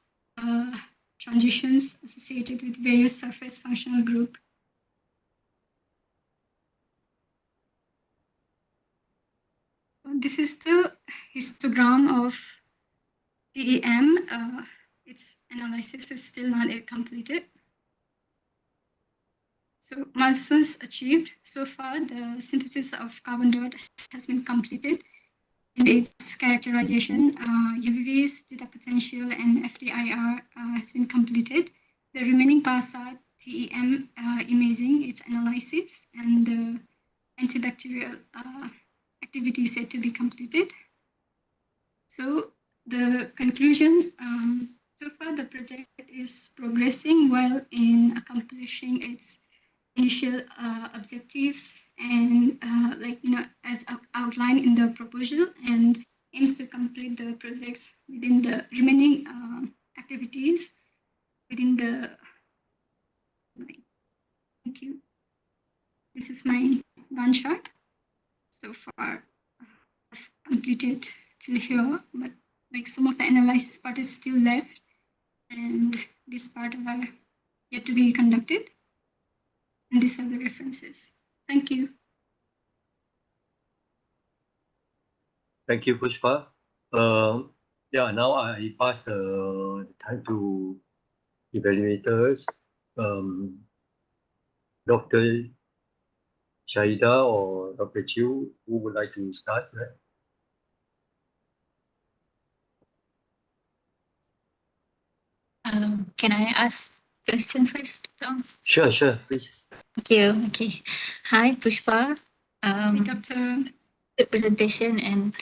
transitions associated with various surface functional group. This is the histogram of TEM. Its analysis is still not yet completed. So milestones achieved. So far, the synthesis of carbon dot has been completed. In its characterization, UVV's zeta potential and FTIR has been completed. The remaining parts are TEM imaging, its analysis, and the antibacterial activity is yet to be completed. So the conclusion, so far the project is progressing well in accomplishing its initial objectives, and as outlined in the proposal, and aims to complete the projects within the remaining activities within the line. Thank you. This is my one shot. So far, I've completed till here, but some of the analysis part is still left, and this part are yet to be conducted. And these are the references. Thank you. Thank you, Pushpa. Yeah, now I pass the time to evaluators. Dr. Shahida or Dr. Chiu, who would like to start? Right? Can I ask question first? Sure, please. Thank you. Okay. Hi, Pushpa. Dr. The presentation and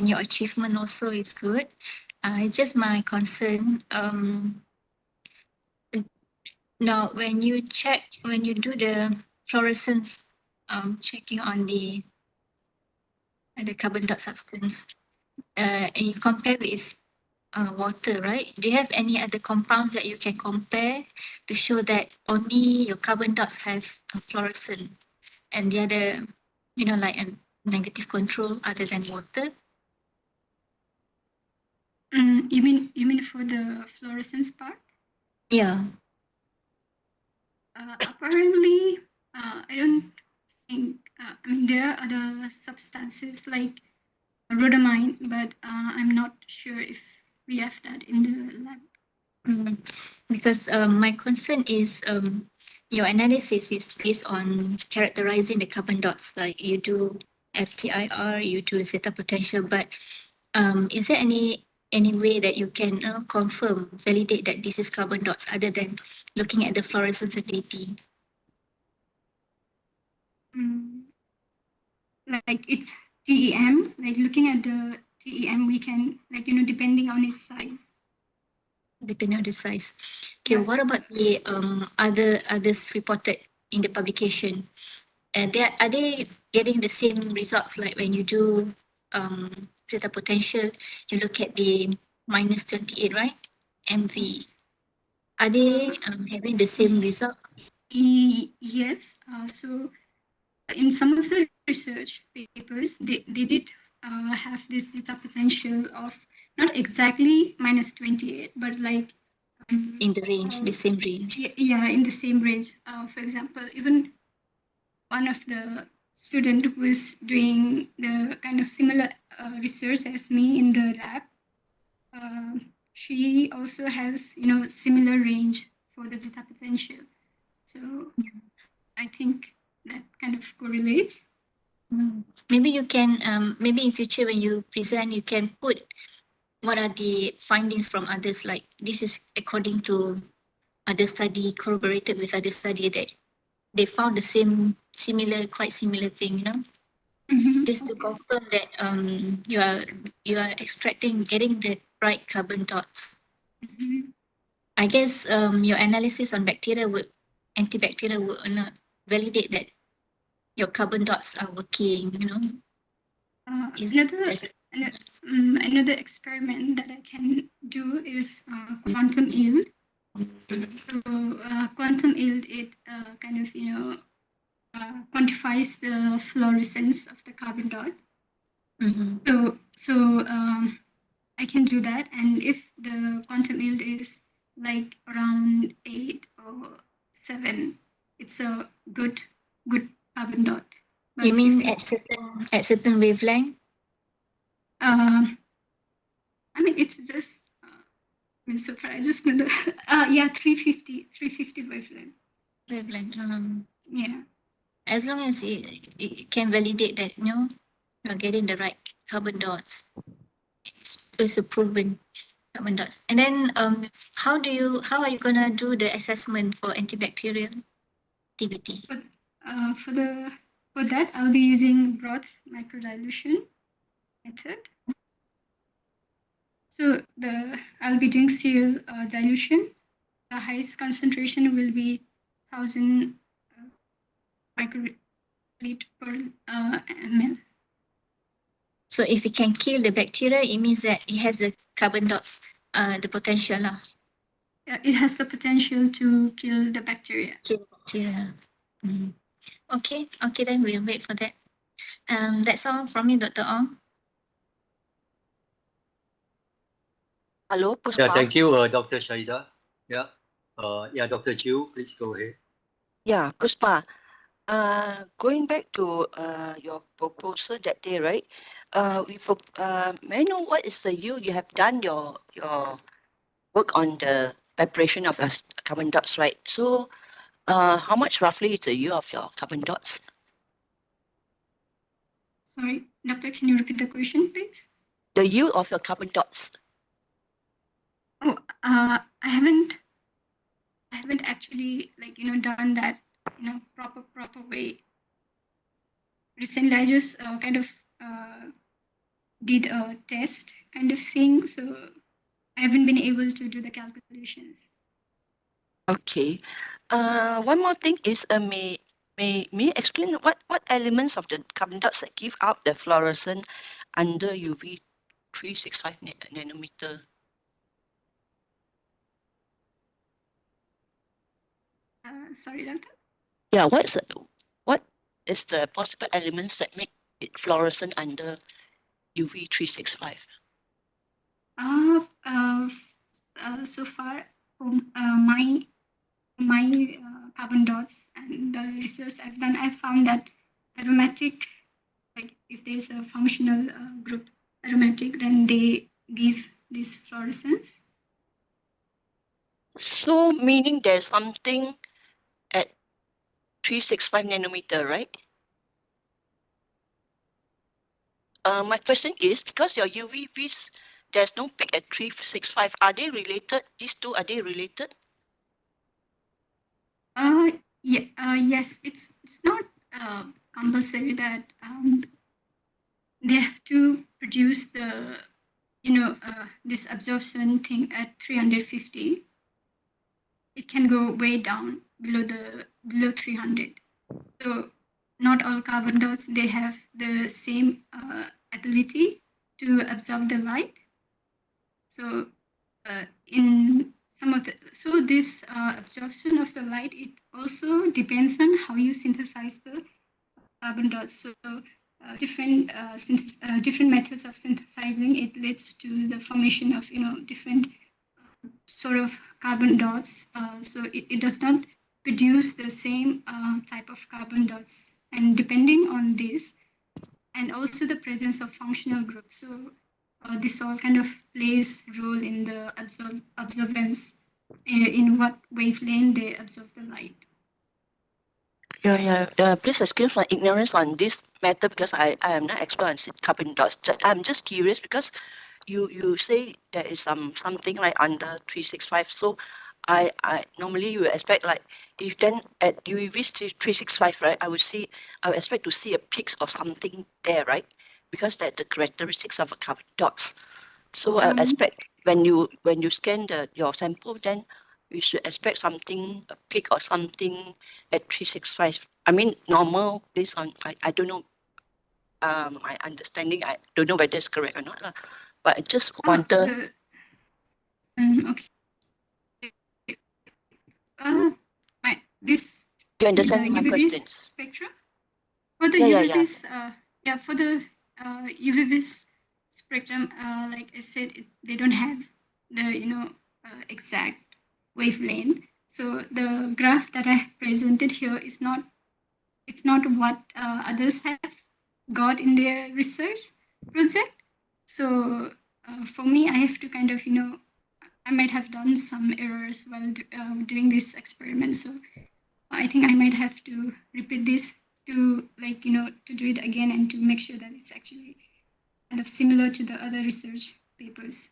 your achievement also is good. It's just my concern. Now, when you do the fluorescence checking on the carbon dot substance, and you compare with water, right? Do you have any other compounds that you can compare to show that only your carbon dots have a fluorescent and the other, like a negative control other than water? You mean for the fluorescence part? Yeah. Apparently, I don't think. There are other substances like rhodamine, but I'm not sure if we have that in the lab. Because my concern is your analysis is based on characterizing the carbon dots, like you do FTIR, you do zeta potential, but is there any way that you can confirm, validate that this is carbon dots other than looking at the fluorescence ability? Like it's TEM, like looking at the TEM, we can, like, depending on its size. Depending on the size. Okay, what about the others reported in the publication? Are they getting the same results like when you do zeta potential, you look at the minus 28, right? MV. Are they having the same results? Yes. So in some of the research papers, they did have this zeta potential of not exactly minus 28, but like in the range, the same range. Yeah, in the same range. For example, even one of the student who was doing the kind of similar research as me in the lab, she also has similar range for the zeta potential. So I think that kind of correlates. Maybe you can maybe in future when you present you can put what are the findings from others, like this is according to other study, corroborated with other study that they found the same quite similar thing, just to confirm that you are getting the right carbon dots. I guess your analysis on antibacterial would not validate that your carbon dots are working, Another experiment that I can do is quantum yield. So quantum yield, it kind of quantifies the fluorescence of the carbon dot. So I can do that, and if the quantum yield is like around 8 or 7, it's a good carbon dot. But you mean at certain wavelength? I mean, it's just I'm surprised. I just know the 350 wavelength. Yeah. As long as it can validate that you're getting the right carbon dots. It's a proven carbon dots. And then how are you gonna do the assessment for antibacterial activity? For that, I'll be using broth microdilution method. So I'll be doing serial dilution. The highest concentration will be 1000 microliter per ml. So if it can kill the bacteria, it means that it has the carbon dots, the potential. It has the potential to kill the bacteria. Okay, then we'll wait for that. That's all from me, Dr. Ong. Hello, Puspa. Yeah, thank you, Dr. Shahida. Yeah, Dr. Chiu, please go ahead. Yeah, Puspa. Going back to your proposal that day, right? May I know what is the yield you have done your work on the preparation of your carbon dots, right? So, how much roughly is the yield of your carbon dots? Sorry, Doctor, can you repeat the question, please? The yield of your carbon dots. Oh, I haven't actually done that proper way. Recently, I just kind of did a test kind of thing, so I haven't been able to do the calculations. Okay. One more thing is, may you explain what elements of the carbon dots that give out the fluorescence under UV 365 nanometer? Sorry, Doctor. Yeah, what is the possible elements that make it fluorescent under UV 365? So far, from my carbon dots and the research I've done, I found that aromatic, like if there's a functional group aromatic, then they give this fluorescence. So meaning there's something at 365 nanometer, right? My question is, because your UVVs, there's no peak at 365. Are they related? These two, are they related? Yes, it's not compulsory that they have to produce the this absorption thing at 350. It can go way down below 300. So not all carbon dots, they have the same ability to absorb the light. So in some of the, so this absorption of the light, it also depends on how you synthesize the carbon dots. So different methods of synthesizing, it leads to the formation of different sort of carbon dots. So it does not produce the same type of carbon dots, and depending on this, and also the presence of functional groups. So this all kind of plays role in the absorbance, in what wavelength they absorb the light. Please excuse my ignorance on this matter because I am not expert on carbon dots. I'm just curious because you say there is something like under 365. So I normally you expect like if then at UV 365, right? I would expect to see a peak of something there, right? Because that's the characteristics of a carbon dots. So I expect when you scan your sample, then we should expect something, a peak or something at 365. I mean normal based on I don't know my understanding. I don't know whether it's correct or not. But I just wonder. Okay. This. Do you understand my UVVs questions? spectrum? For the UVVs, for the UVVs spectrum, like I said, they don't have the exact wavelength. So the graph that I have presented here is not. It's not what others have got in their research project. So for me, I have to kind of I might have done some errors while doing this experiment. So I think I might have to repeat this to to do it again and to make sure that it's actually kind of similar to the other research papers.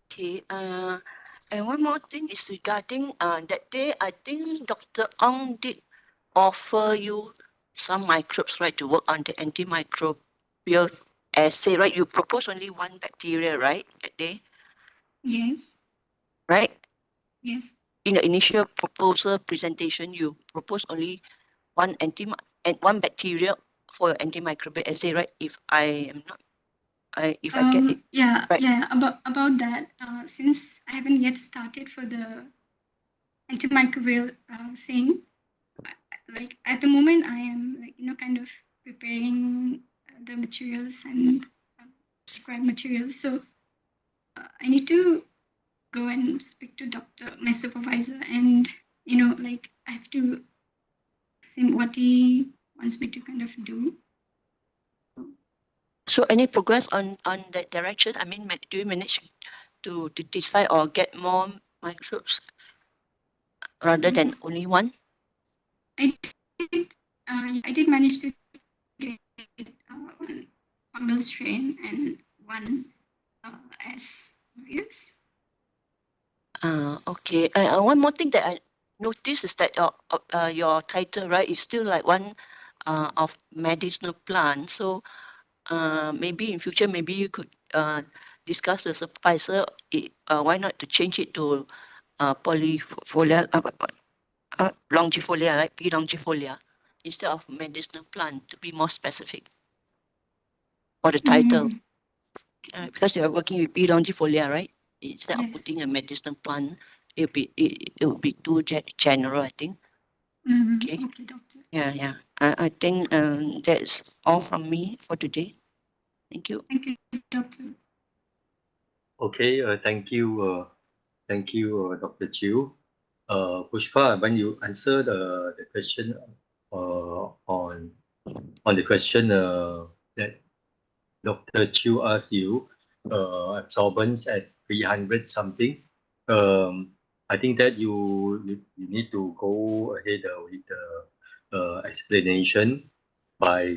Okay. And one more thing is regarding that day, I think Dr. Ong did offer you some microbes, right, to work on the antimicrobial assay, right? You proposed only one bacteria, right, that day? Yes. Right? Yes. In the initial proposal presentation, you proposed only one bacteria for antimicrobial assay, right? If I am not, if I get it right. Yeah. About that, since I haven't yet started for the antimicrobial thing, like at the moment I am kind of preparing the materials and required materials. So I need to go and speak to my supervisor, and I have to see what he wants me to kind of do. So any progress on that direction? I mean, do you manage to decide or get more microbes rather than only one? I did manage to get one fungal strain and one S virus. Okay. One more thing that I noticed is that your title, right, is still like one of medicinal plants. So maybe in future, maybe you could discuss with the supervisor why not to change it to polyfolia, longifolia, right? P. longifolia instead of medicinal plant to be more specific for the title. Because you are working with P. longifolia, right? Instead of putting a medicinal plant, it will be too general, I think. Okay. Okay, doctor. Yeah. I think that's all from me for today. Thank you. Thank you, doctor. Okay, thank you, Dr. Chiu. Pushpa, when you answer the question on the question that Dr. Chiu asked you, absorbance at 300 something. I think that you need to go ahead with the explanation by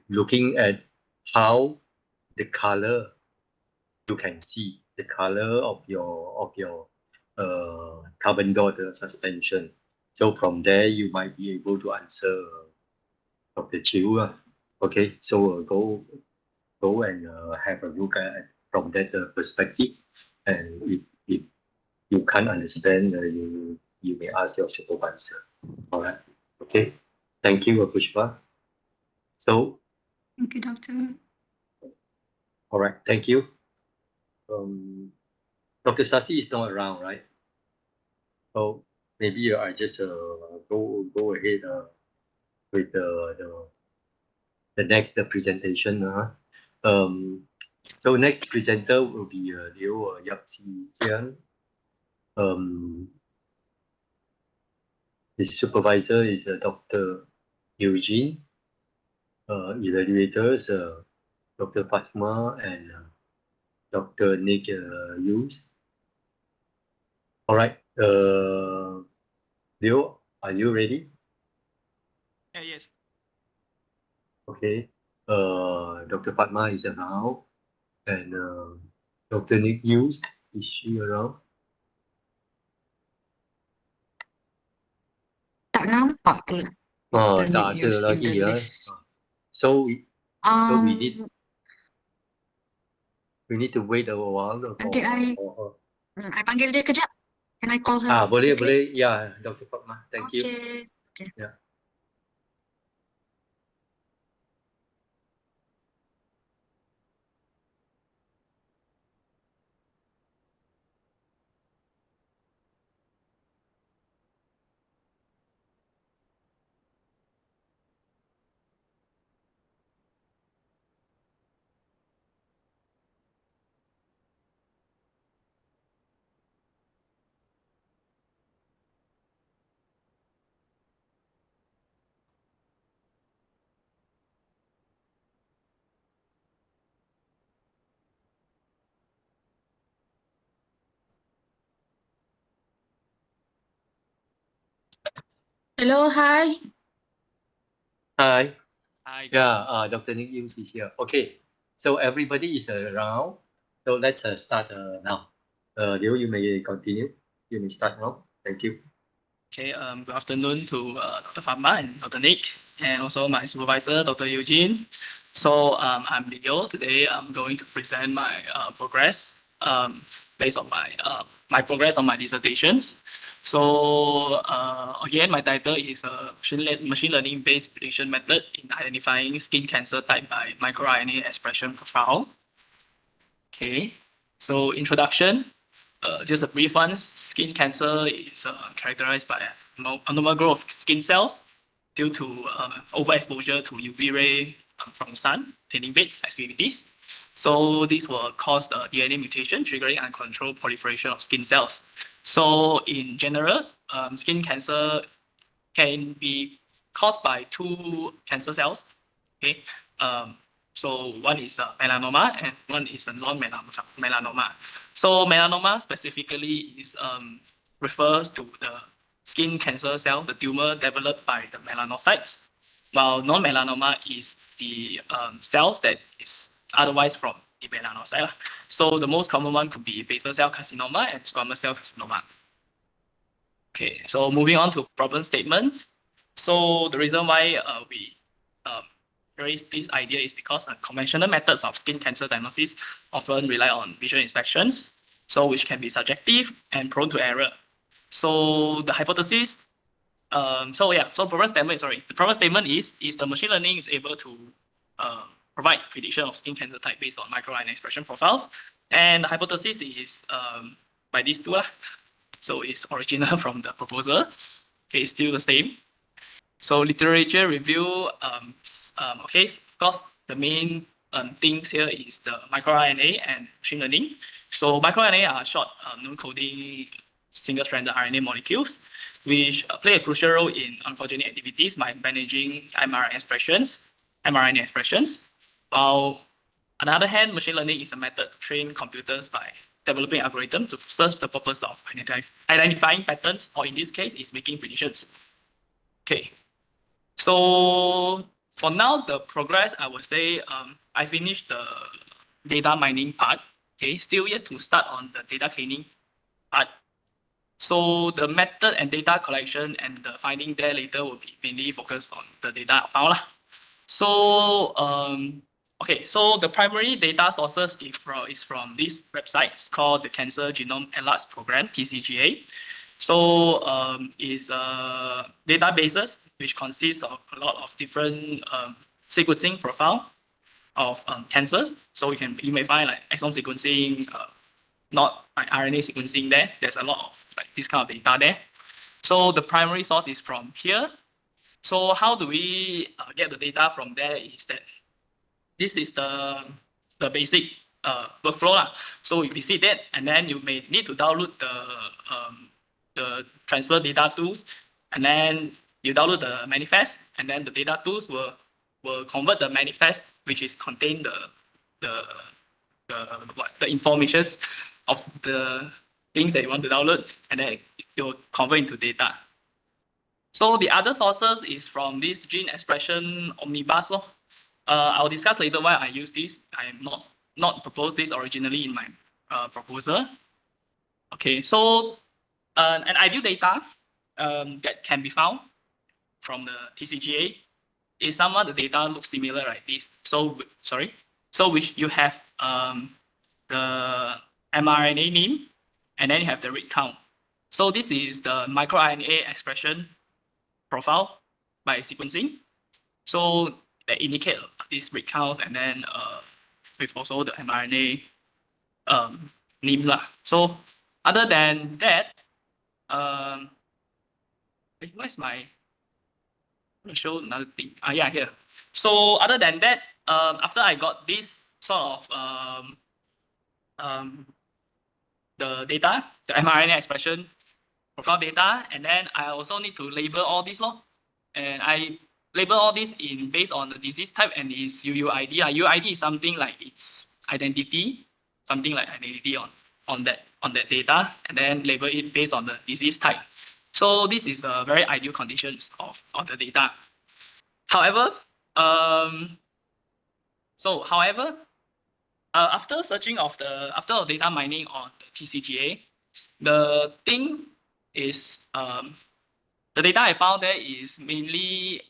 looking at how the color you can see the color of your carbon dot suspension. So from there you might be able to answer Dr. Chiu. Okay, so go and have a look at from that perspective, and if you can't understand, you may ask your supervisor. All right. Okay. Thank you, Pushpa. So, Thank you, Doctor. all right. Thank you. Dr. Sasi is not around, right? So maybe I just go ahead with the next presentation. So next presenter will be Liu Yap-Chi-Jian. His supervisor is Dr. Eugene. Evaluators Dr. Fatma and Dr. Nick Hughes. All right, Leo, are you ready? Yes. Okay. Dr. Fatma is around, and Dr. Nick Hughes, is she around? Tak nampak pula. Oh, Dr. tak Nick ada Hughes in lagi the ya. list. So we need to wait a while. Nanti I panggil dia kejap. Can I call her? Boleh, Okay? boleh. Ya, Dr. Fatma. Thank you. Okay. Ya. Hello, hi. Hi. Hi. Yeah, Dr. Nick Hughes is here. Okay, so everybody is around. So let's start now. Liu, you may continue. You may start now. Thank you. Okay, good afternoon to Dr. Fatma and Dr. Nick, and also my supervisor, Dr. Eugene. So I'm Leo. Today I'm going to present my progress based on my progress on my dissertations. So again, my title is machine learning based prediction method in identifying skin cancer type by microRNA expression profile. Okay, so introduction. Just a brief one. Skin cancer is characterized by abnormal growth of skin cells due to overexposure to UV ray from the sun, tanning beds, activities. So this will cause the DNA mutation, triggering uncontrolled proliferation of skin cells. So in general, skin cancer can be caused by two cancer cells. Okay. So one is melanoma and one is a non-melanoma. So melanoma specifically is refers to the skin cancer cell, the tumor developed by the melanocytes, while non-melanoma is the cells that is otherwise from the melanocyte. So the most common one could be basal cell carcinoma and squamous cell carcinoma. Okay, so moving on to problem statement. So the reason why we raise this idea is because conventional methods of skin cancer diagnosis often rely on visual inspections, so which can be subjective and prone to error. So the hypothesis, so problem statement, the problem statement is the machine learning is able to provide prediction of skin cancer type based on microRNA expression profiles, and the hypothesis is by these two. So it's original from the proposal. Okay, it's still the same. So literature review, okay, of course, the main things here is the microRNA and machine learning. So microRNA are short non-coding single-stranded RNA molecules, which play a crucial role in oncogenic activities by managing mRNA expressions. While on the other hand, machine learning is a method to train computers by developing algorithms to serve the purpose of identifying patterns, or in this case, is making predictions. Okay, so for now, the progress, I would say I finished the data mining part. Okay, still yet to start on the data cleaning part. So the method and data collection and the finding there later will be mainly focused on the data found. So okay, so the primary data sources is from this website. It's called the Cancer Genome Atlas Program, TCGA. So it's databases which consists of a lot of different sequencing profile of cancers. So you may find like exome sequencing, not like RNA sequencing there. There's a lot of like this kind of data there. So the primary source is from here. So how do we get the data from there is that this is the basic workflow lah. So you visit that, and then you may need to download the transfer data tools, and then you download the manifest, and then the data tools will convert the manifest, which is contain the informations of the things that you want to download, and then it will convert into data. So the other sources is from this gene expression omnibus law. I'll discuss later why I use this. I am not proposed this originally in my proposal. Okay, so an ideal data that can be found from the TCGA is somewhat the data looks similar like this. So which you have the mRNA name, and then you have the read count. So this is the microRNA expression profile by sequencing. So they indicate these read counts, and then with also the mRNA names lah. So other than that, where's my? I'm gonna show another thing. Yeah, here. So other than that, after I got this sort of the data, the mRNA expression profile data, and then I also need to label all this and I label all this based on the disease type and its UUID. UUID is something like its identity, something like identity on that data, and then label it based on the disease type. So this is the very ideal conditions of the data. However, after searching after data mining on the TCGA, the thing is the data I found there is mainly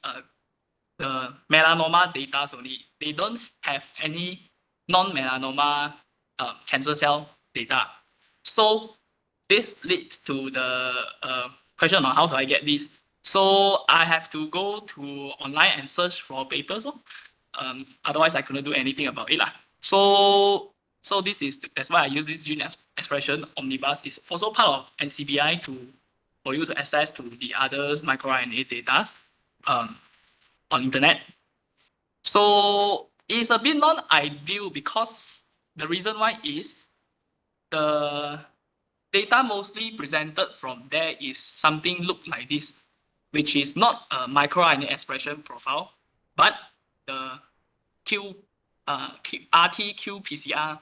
the melanoma data only. They don't have any non-melanoma cancer cell data. So this leads to the question on how do I get this. So I have to go to online and search for papers. Otherwise I couldn't do anything about it lah. So that's why I use this gene expression omnibus. It's also part of NCBI for you to access to the others microRNA data on internet. So it's a bit non-ideal because the reason why is the data mostly presented from there is something look like this, which is not a microRNA expression profile, but the RT-qPCR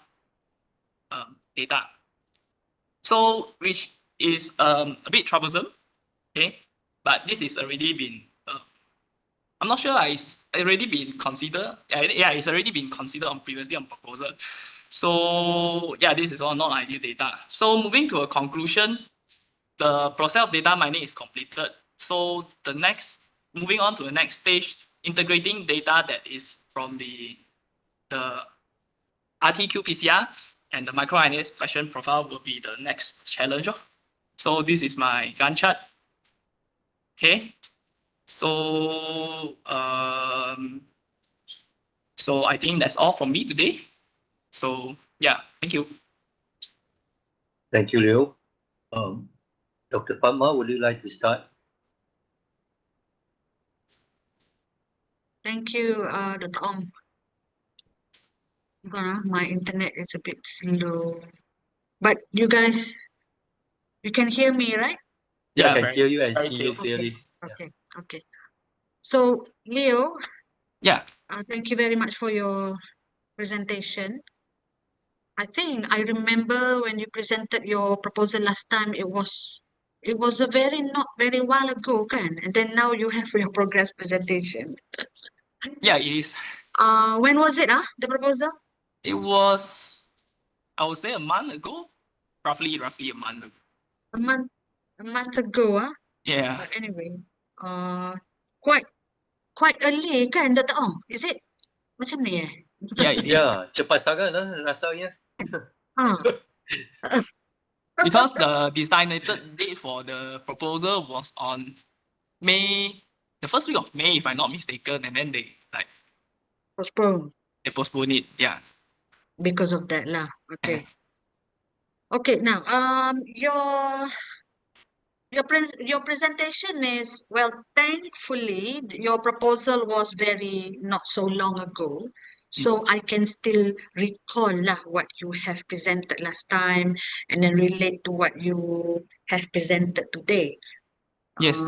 data. So which is a bit troublesome, okay? But this is already been, I'm not sure it's already been considered. Yeah, it's already been considered previously on proposal. So yeah, this is all non-ideal data. So moving to a conclusion, the process of data mining is completed. So moving on to the next stage, integrating data that is from the RT-qPCR and the microRNA expression profile will be the next challenge. So this is my Gantt chart. Okay. So I think that's all from me today. So yeah, thank you. Thank you, Leo. Dr. Padma, would you like to start? Thank you, Dr. Ong. My internet is a bit slow. But you guys, you can hear me, right? Yeah, I can hear you and see you clearly. Okay. So, Leo. Yeah. Thank you very much for your presentation. I think I remember when you presented your proposal last time, it was a very not very while ago, kan? And then now you have your progress presentation. Yeah, it is. When was it, the proposal? It was, I would say, a month ago, roughly a month ago. A month ago, Yeah. But anyway, quite early, kan, Dr. Ong? Is it? Macam ni, Yeah, it is. Ya, cepat sangat lah rasanya. Because the designated date for the proposal was on May, the first week of May, if I'm not mistaken, and then they postpone it. Yeah. Because of that lah. Okay. Okay, now your presentation is, well, thankfully your proposal was very not so long ago, so I can still recall lah what you have presented last time and then relate to what you have presented today. Yes.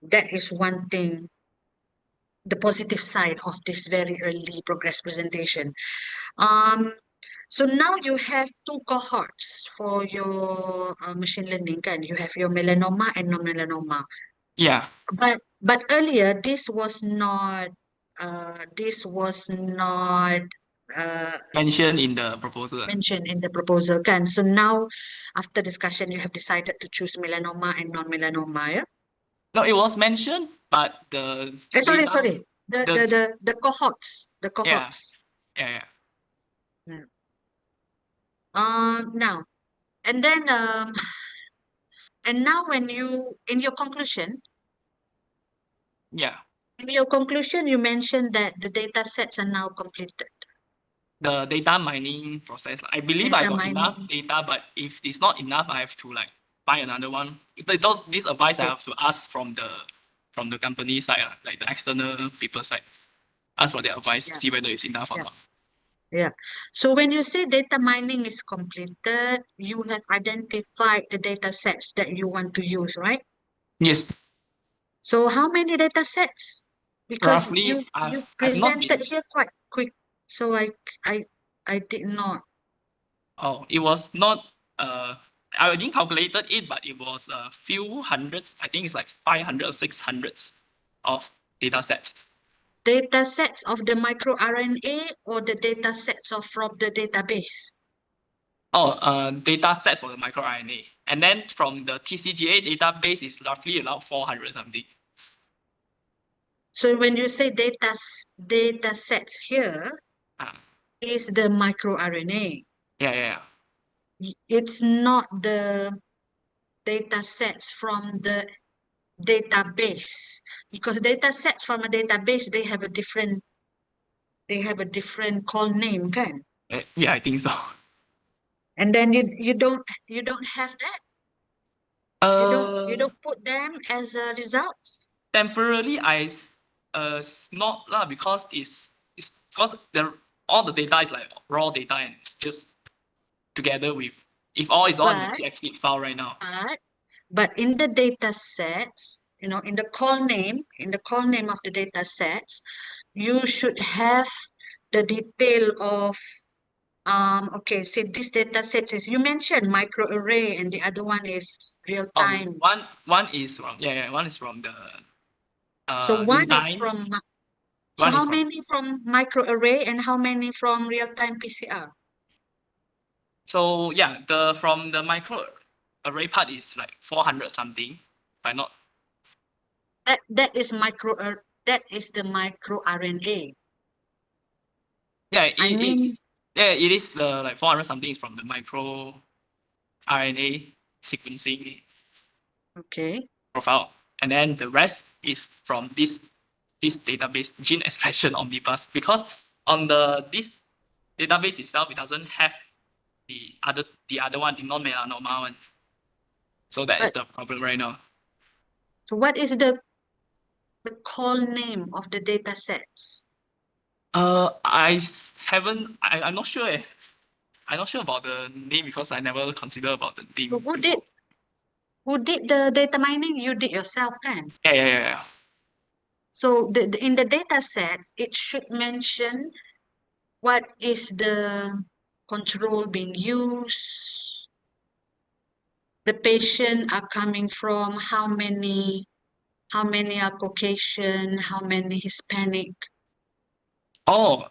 That is one thing, the positive side of this very early progress presentation. So now you have two cohorts for your machine learning, kan? You have your melanoma and non-melanoma. Yeah. But earlier this was not Mentioned in the proposal. mentioned in the proposal, kan? So now after discussion you have decided to choose melanoma and non-melanoma, yeah? No, it was mentioned, but the Sorry. data- The cohorts. The cohorts. Yeah. Now, and then and now when you in your conclusion you mentioned that the data sets are now completed. The data mining process. I believe I got enough data, but if it's not enough, I have to like buy another one. This advice I have to ask from the company side, like the external people side. Ask for their advice, see whether it's enough or not. Yeah. So when you say data mining is completed, you have identified the data sets that you want to use, right? Yes. So how many data sets? Because Roughly, you I've not presented been. here quite quick, so I did not. Oh, it was not. I didn't calculated it, but it was a few hundreds. I think it's like 500 or 600 of data sets. Data sets of the microRNA or the data sets from the database? Oh, data set for the microRNA. And then from the TCGA database is roughly around 400 something. So when you say data sets here, is the microRNA. Yeah. It's not the data sets from the database, because data sets from a database, they have a different call name, kan? Yeah, I think so. And then you don't have that. You don't put them as a results. Temporarily, not lah, because it's because all the data is like raw data and it's just together with, if all is on the TXT file right now. But in the data sets, in the call name of the data sets, you should have the detail of okay, so this data set is, you mentioned microarray and the other one is real time. One is from one is from the so one is Luntime. from so how many from microarray and how many from real time PCR? So yeah, from the microarray part is like 400 something, if I'm not. That is the microRNA. Yeah, it is the like 400 something is from the microRNA sequencing. Okay. Profile, and then the rest is from this database, Gene Expression Omnibus, because on this database itself, it doesn't have the other one, the non-melanoma one. So that is the problem right now. So what is the call name of the data sets? I'm not sure. I'm not sure about the name because I never considered about the name. So who did the data mining? You did yourself, kan? Yeah. So in the data sets, it should mention what is the control being used, the patient are coming from, how many are Caucasian, how many Hispanic. Oh,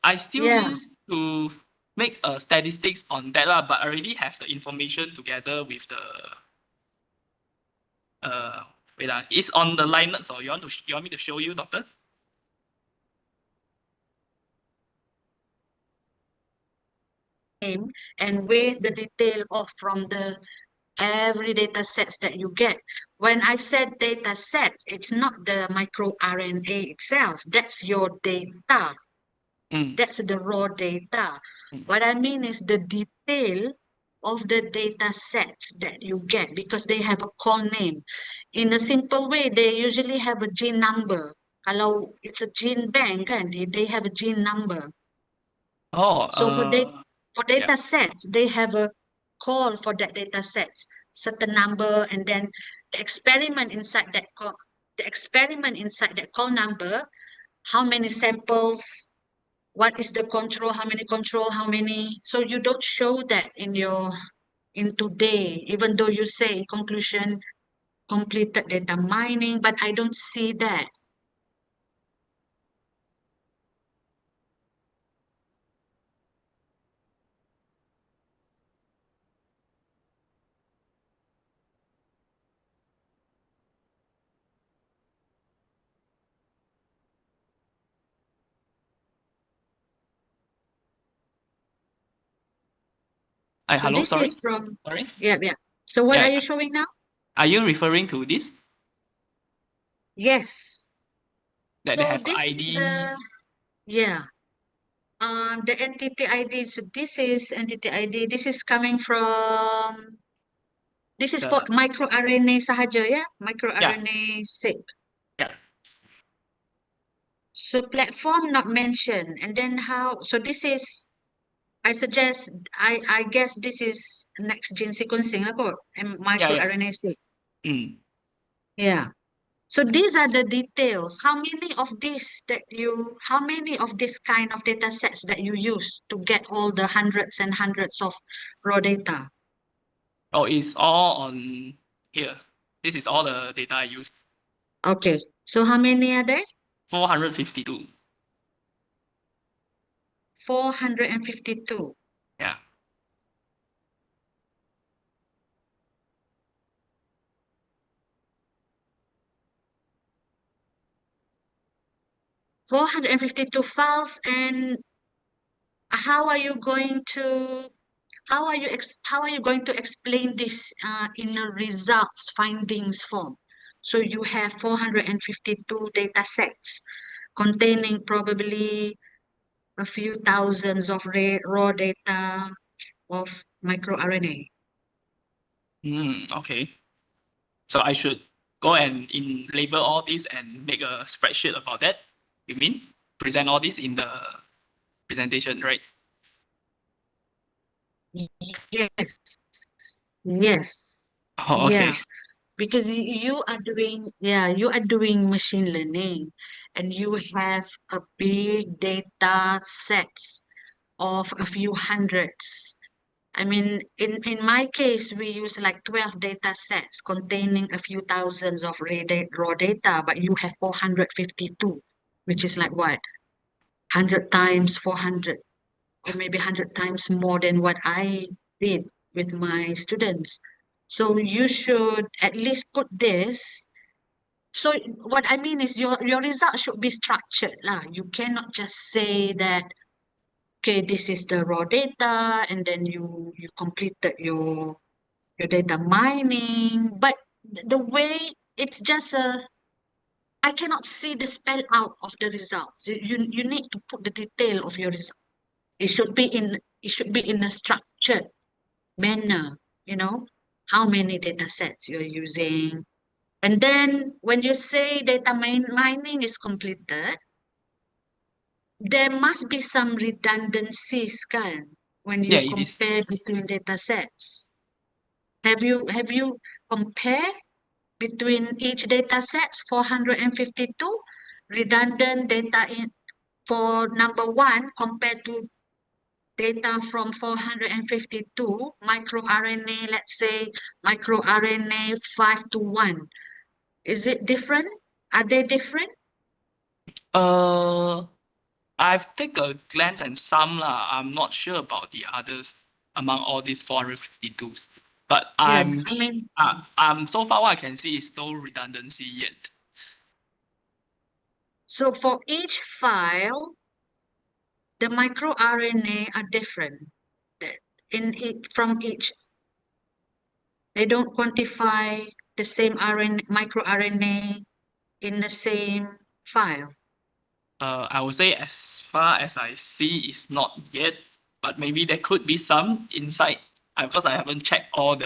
I still Yeah. need to make statistics on that lah, but I already have the information together with the wait it's on the Linux, or you want me to show you, doctor? Name and with the detail of from the every data sets that you get. When I said data sets, it's not the microRNA itself. That's your data. That's the raw data. What I mean is the detail of the data sets that you get, because they have a call name. In a simple way, they usually have a gene number. Kalau it's a gene bank, kan, they have a gene number. Oh, So for data sets, they have a call for that data set, certain number, and then the experiment inside that call, number, how many samples, what is the control, how many. So you don't show that in today, even though you say in conclusion, completed data mining, but I don't see that. So hello, this sorry. is from, Sorry. yeah. So what Yeah. are you showing now? Are you referring to this? Yes. That they So have this ID? is the, yeah. The entity ID. So this is entity ID. This is coming from, this is for microRNA sahaja, yeah? MicroRNA seq. Yeah. So platform not mentioned. And then how, so this is, I suggest, I guess this is next gene sequencing, and microRNA seq. Yeah. So these are the details. How many of these kind of data sets that you use to get all the hundreds and hundreds of raw data? Oh, it's all on here. This is all the data I used. Okay. So how many are there? 452. 452. Yeah. $452 files, and how are you going to explain this in a results findings form? So you have 452 data sets containing probably a few thousands of raw data of microRNA. Okay. So I should go and label all this and make a spreadsheet about that, you mean? Present all this in the presentation, right? Yes. Yes. Oh, okay. Yeah. Because you are doing machine learning, and you have a big data sets of a few hundreds. I mean, in my case, we use like 12 data sets containing a few thousands of raw data, but you have 452, which is like what? 100 times 400, or maybe 100 times more than what I did with my students. So you should at least put this. So what I mean is your result should be structured lah. You cannot just say that, okay, this is the raw data, and then you completed your data mining. But the way it's just I cannot see the spell out of the results. You need to put the detail of your result. It should be in a structured manner, how many data sets you're using. And then when you say data mining is completed, there must be some redundancies, kan, when you compare between data sets. Have you compared between each data sets 452 redundant data in for number 1 compared to data from 452 microRNA, let's say microRNA 5 to 1. Is it different? Are they different? I've taken a glance and some lah. I'm not sure about the others among all these 452s. But Yeah, I mean, so far what I can see is no redundancy yet. so for each file, the microRNA are different in it from each. They don't quantify the same microRNA in the same file. I would say as far as I see, it's not yet, but maybe there could be some inside. Because I haven't checked gone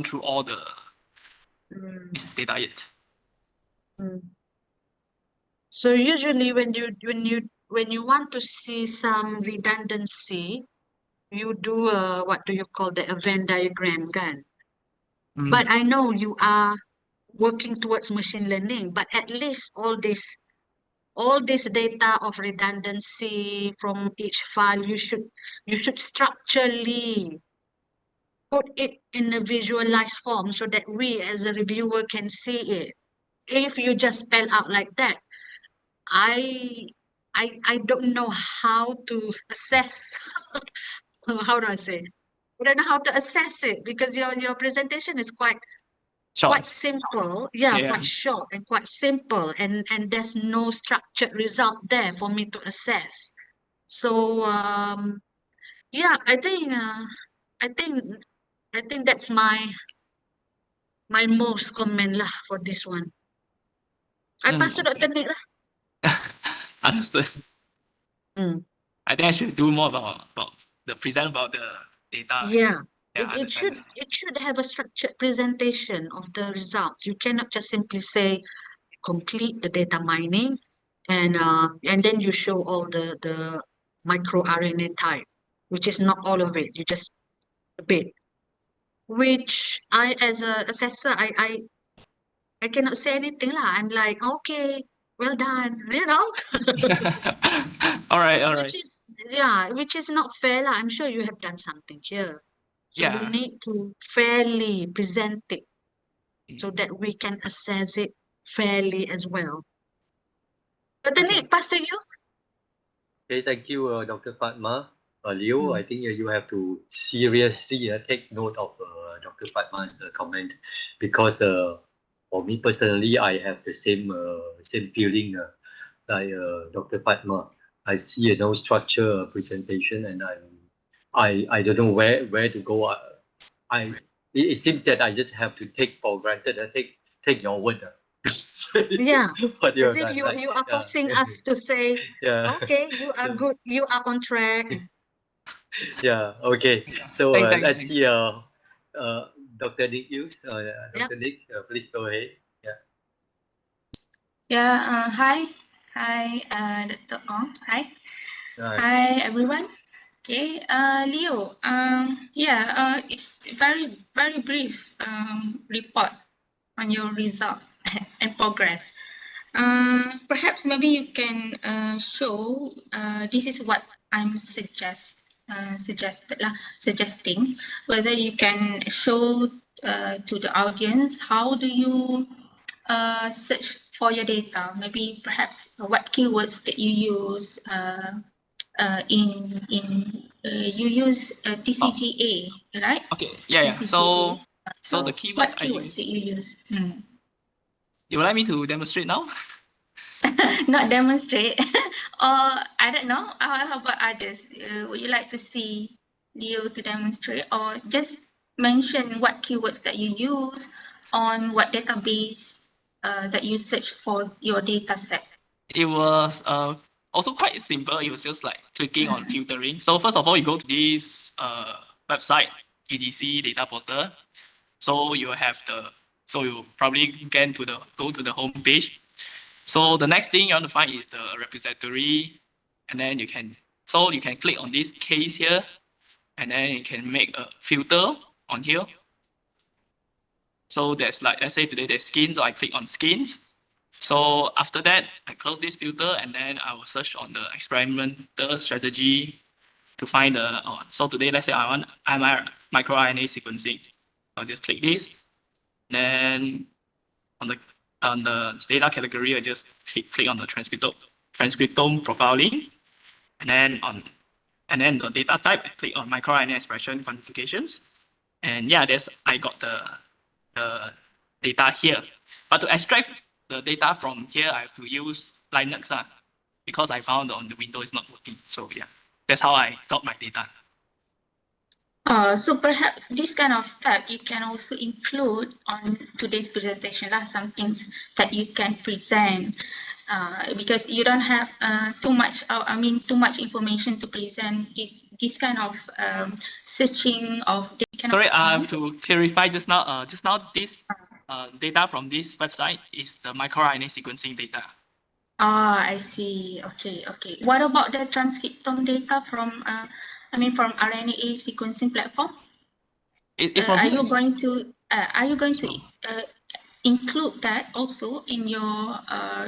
through all the this data yet. So usually when you want to see some redundancy, you do what do you call that, a Venn diagram, kan? But I know you are working towards machine learning, but at least all this data of redundancy from each file, you should structurally put it in a visualized form so that we as a reviewer can see it. If you just spell out like that, I don't know how to assess. How do I say? I don't know how to assess it because your presentation is quite simple. Yeah, quite short and quite simple, and there's no structured result there for me to assess. So yeah, I think that's my most comment lah for this one. I pass to Dr. Nick lah. Understood. I think I should do more about the present about the data. Yeah. It should have a structured presentation of the results. You cannot just simply say complete the data mining and then you show all the microRNA type, which is not all of it. You just a bit. Which I as a assessor I cannot say anything lah. I'm like, okay, well done, you know. All right. Which is not fair lah. I'm sure you have done something here. So Yeah. we need to fairly present it so that we can assess it fairly as well. But then it pass to you. Okay, thank you, Dr. Fatma. Leo, I think you have to seriously take note of Dr. Fatma's comment because for me personally, I have the same feeling like Dr. Fatma. I see no structure presentation, and I don't know where to go. It seems that I just have to take for granted. Take your word. Yeah, What as if you are forcing us to say, okay, you are good, you are on track. Yeah. Okay. So Thanks. let's see. Dr. Nick Hughes. Dr. Nick, please go ahead. Yeah. Yeah. Hi, Dr. Ong. Hi. Hi, everyone. Okay. Leo. It's very brief report on your result and progress. Perhaps maybe you can show. This is what I'm suggesting whether you can show to the audience how do you search for your data, maybe perhaps what keywords that you use you use TCGA, right? Okay. Yeah. TCGA. So the keyword what keywords that you use? You would like me to demonstrate now? Not demonstrate, or I don't know. How about others? Would you like to see Leo to demonstrate, or just mention what keywords that you use on what database that you search for your data set? It was also quite simple. It was just like clicking on filtering. So first of all, you go to this website, GDC data portal. So you have you probably go to the home page. So the next thing you want to find is the repository, and then you can click on this case here, and then you can make a filter on here. So there's like, let's say today there's skins, so I click on skins. So after that, I close this filter and then I will search on the experimental strategy to find the, so today, let's say I want microRNA sequencing. I'll just click this. Then on the data category, I just click on the transcriptome profiling. And then the data type, I click on microRNA expression quantifications. And yeah, I got the data here. But to extract the data from here, I have to use Linux because I found on the Windows is not working. So yeah, that's how I got my data. So perhaps this kind of step you can also include on today's presentation, some things that you can present, because you don't have too much information to present. This kind of searching of data. Sorry, I have to clarify just now. This data from this website is the microRNA sequencing data. I see. Okay. What about the transcriptome data from from RNA sequencing platform? Are you going to include that also in your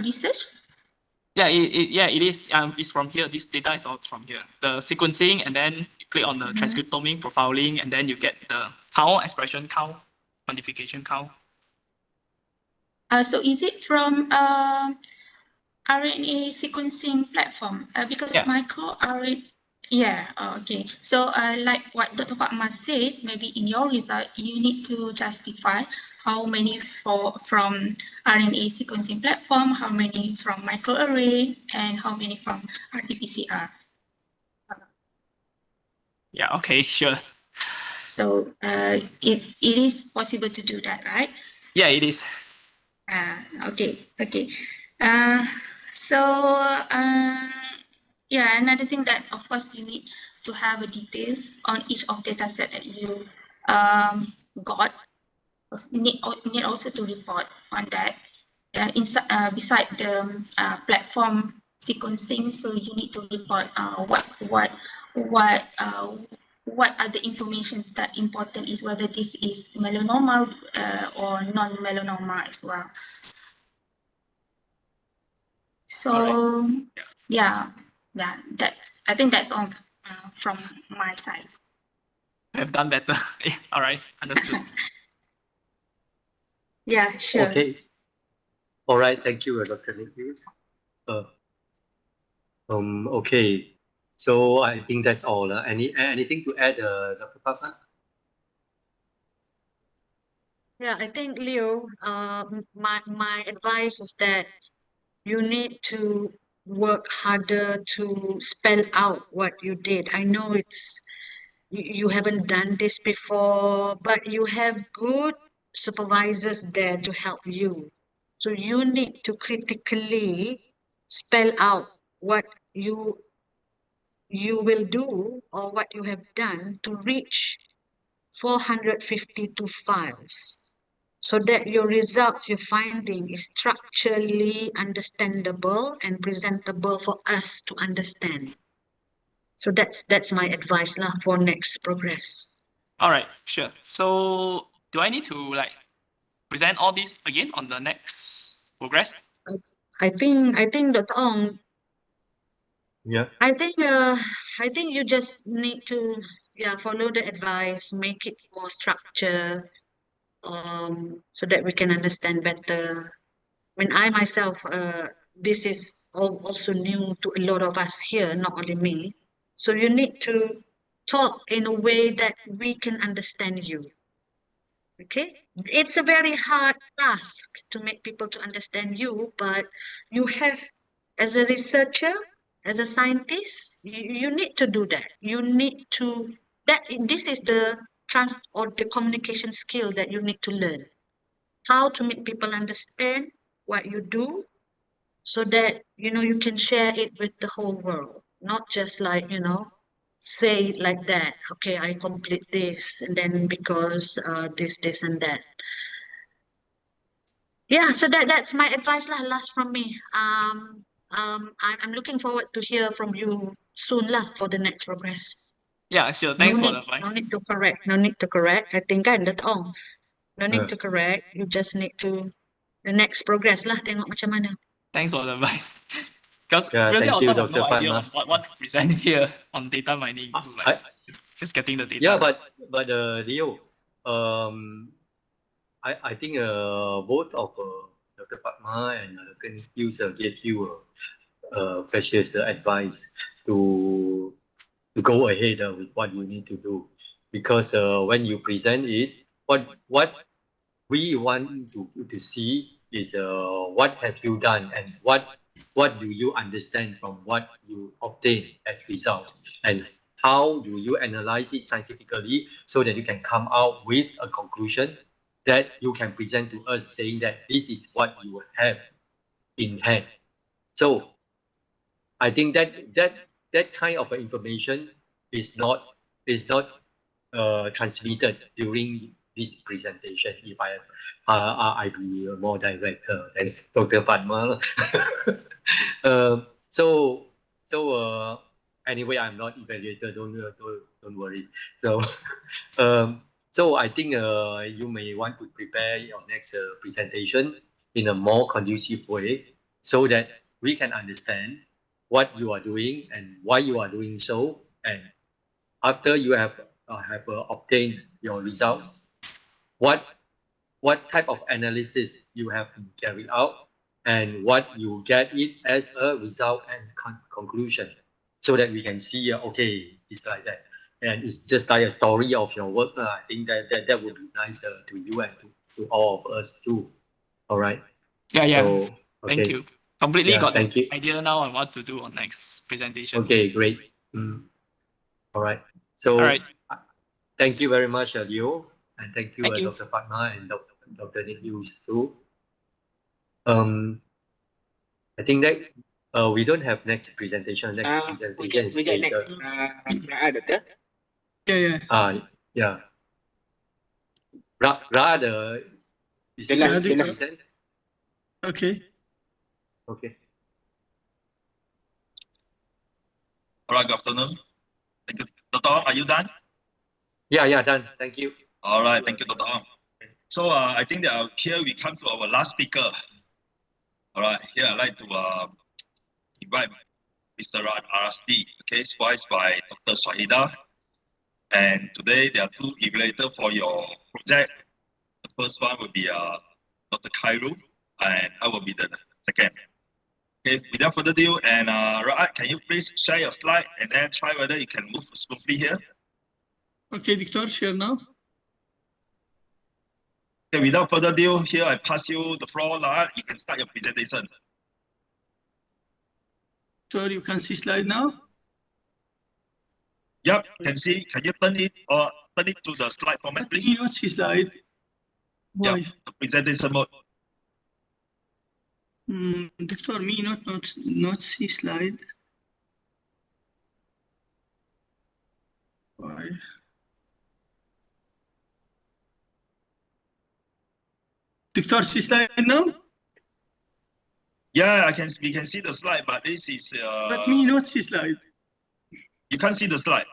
research? Yeah, it is. It's from here. This data is all from here. The sequencing, and then you click on the transcriptome profiling, and then you get the count, expression count, quantification count. So is it from RNA sequencing platform? Because microRNA. Yeah, okay. So like what Dr. Fatma said, maybe in your result, you need to justify how many from RNA sequencing platform, how many from microarray, and how many from RT-PCR. Yeah, okay, sure. So it is possible to do that, right? Yeah, it is. Okay. Yeah, another thing that of course you need to have details on each of data set that you got. Need also to report on that. Beside the platform sequencing, so you need to report what are the informations that important is whether this is melanoma or non-melanoma as well. So yeah, I think that's all from my side. I've done better. Yeah, all right, understood. Yeah, sure. Okay. All right. Thank you, Dr. Nicky. Okay. So I think that's all. Anything to add, Dr. Fatma? Yeah, I think Leo, my advice is that you need to work harder to spell out what you did. I know you haven't done this before, but you have good supervisors there to help you. So you need to critically spell out what you will do or what you have done to reach 452 files, so that your results, your finding is structurally understandable and presentable for us to understand. So that's my advice for next progress. All right, sure. So do I need to present all this again on the next progress? I think Dr. Ong. Yeah. I think you just need to follow the advice, make it more structured, so that we can understand better. When I myself, this is also new to a lot of us here, not only me. So you need to talk in a way that we can understand you. Okay, it's a very hard task to make people to understand you, but you have, as a researcher, as a scientist, you need to do that. You need to, this is the communication skill that you need to learn. How to make people understand what you do, so that, you can share it with the whole world, not just say it like that. Okay, I complete this, and then because this and that. Yeah, so that's my advice last from me. I'm looking forward to hear from you soon for the next progress. Yeah, sure. Thanks for the No advice. need to correct. I think that's all. No need to correct. You just need to the next progress lah. Tengok macam mana. Thanks for the advice. Because Yeah, previously I thank you, also have no Dr. idea Fatma. on what to present here on data mining. So like just getting the data. Yeah, but Leo, I think both of Dr. Fatma and Dr. Hughes gave you precious advice to go ahead with what you need to do, because when you present it, what we want to see is what have you done and what do you understand from what you obtain as results, and how do you analyze it scientifically so that you can come out with a conclusion that you can present to us saying that this is what you have in hand. So I think that kind of information is not transmitted during this presentation. If I be more direct than Dr. Fatma. Anyway, I'm not evaluator. Don't worry. So I think you may want to prepare your next presentation in a more conducive way, so that we can understand what you are doing and why you are doing so, and after you have obtained your results, what type of analysis you have carried out, and what you get it as a result and conclusion, so that we can see okay, it's like that, and it's just like a story of your work. I think that would be nice to you and to all of us too. All right. Yeah. So, Thank okay. you. Completely Yeah, got thank the you. idea now on what to do on next presentation. Okay, great. All right. So, All right. thank you very much, Leo, and thank you, Thank you. Dr. Fatma and Dr. Nick Hughes too. I think that we don't have next presentation. Next presentation is We get later. next. Doctor. Yeah. Yeah. Ra, is it going to present? Okay. Okay. All right, good afternoon. Thank you. Dr. Ong, are you done? Yeah, done. Thank you. All right, thank you, Dr. Ong. So I think that here we come to our last speaker. All right, here I'd like to invite Mr. Arasti, okay, voiced by Dr. Shahida. And today there are two evaluators for your project. The first one will be Dr. Khairu, and I will be the second. Okay, without further ado, and Ra'ad, can you please share your slide and then try whether you can move smoothly here? Okay, Doctor, share now. Okay, without further ado, here I pass you the floor, Ra'ad. You can start your presentation. Doctor, you can see slide now. Yep, can see. Can you turn it to the slide format, please? You not see slide. Why? Yep, the presentation mode. Doctor, me not see slide. Why? Doctor, see slide now? Yeah, we can see the slide, but this is But me not see slide. You can't see the slide.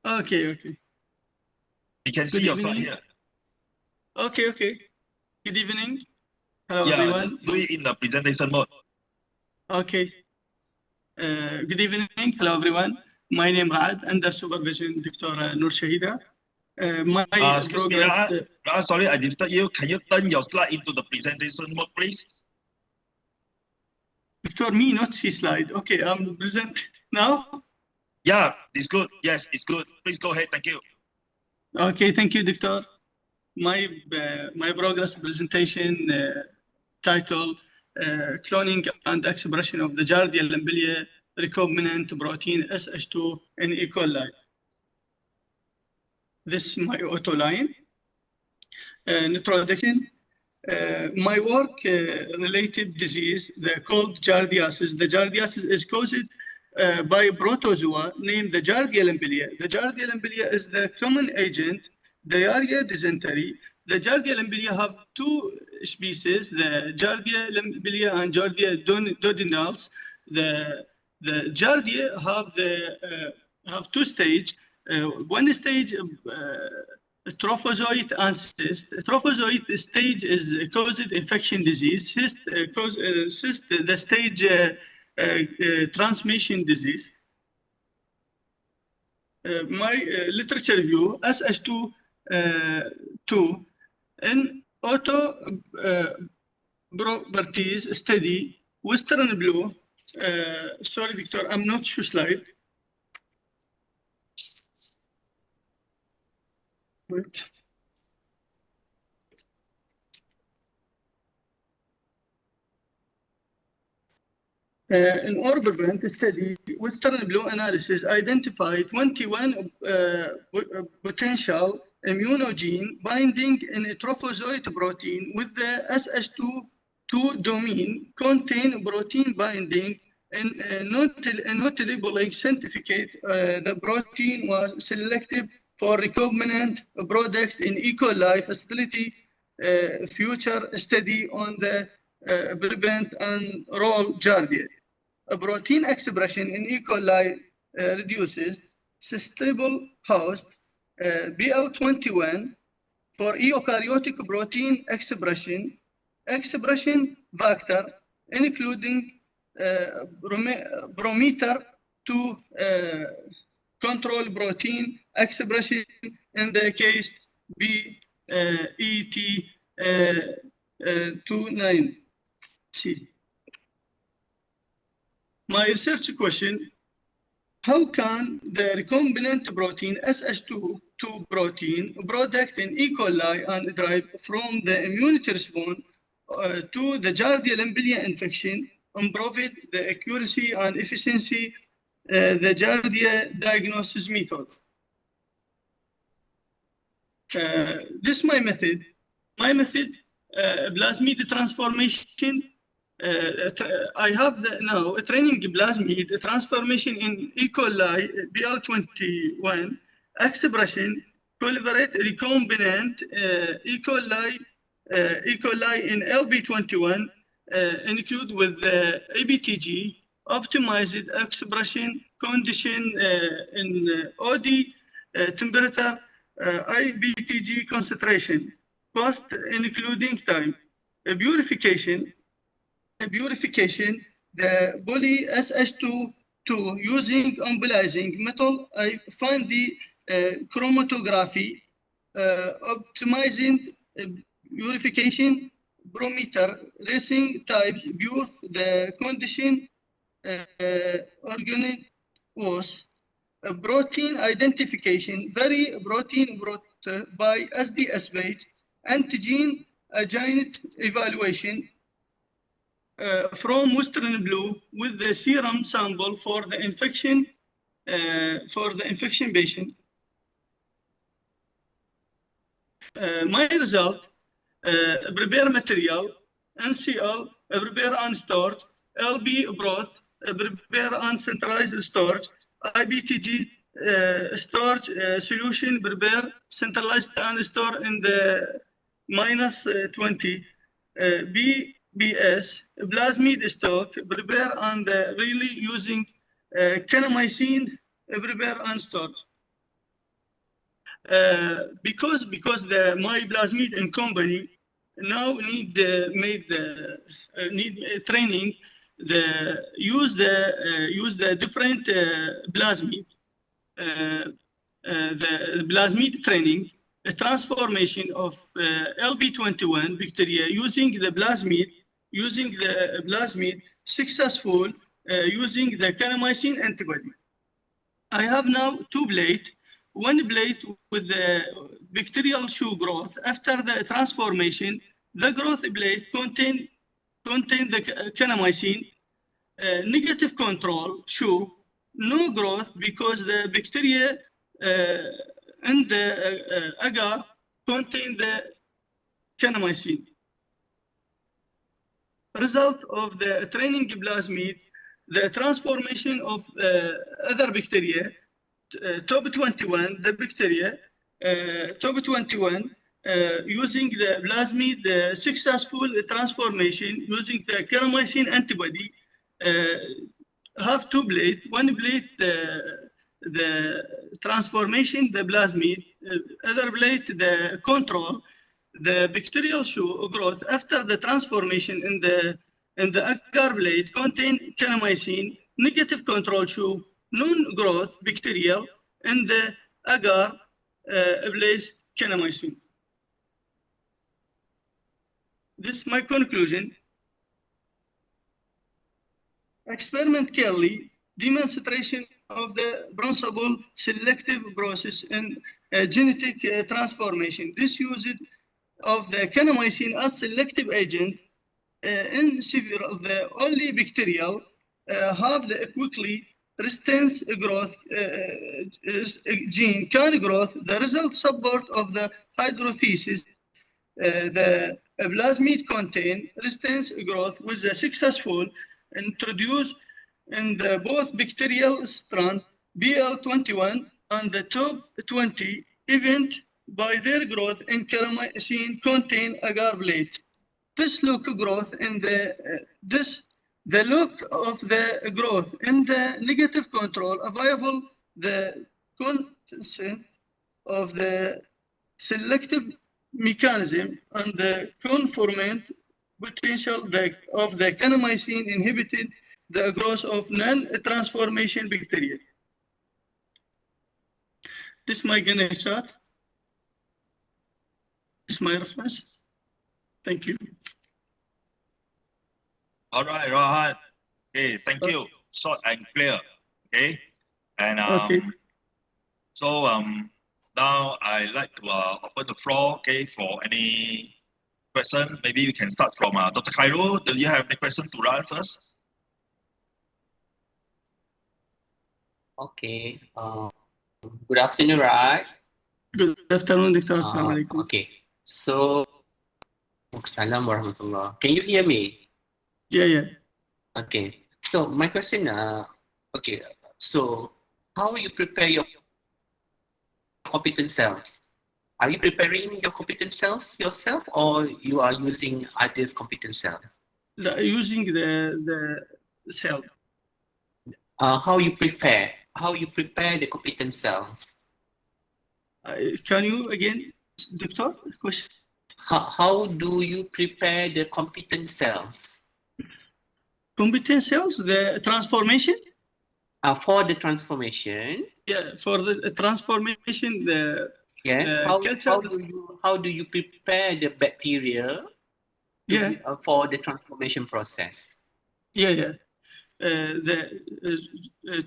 Okay. You can see Good your slide evening. here. Okay. Good evening. Hello, Yeah, everyone. just do it in the presentation mode. Okay. Good evening. Hello, everyone. My name is Raad, under supervision Dr. Noor Shahida. My Excuse me, progress. Ra'ad, sorry, I disturbed you. Can you turn your slide into the presentation mode, please? Doctor, me not see slide. Okay, I'm present now. Yeah, it's good. Yes, it's good. Please go ahead. Thank you. Okay, thank you, Doctor. My progress presentation title cloning and expression of the Giardia lymphia recombinant protein SH2 in E. coli. This is my auto line. Introduction. My work related disease, called giardiasis. The giardiasis is caused by protozoa named the Giardia lymphia. The Giardia lymphia is the common agent, diarrhea, dysentery. The Giardia lymphia have two species, the Giardia lymphia and Giardia duodenales. The Giardia have two stages. One stage trophozoite and cyst. Trophozoite stage is caused infection disease. Cyst the stage transmission disease. My literature review, SH2 in auto properties study, Western blue. Sorry, Victor, I'm not sure slide. Wait. In Orberment study, Western blue analysis identified 21 potential immunogene binding in a trophozoite protein with the SH2 domain contain protein binding and not labeling certificate. The protein was selected for recombinant product in E. coli facility. Future study on the prevent and roll Giardia. A protein expression in E. coli reduces stable host BL21 for eukaryotic protein expression factor, including brometer to control protein expression in the case BET29C. My research question, how can the recombinant protein SH2 protein product in E. coli and drive from the immunity response to the Giardia lamblia infection, improve the accuracy and efficiency the Giardia diagnosis method? This is my method. My method, plasmid transformation. I have now a training plasmid transformation in E. coli BL21 expression, collaborate recombinant E. coli in LB21 include with ABTG, optimized expression condition in OD temperature, IBTG concentration, cost including time, purification, the poly SH2 using embolizing metal. I find the chromatography, optimizing purification, brometer, racing types, pure, the condition, organic was protein identification, very protein brought by SDS page, antigen agent evaluation, from Western blue with the serum sample for the infection patient. My result, prepare material, NCL, prepare and storage, LB broth, prepare and centralized storage, IBTG storage solution, prepare, centralized and store in the -20, BS, plasmid stock, prepare and really using kanamycin, prepare and store. Because my plasmid and company now need training, use the different plasmid, the plasmid training, a transformation of LB21 bacteria using the plasmid successful using the kanamycin antibody. I have now two plates. One plate with the bacterial shoe growth. After the transformation, the growth plate contain the kanamycin. Negative control shoe, no growth because the bacteria in the agar contain the kanamycin. Result of the training plasmid, the transformation of other bacteria, top 21, the bacteria, top 21, using the plasmid, the successful transformation using the kanamycin antibody, have two plates. One plate, the transformation, the plasmid, other plate, the control, the bacterial growth after the transformation in the agar plate contain kanamycin. Negative control show non-growth bacterial in the agar place kanamycin. This is my conclusion. Experiment clearly demonstration of the principle selective process in genetic transformation. This usage of the kanamycin as selective agent in several of the only bacterial have the quickly resistance growth gene can growth. The result support of the hydrothesis. The plasmid contain resistance growth with the successful introduced in the both bacterial strand BL21 and the top 20 event by their growth in kanamycin contain agar plate. This look growth in the look of the growth in the negative control available the consent of the selective mechanism and the conformant potential of the kanamycin inhibited the growth of non-transformation bacteria. This is my Gantt chart. This is my reference. Thank you. All right, Rahat. Okay, thank you. Short and clear. Okay, and so now I like to open the floor. Okay, for any question. Maybe you can start from Dr. Khairul. Do you have any question to run first? Okay. Good afternoon, right? Good afternoon, Dr. Assalamualaikum. Okay. So, Assalamualaikum warahmatullah. Can you hear me? Yeah. Okay. So my question, okay. So how you prepare your competent cells? Are you preparing your competent cells yourself, or you are using others' competent cells? Using the cell. How you prepare the competent cells? Can you again, Doctor? Question. How do you prepare the competent cells? Competent cells, the transformation? For the transformation. Yeah, for the transformation, the yes. How do you prepare the bacteria? For the transformation process. Yeah.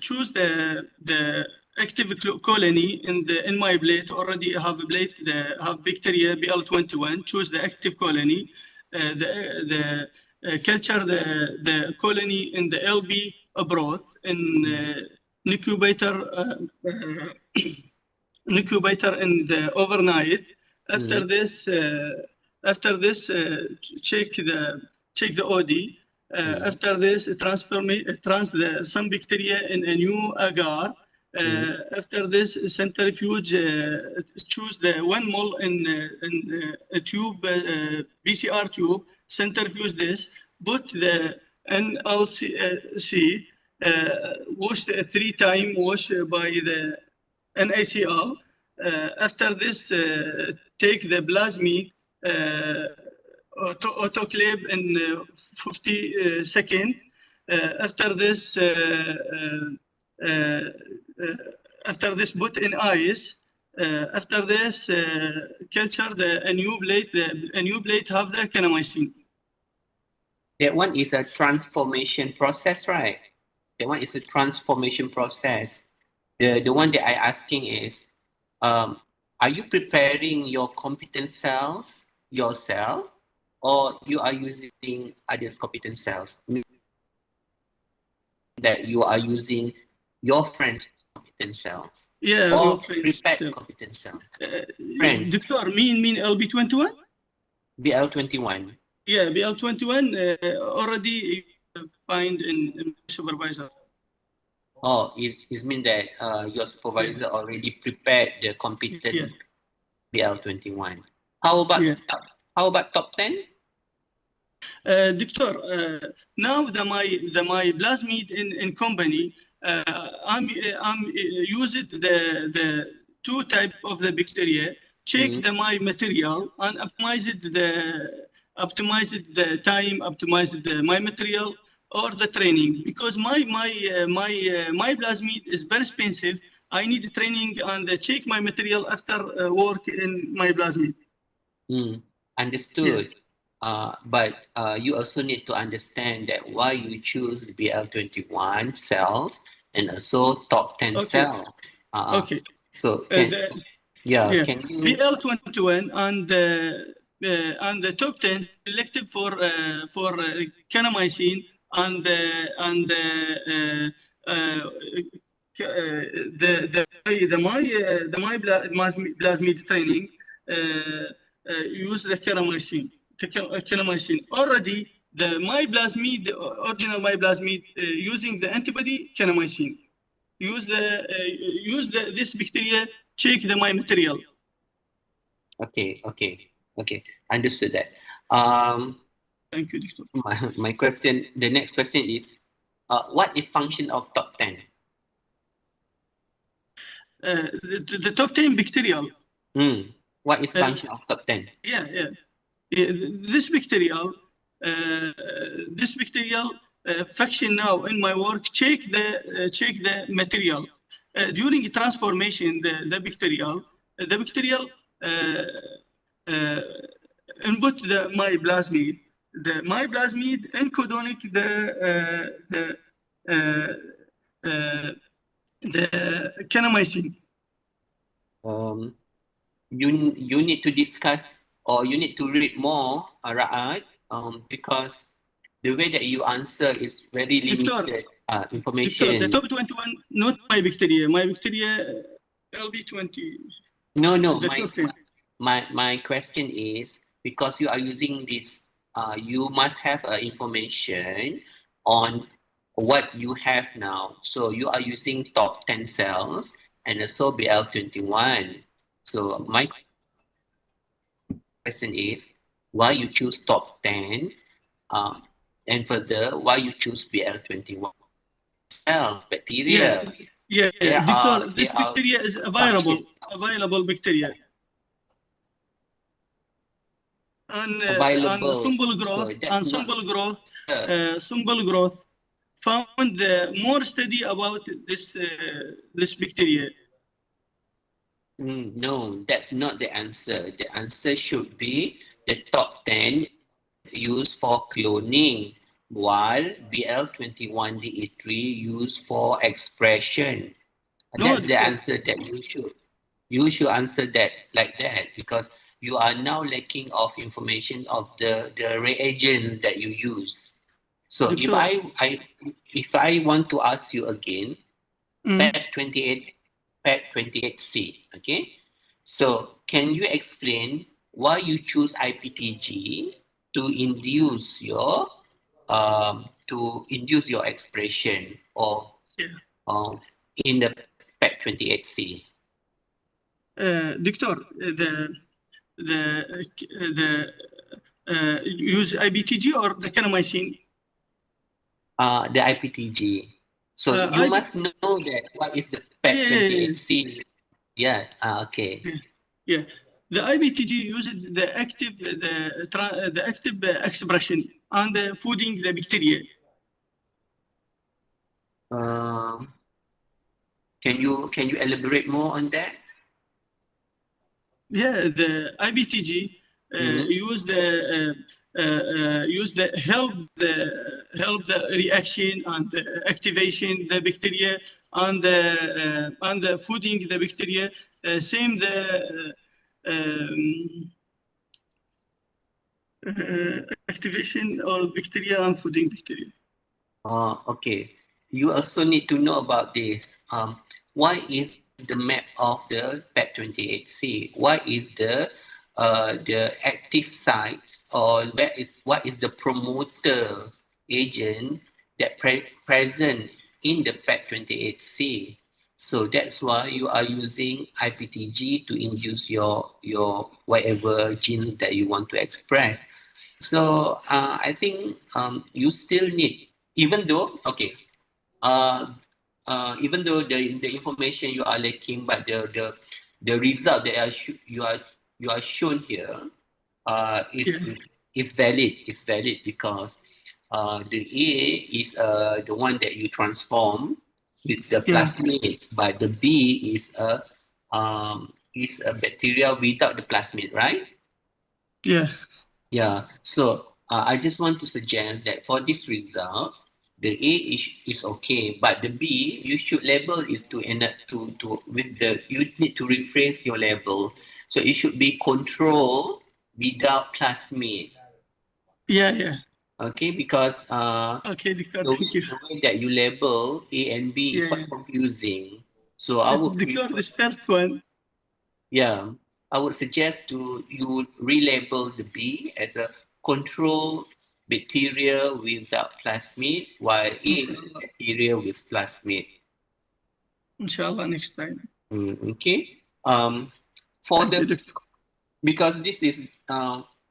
Choose the active colony in my plate. Already have a plate. Have bacteria BL21. Choose the active colony. Culture the colony in the LB broth in incubator in the overnight. After this, check the OD. After this, some bacteria in a new agar. After this, centrifuge, choose the 1 mol in a tube, PCR tube. Centrifuge this. Put the NLC. Wash 3 times. Wash by the NaCl. After this, take the plasmid. Autoclave in 50 seconds. After this, put in ice. After this, culture a new plate. A new plate have the kanamycin. That one is a transformation process, right? That one is a transformation process. The one that I asking is, are you preparing your competent cells yourself, or you are using others' competent cells? That you are using your friends' competent cells. Yeah, or your friends. prepared competent cells. Doctor, mean LB21? BL21. Yeah, BL21 already find in supervisor. Oh, it means that your supervisor already prepared the competent BL21. How about top 10? Doctor, now my plasmid in company, I'm used the two type of the bacteria, check the my material and optimize the time, optimize my material or the training, because my plasmid is very expensive. I need training and check my material after work in my plasmid. Understood. But you also need to understand that why you choose BL21 cells and also top 10 cells. Okay. So can can you BL21 and the top 10 selected for kanamycin and the my plasmid training use the kanamycin. Already the my plasmid, original my plasmid using the antibody kanamycin. Use this bacteria, check the my material. Okay. Understood that. Thank you, Doctor. My question, the next question is, what is function of top 10? The top 10 bacterial. What is function of top 10? Yeah. This bacterial function now in my work. Check the material during transformation. The bacterial input my plasmid. The my plasmid encodonic the kanamycin. You need to discuss, or you need to read more, Ra'ad, because the way that you answer is very limited information. The top 21, not my bacteria. My bacteria LB20. No. My question is, because you are using this, you must have information on what you have now. So you are using top 10 cells and also BL21. So my question is, why you choose top 10, and further, why you choose BL21 cells, bacteria? Yeah. Doctor, this bacteria is available bacteria. And simple growth found more study about this bacteria. No, that's not the answer. The answer should be the top 10 used for cloning, while BL21DE3 used for expression. That's the answer that you should answer that like that, because you are now lacking of information of the reagents that you use. So if I want to ask you again, PET28C, okay? So can you explain why you choose IPTG to induce your expression or in the PET28C? Doctor, use IPTG or the kanamycin? The IPTG. So you must know that what is the PET28C. Yeah. Okay. Yeah. The IPTG uses the active expression and the fooding the bacteria. Can you elaborate more on that? Yeah, the IPTG use the help the reaction and the activation the bacteria and the fooding the bacteria. Same the activation of bacteria and fooding bacteria. Okay. You also need to know about this. Why is the map of the PET28C? Why is the active sites, or what is the promoter agent that present in the PET28C? So that's why you are using IPTG to induce your whatever genes that you want to express. So I think you still need, even though the information you are lacking, but the the result that you are shown here is valid. It's valid because the A is the one that you transform with the plasmid, but the B is a bacteria without the plasmid, right? Yeah. Yeah. So I just want to suggest that for these results, the A is okay, but the B you should label is to with the you need to rephrase your label. So it should be control without plasmid. Yeah. Okay, because Okay, Doctor, the thank you. way that you label A and B is quite confusing. So I would Doctor, this first one. yeah, I would suggest you relabel the B as a control bacteria without plasmid, while A is bacteria with plasmid. Inshallah, next time. Okay. For the because this is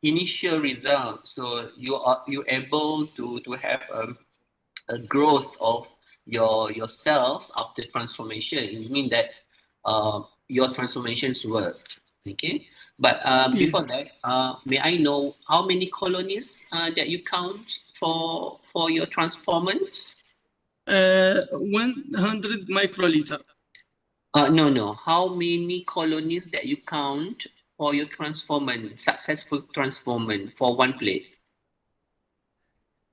initial result, so you able to have a growth of your cells after transformation. It means that your transformations work. Okay, but before that, may I know how many colonies that you count for your transformants? 100 microliter. No. How many colonies that you count for your transformant, successful transformant for one plate?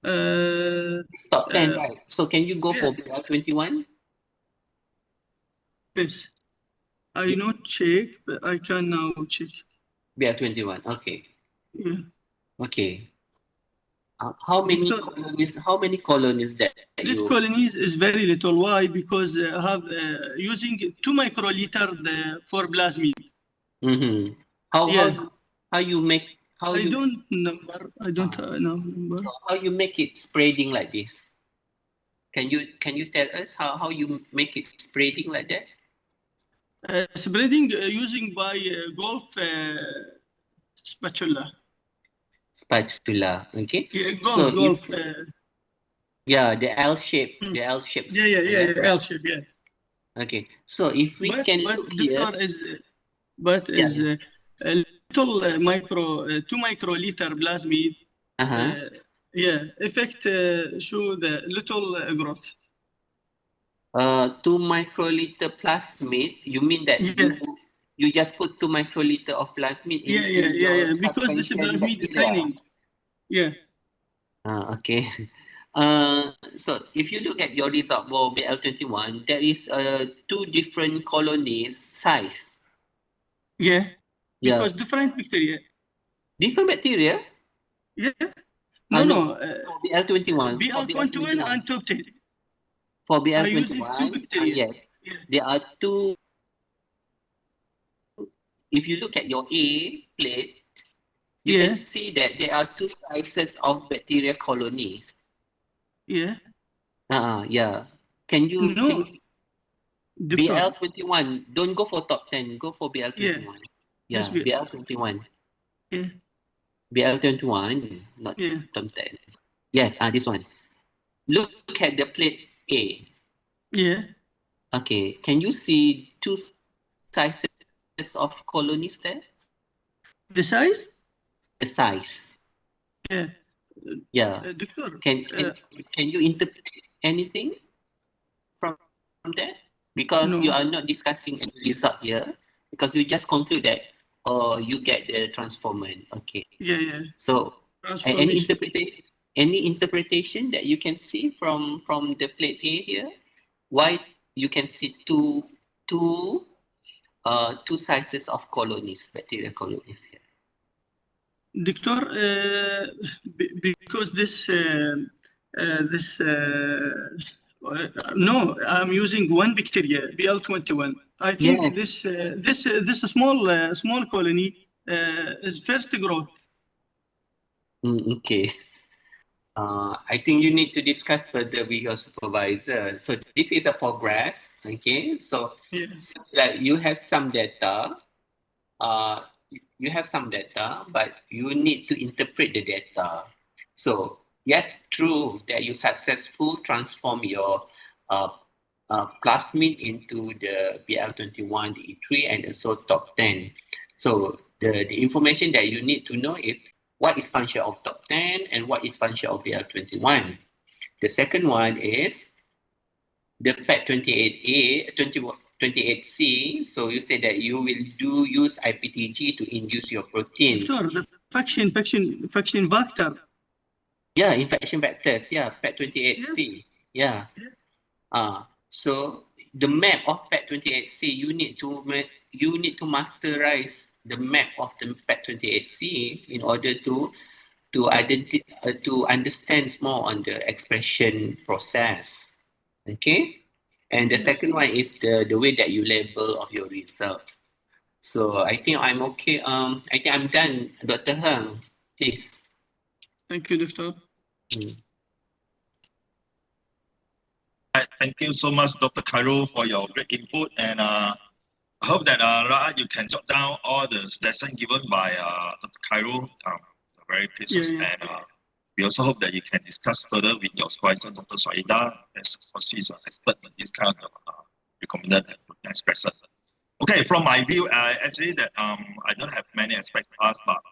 Top 10, right? So can you go for BL21? Yes. I not check, but I can now check. BL21, okay. Yeah. Okay. How many colonies that This you... colonies is very little. Why? Because I have using 2 microliter for plasmid. Mm-hmm. How you make... I don't know number. How you make it spreading like this? Can you tell us how you make it spreading like that? Spreading using by golf spatula. Spatula, okay. Yeah, So golf. Yeah, the L shape, the L shape. Yeah, L shape, yeah. Okay, so if we can look here, is a little 2 microliter plasmid. Effect show the little growth. 2 microliter plasmid. You mean that you just put 2 microliter of plasmid into your because this plasmid training. Yeah. Okay. So if you look at your result for BL21, there is 2 different colonies size. Yeah. Because different bacteria. Different bacteria? Yeah. No. BL21. BL21 and top 10. For BL21, yes. There are 2. If you look at your A plate, you can see that there are 2 sizes of bacteria colonies. Yeah. Yeah. Can you BL21? Don't go for top 10. Go for BL21. Yeah. BL21. Yeah. BL21, not top 10. Yes. This one. Look at the plate A. Yeah. Okay. Can you see 2 sizes of colonies there? The size? The size. Yeah. Yeah. Doctor, can you interpret anything from that? Because you are not discussing any result here. Because you just conclude that you get the transformant. Okay. Yeah. So any interpretation that you can see from the plate A here? Why you can see two sizes of colonies, bacterial colonies here? Doctor, because no, I'm using one bacteria, BL21. I think this small colony is first growth. Okay. I think you need to discuss further with your supervisor. So this is a progress. Okay. So like you have some data. You have some data, but you need to interpret the data. So yes, true that you successfully transform your plasmid into the BL21, the E3, and also top 10. So the information that you need to know is what is function of top 10 and what is function of BL21. The second one is the PET28A, 28C. So you say that you will use IPTG to induce your protein. Doctor, the faction vector. Yeah, infection vectors. Yeah, PET28C. Yeah. So the map of PET28C, you need to masterize the map of the PET28C in order to understand more on the expression process. Okay, and the second one is the way that you label of your results. So I think I'm okay. I think I'm done, Dr. Heng. Please. Thank you, Doctor. Thank you so much, Dr. Khairul, for your great input, and I hope that Rahat, you can jot down all the suggestions given by Dr. Khairul. Very precise, and we also hope that you can discuss further with your supervisor, Dr. Swaida, as she's an expert in this kind of recommended expression. Okay, from my view, actually that I don't have many aspects to ask, but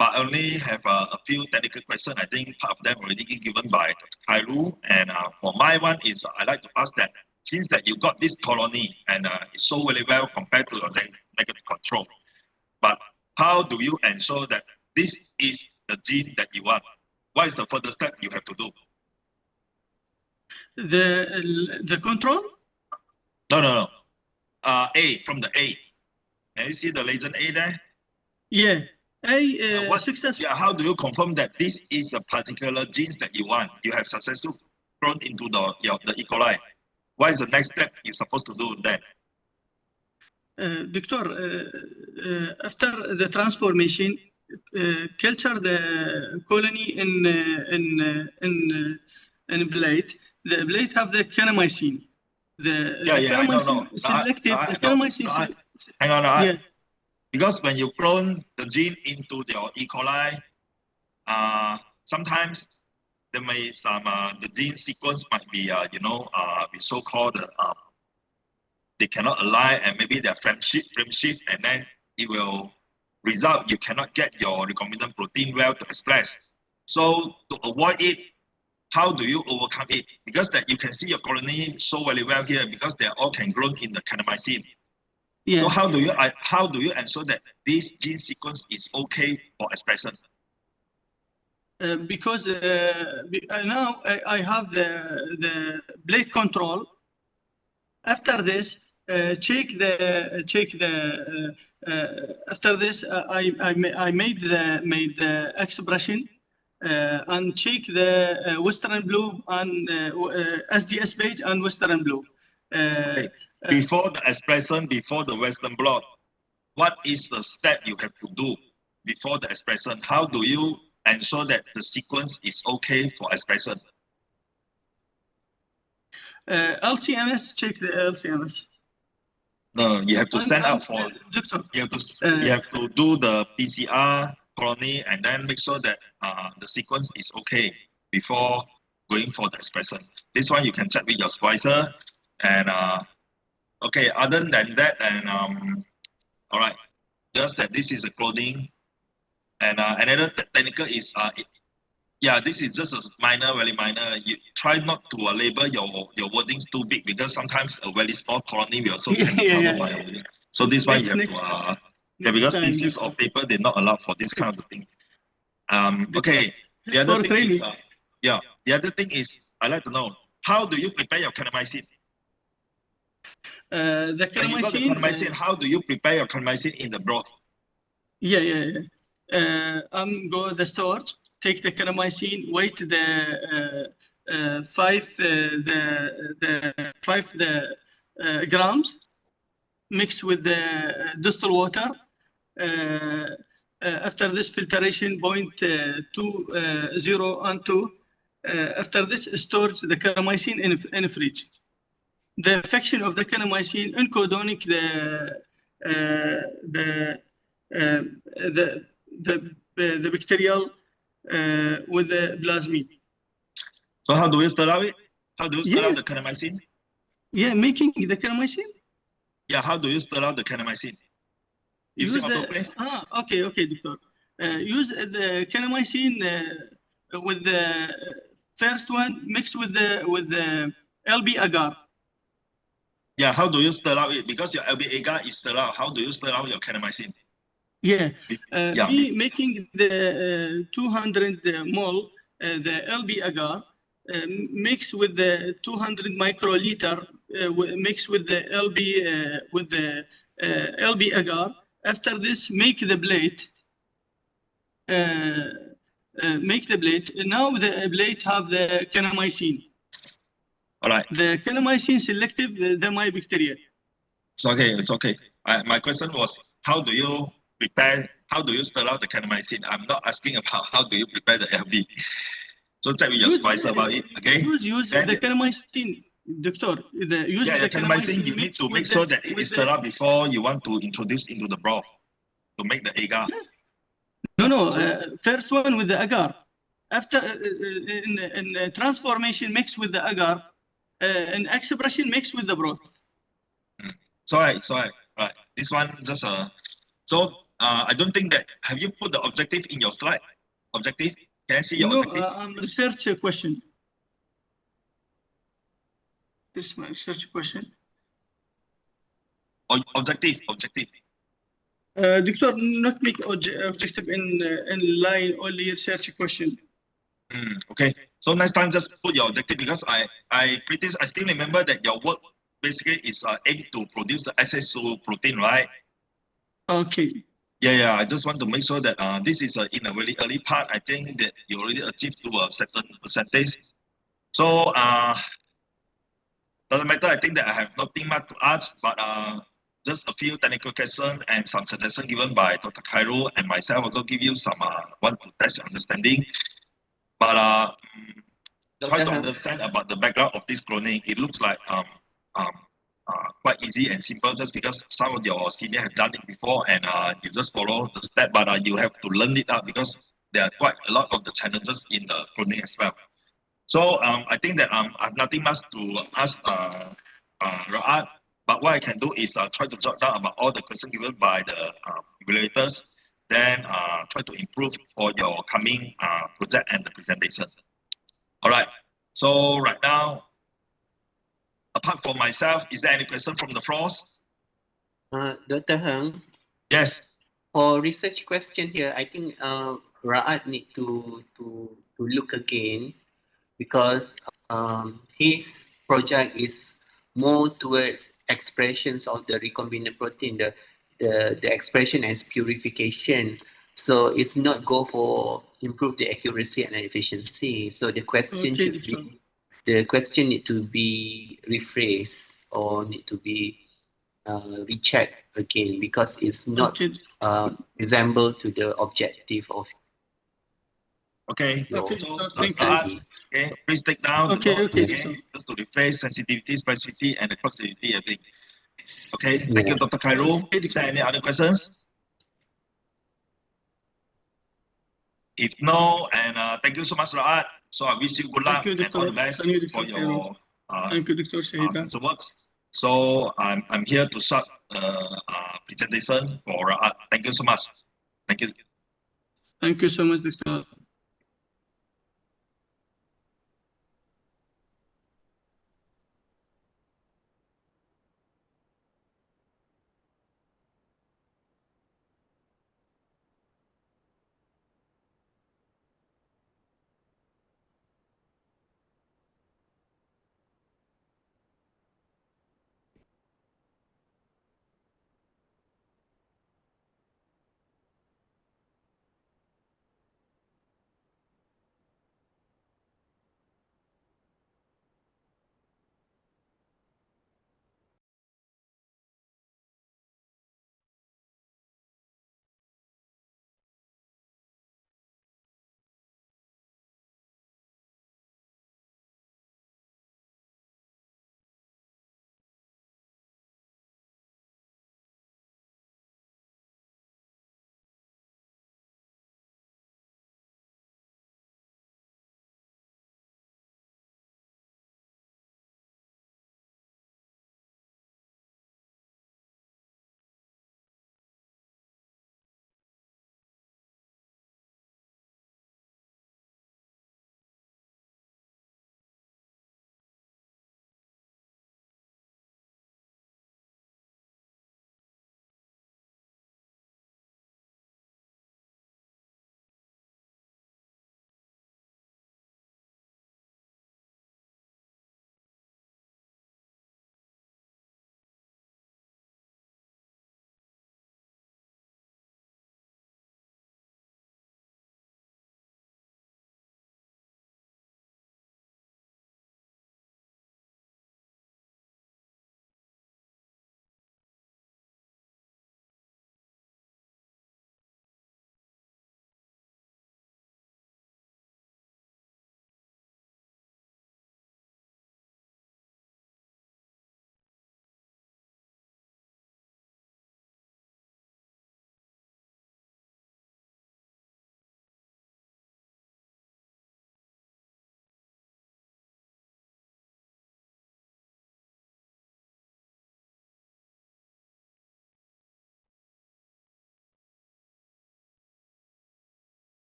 I only have a few technical questions. I think part of them already given by Dr. Khairul, and for my one is I like to ask that since that you got this colony and it's so very well compared to your negative control, but how do you ensure that this is the gene that you want? What is the further step you have to do? The control? No. A, from the A. Can you see the legend A there? Yeah. Successful. Yeah, how do you confirm that this is a particular genes that you want? You have successfully grown into the E. coli. What is the next step you're supposed to do then? Doctor, after the transformation, culture the colony in plate. The plate have the kanamycin. Hang on. Because when you clone the gene into your E. coli, sometimes there may the gene sequence might be be so-called they cannot align, and maybe they're frame shift, and then it will result you cannot get your recombinant protein well to express. So to avoid it, how do you overcome it? Because that you can see your colony so very well here because they all can grow in the kanamycin. Yeah. So how do you ensure that this gene sequence is okay for expression? Because now I have the blade control. After this, after this I made the expression and check the Western blue and SDS page and Western blue. Okay. Before the expression, before the Western blot, what is the step you have to do before the expression? How do you ensure that the sequence is okay for expression? LCMS, check the LCMS. No, you have to send out for. You have to do the PCR colony and then make sure that the sequence is okay before going for the expression. This one you can check with your supervisor. And okay, other than that, and all right, just that this is a cloning, and another technical is this is just a minor, very minor. You try not to label your wordings too big because sometimes a very small colony will also can be covered by a wording. So this one you have to because pieces of paper they're not allowed for this kind of thing. Okay, the other thing is the other thing is I'd like to know how do you prepare your kanamycin? The kanamycin, how do you prepare your kanamycin in the broth? Go the storage, take the kanamycin, wait the 5 grams, mix with the distilled water. After this filtration, 0.20 and 2. After this, storage the kanamycin in a fridge. The affection of the kanamycin encodonic the bacterial with the plasmid. So how do we start out it? How do you start out the kanamycin? Yeah, making the kanamycin. Yeah, how do you stir out the kanamycin? You Use say autoplay? okay, doctor. Use the kanamycin with the first one mixed with the LB agar. Yeah, how do you stir out it? Because your LB agar is stir out. How do you stir out your kanamycin? Yeah, Yeah. me making the 200 mol, the LB agar, mixed with the 200 microliter, mixed with the LB agar. After this, make the plate. Make the plate. Now the plate have the kanamycin. All right. The kanamycin selective the mycobacteria. It's okay. It's okay. My question was, how do you prepare? How do you stir out the kanamycin? I'm not asking about how do you prepare the LB. So check with your supervisor about it. Okay. Use Then the kanamycin, doctor. Use the the kanamycin, you need mixed to with make sure that it is stirred out before you want to introduce into the broth to make the agar. No. First one with the agar. After in transformation mixed with the agar, in expression mixed with the broth. Sorry. Right. This one just so I don't think that, have you put the objective in your slide? Objective? Can I see your objective? Research question. This is my research question. Objective. Doctor, not make objective in line, only research question. Okay. So next time just put your objective, because I still remember that your work basically is aimed to produce the SSO protein, right? Okay. Yeah. I just want to make sure that this is in a very early part. I think that you already achieved to a certain percentage. So doesn't matter. I think that I have nothing much to ask, but just a few technical questions and some suggestions given by Dr. Cairo and myself also give you some want to test your understanding. But try to understand about the background of this cloning. It looks like quite easy and simple, just because some of your seniors have done it before, and you just follow the step. But you have to learn it out, because there are quite a lot of the challenges in the cloning as well. So I think that I have nothing much to ask Ra'ad, but what I can do is try to jot down about all the questions given by the evaluators, then try to improve for your coming project and the presentation. All right. So right now, apart from myself, is there any question from the floors? Dr. Heng? Yes. For research question here, I think Ra'ad need to look again, because his project is more towards expressions of the recombinant protein, the expression as purification. So it's not go for improve the accuracy and efficiency. So the question should be, the question need to be rephrased or need to be rechecked again, because it's not resemble to the objective of your study. Okay, please take down the note, just to replace sensitivity, specificity, and the cross-sensitivity, I think. Okay, thank you, Dr. Cairo. Is there any other questions? If no, and thank you so much, Ra'ad. So I wish you good luck and all the best for your future works. So I'm here to start presentation for Ra'ad. Thank you so much. Thank you. Thank you so much, Doctor.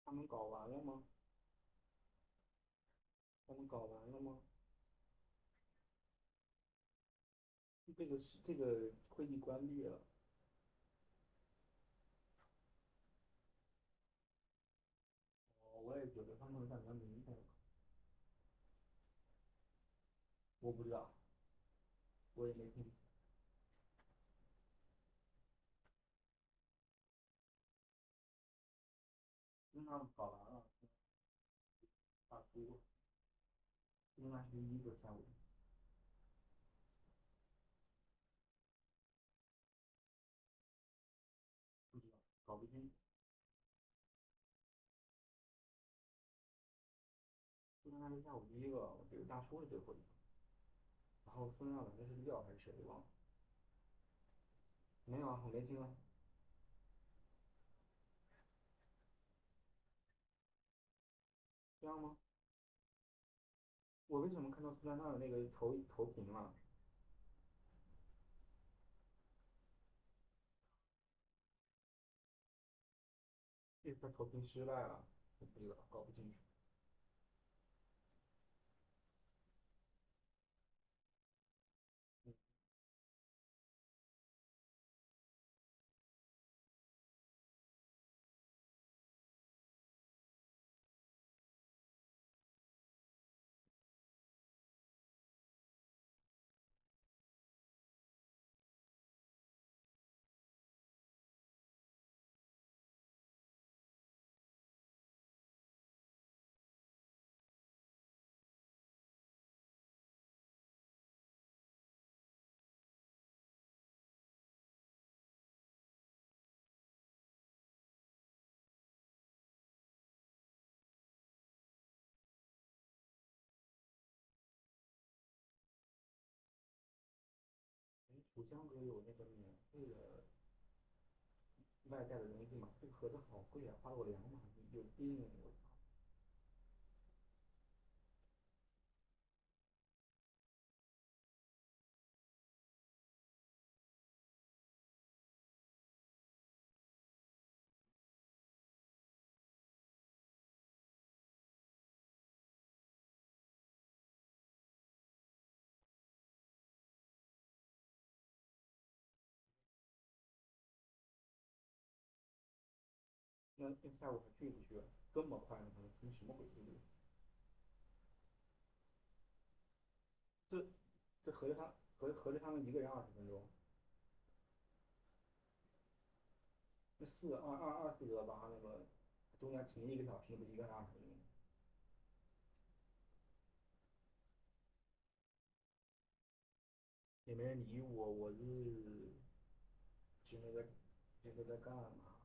他们搞完了吗？他们搞完了吗？这个会议关闭了。哦，我也觉得他们感觉明天，我不知道，我也没听。那搞完了，大叔，应该是1个下午。不知道，搞不清。应该是下午1个，我记得大叔是最后一个，然后孙亚文那是廖还是谁忘了？没有啊，我没听啊。这样吗？我为什么看到苏珊娜的那个投屏了？这次投屏失败了，我不知道，搞不清楚。哎，楚江哥有那个免费的外带的东西吗？这个盒子好贵啊，花了我2马币，有病！我操！那下午还去不去啊？这么快呢？你什么鬼速度？这合着他们1个人20分钟，那4得吧，那个中间停1个小时，那不1个人20分钟？也没人理我，我是现在在干嘛？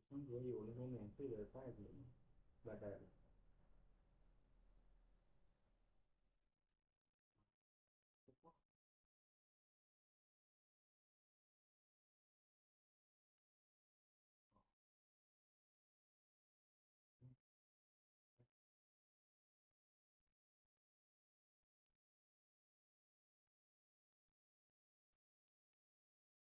中国有那种免费的袋子吗？外带的。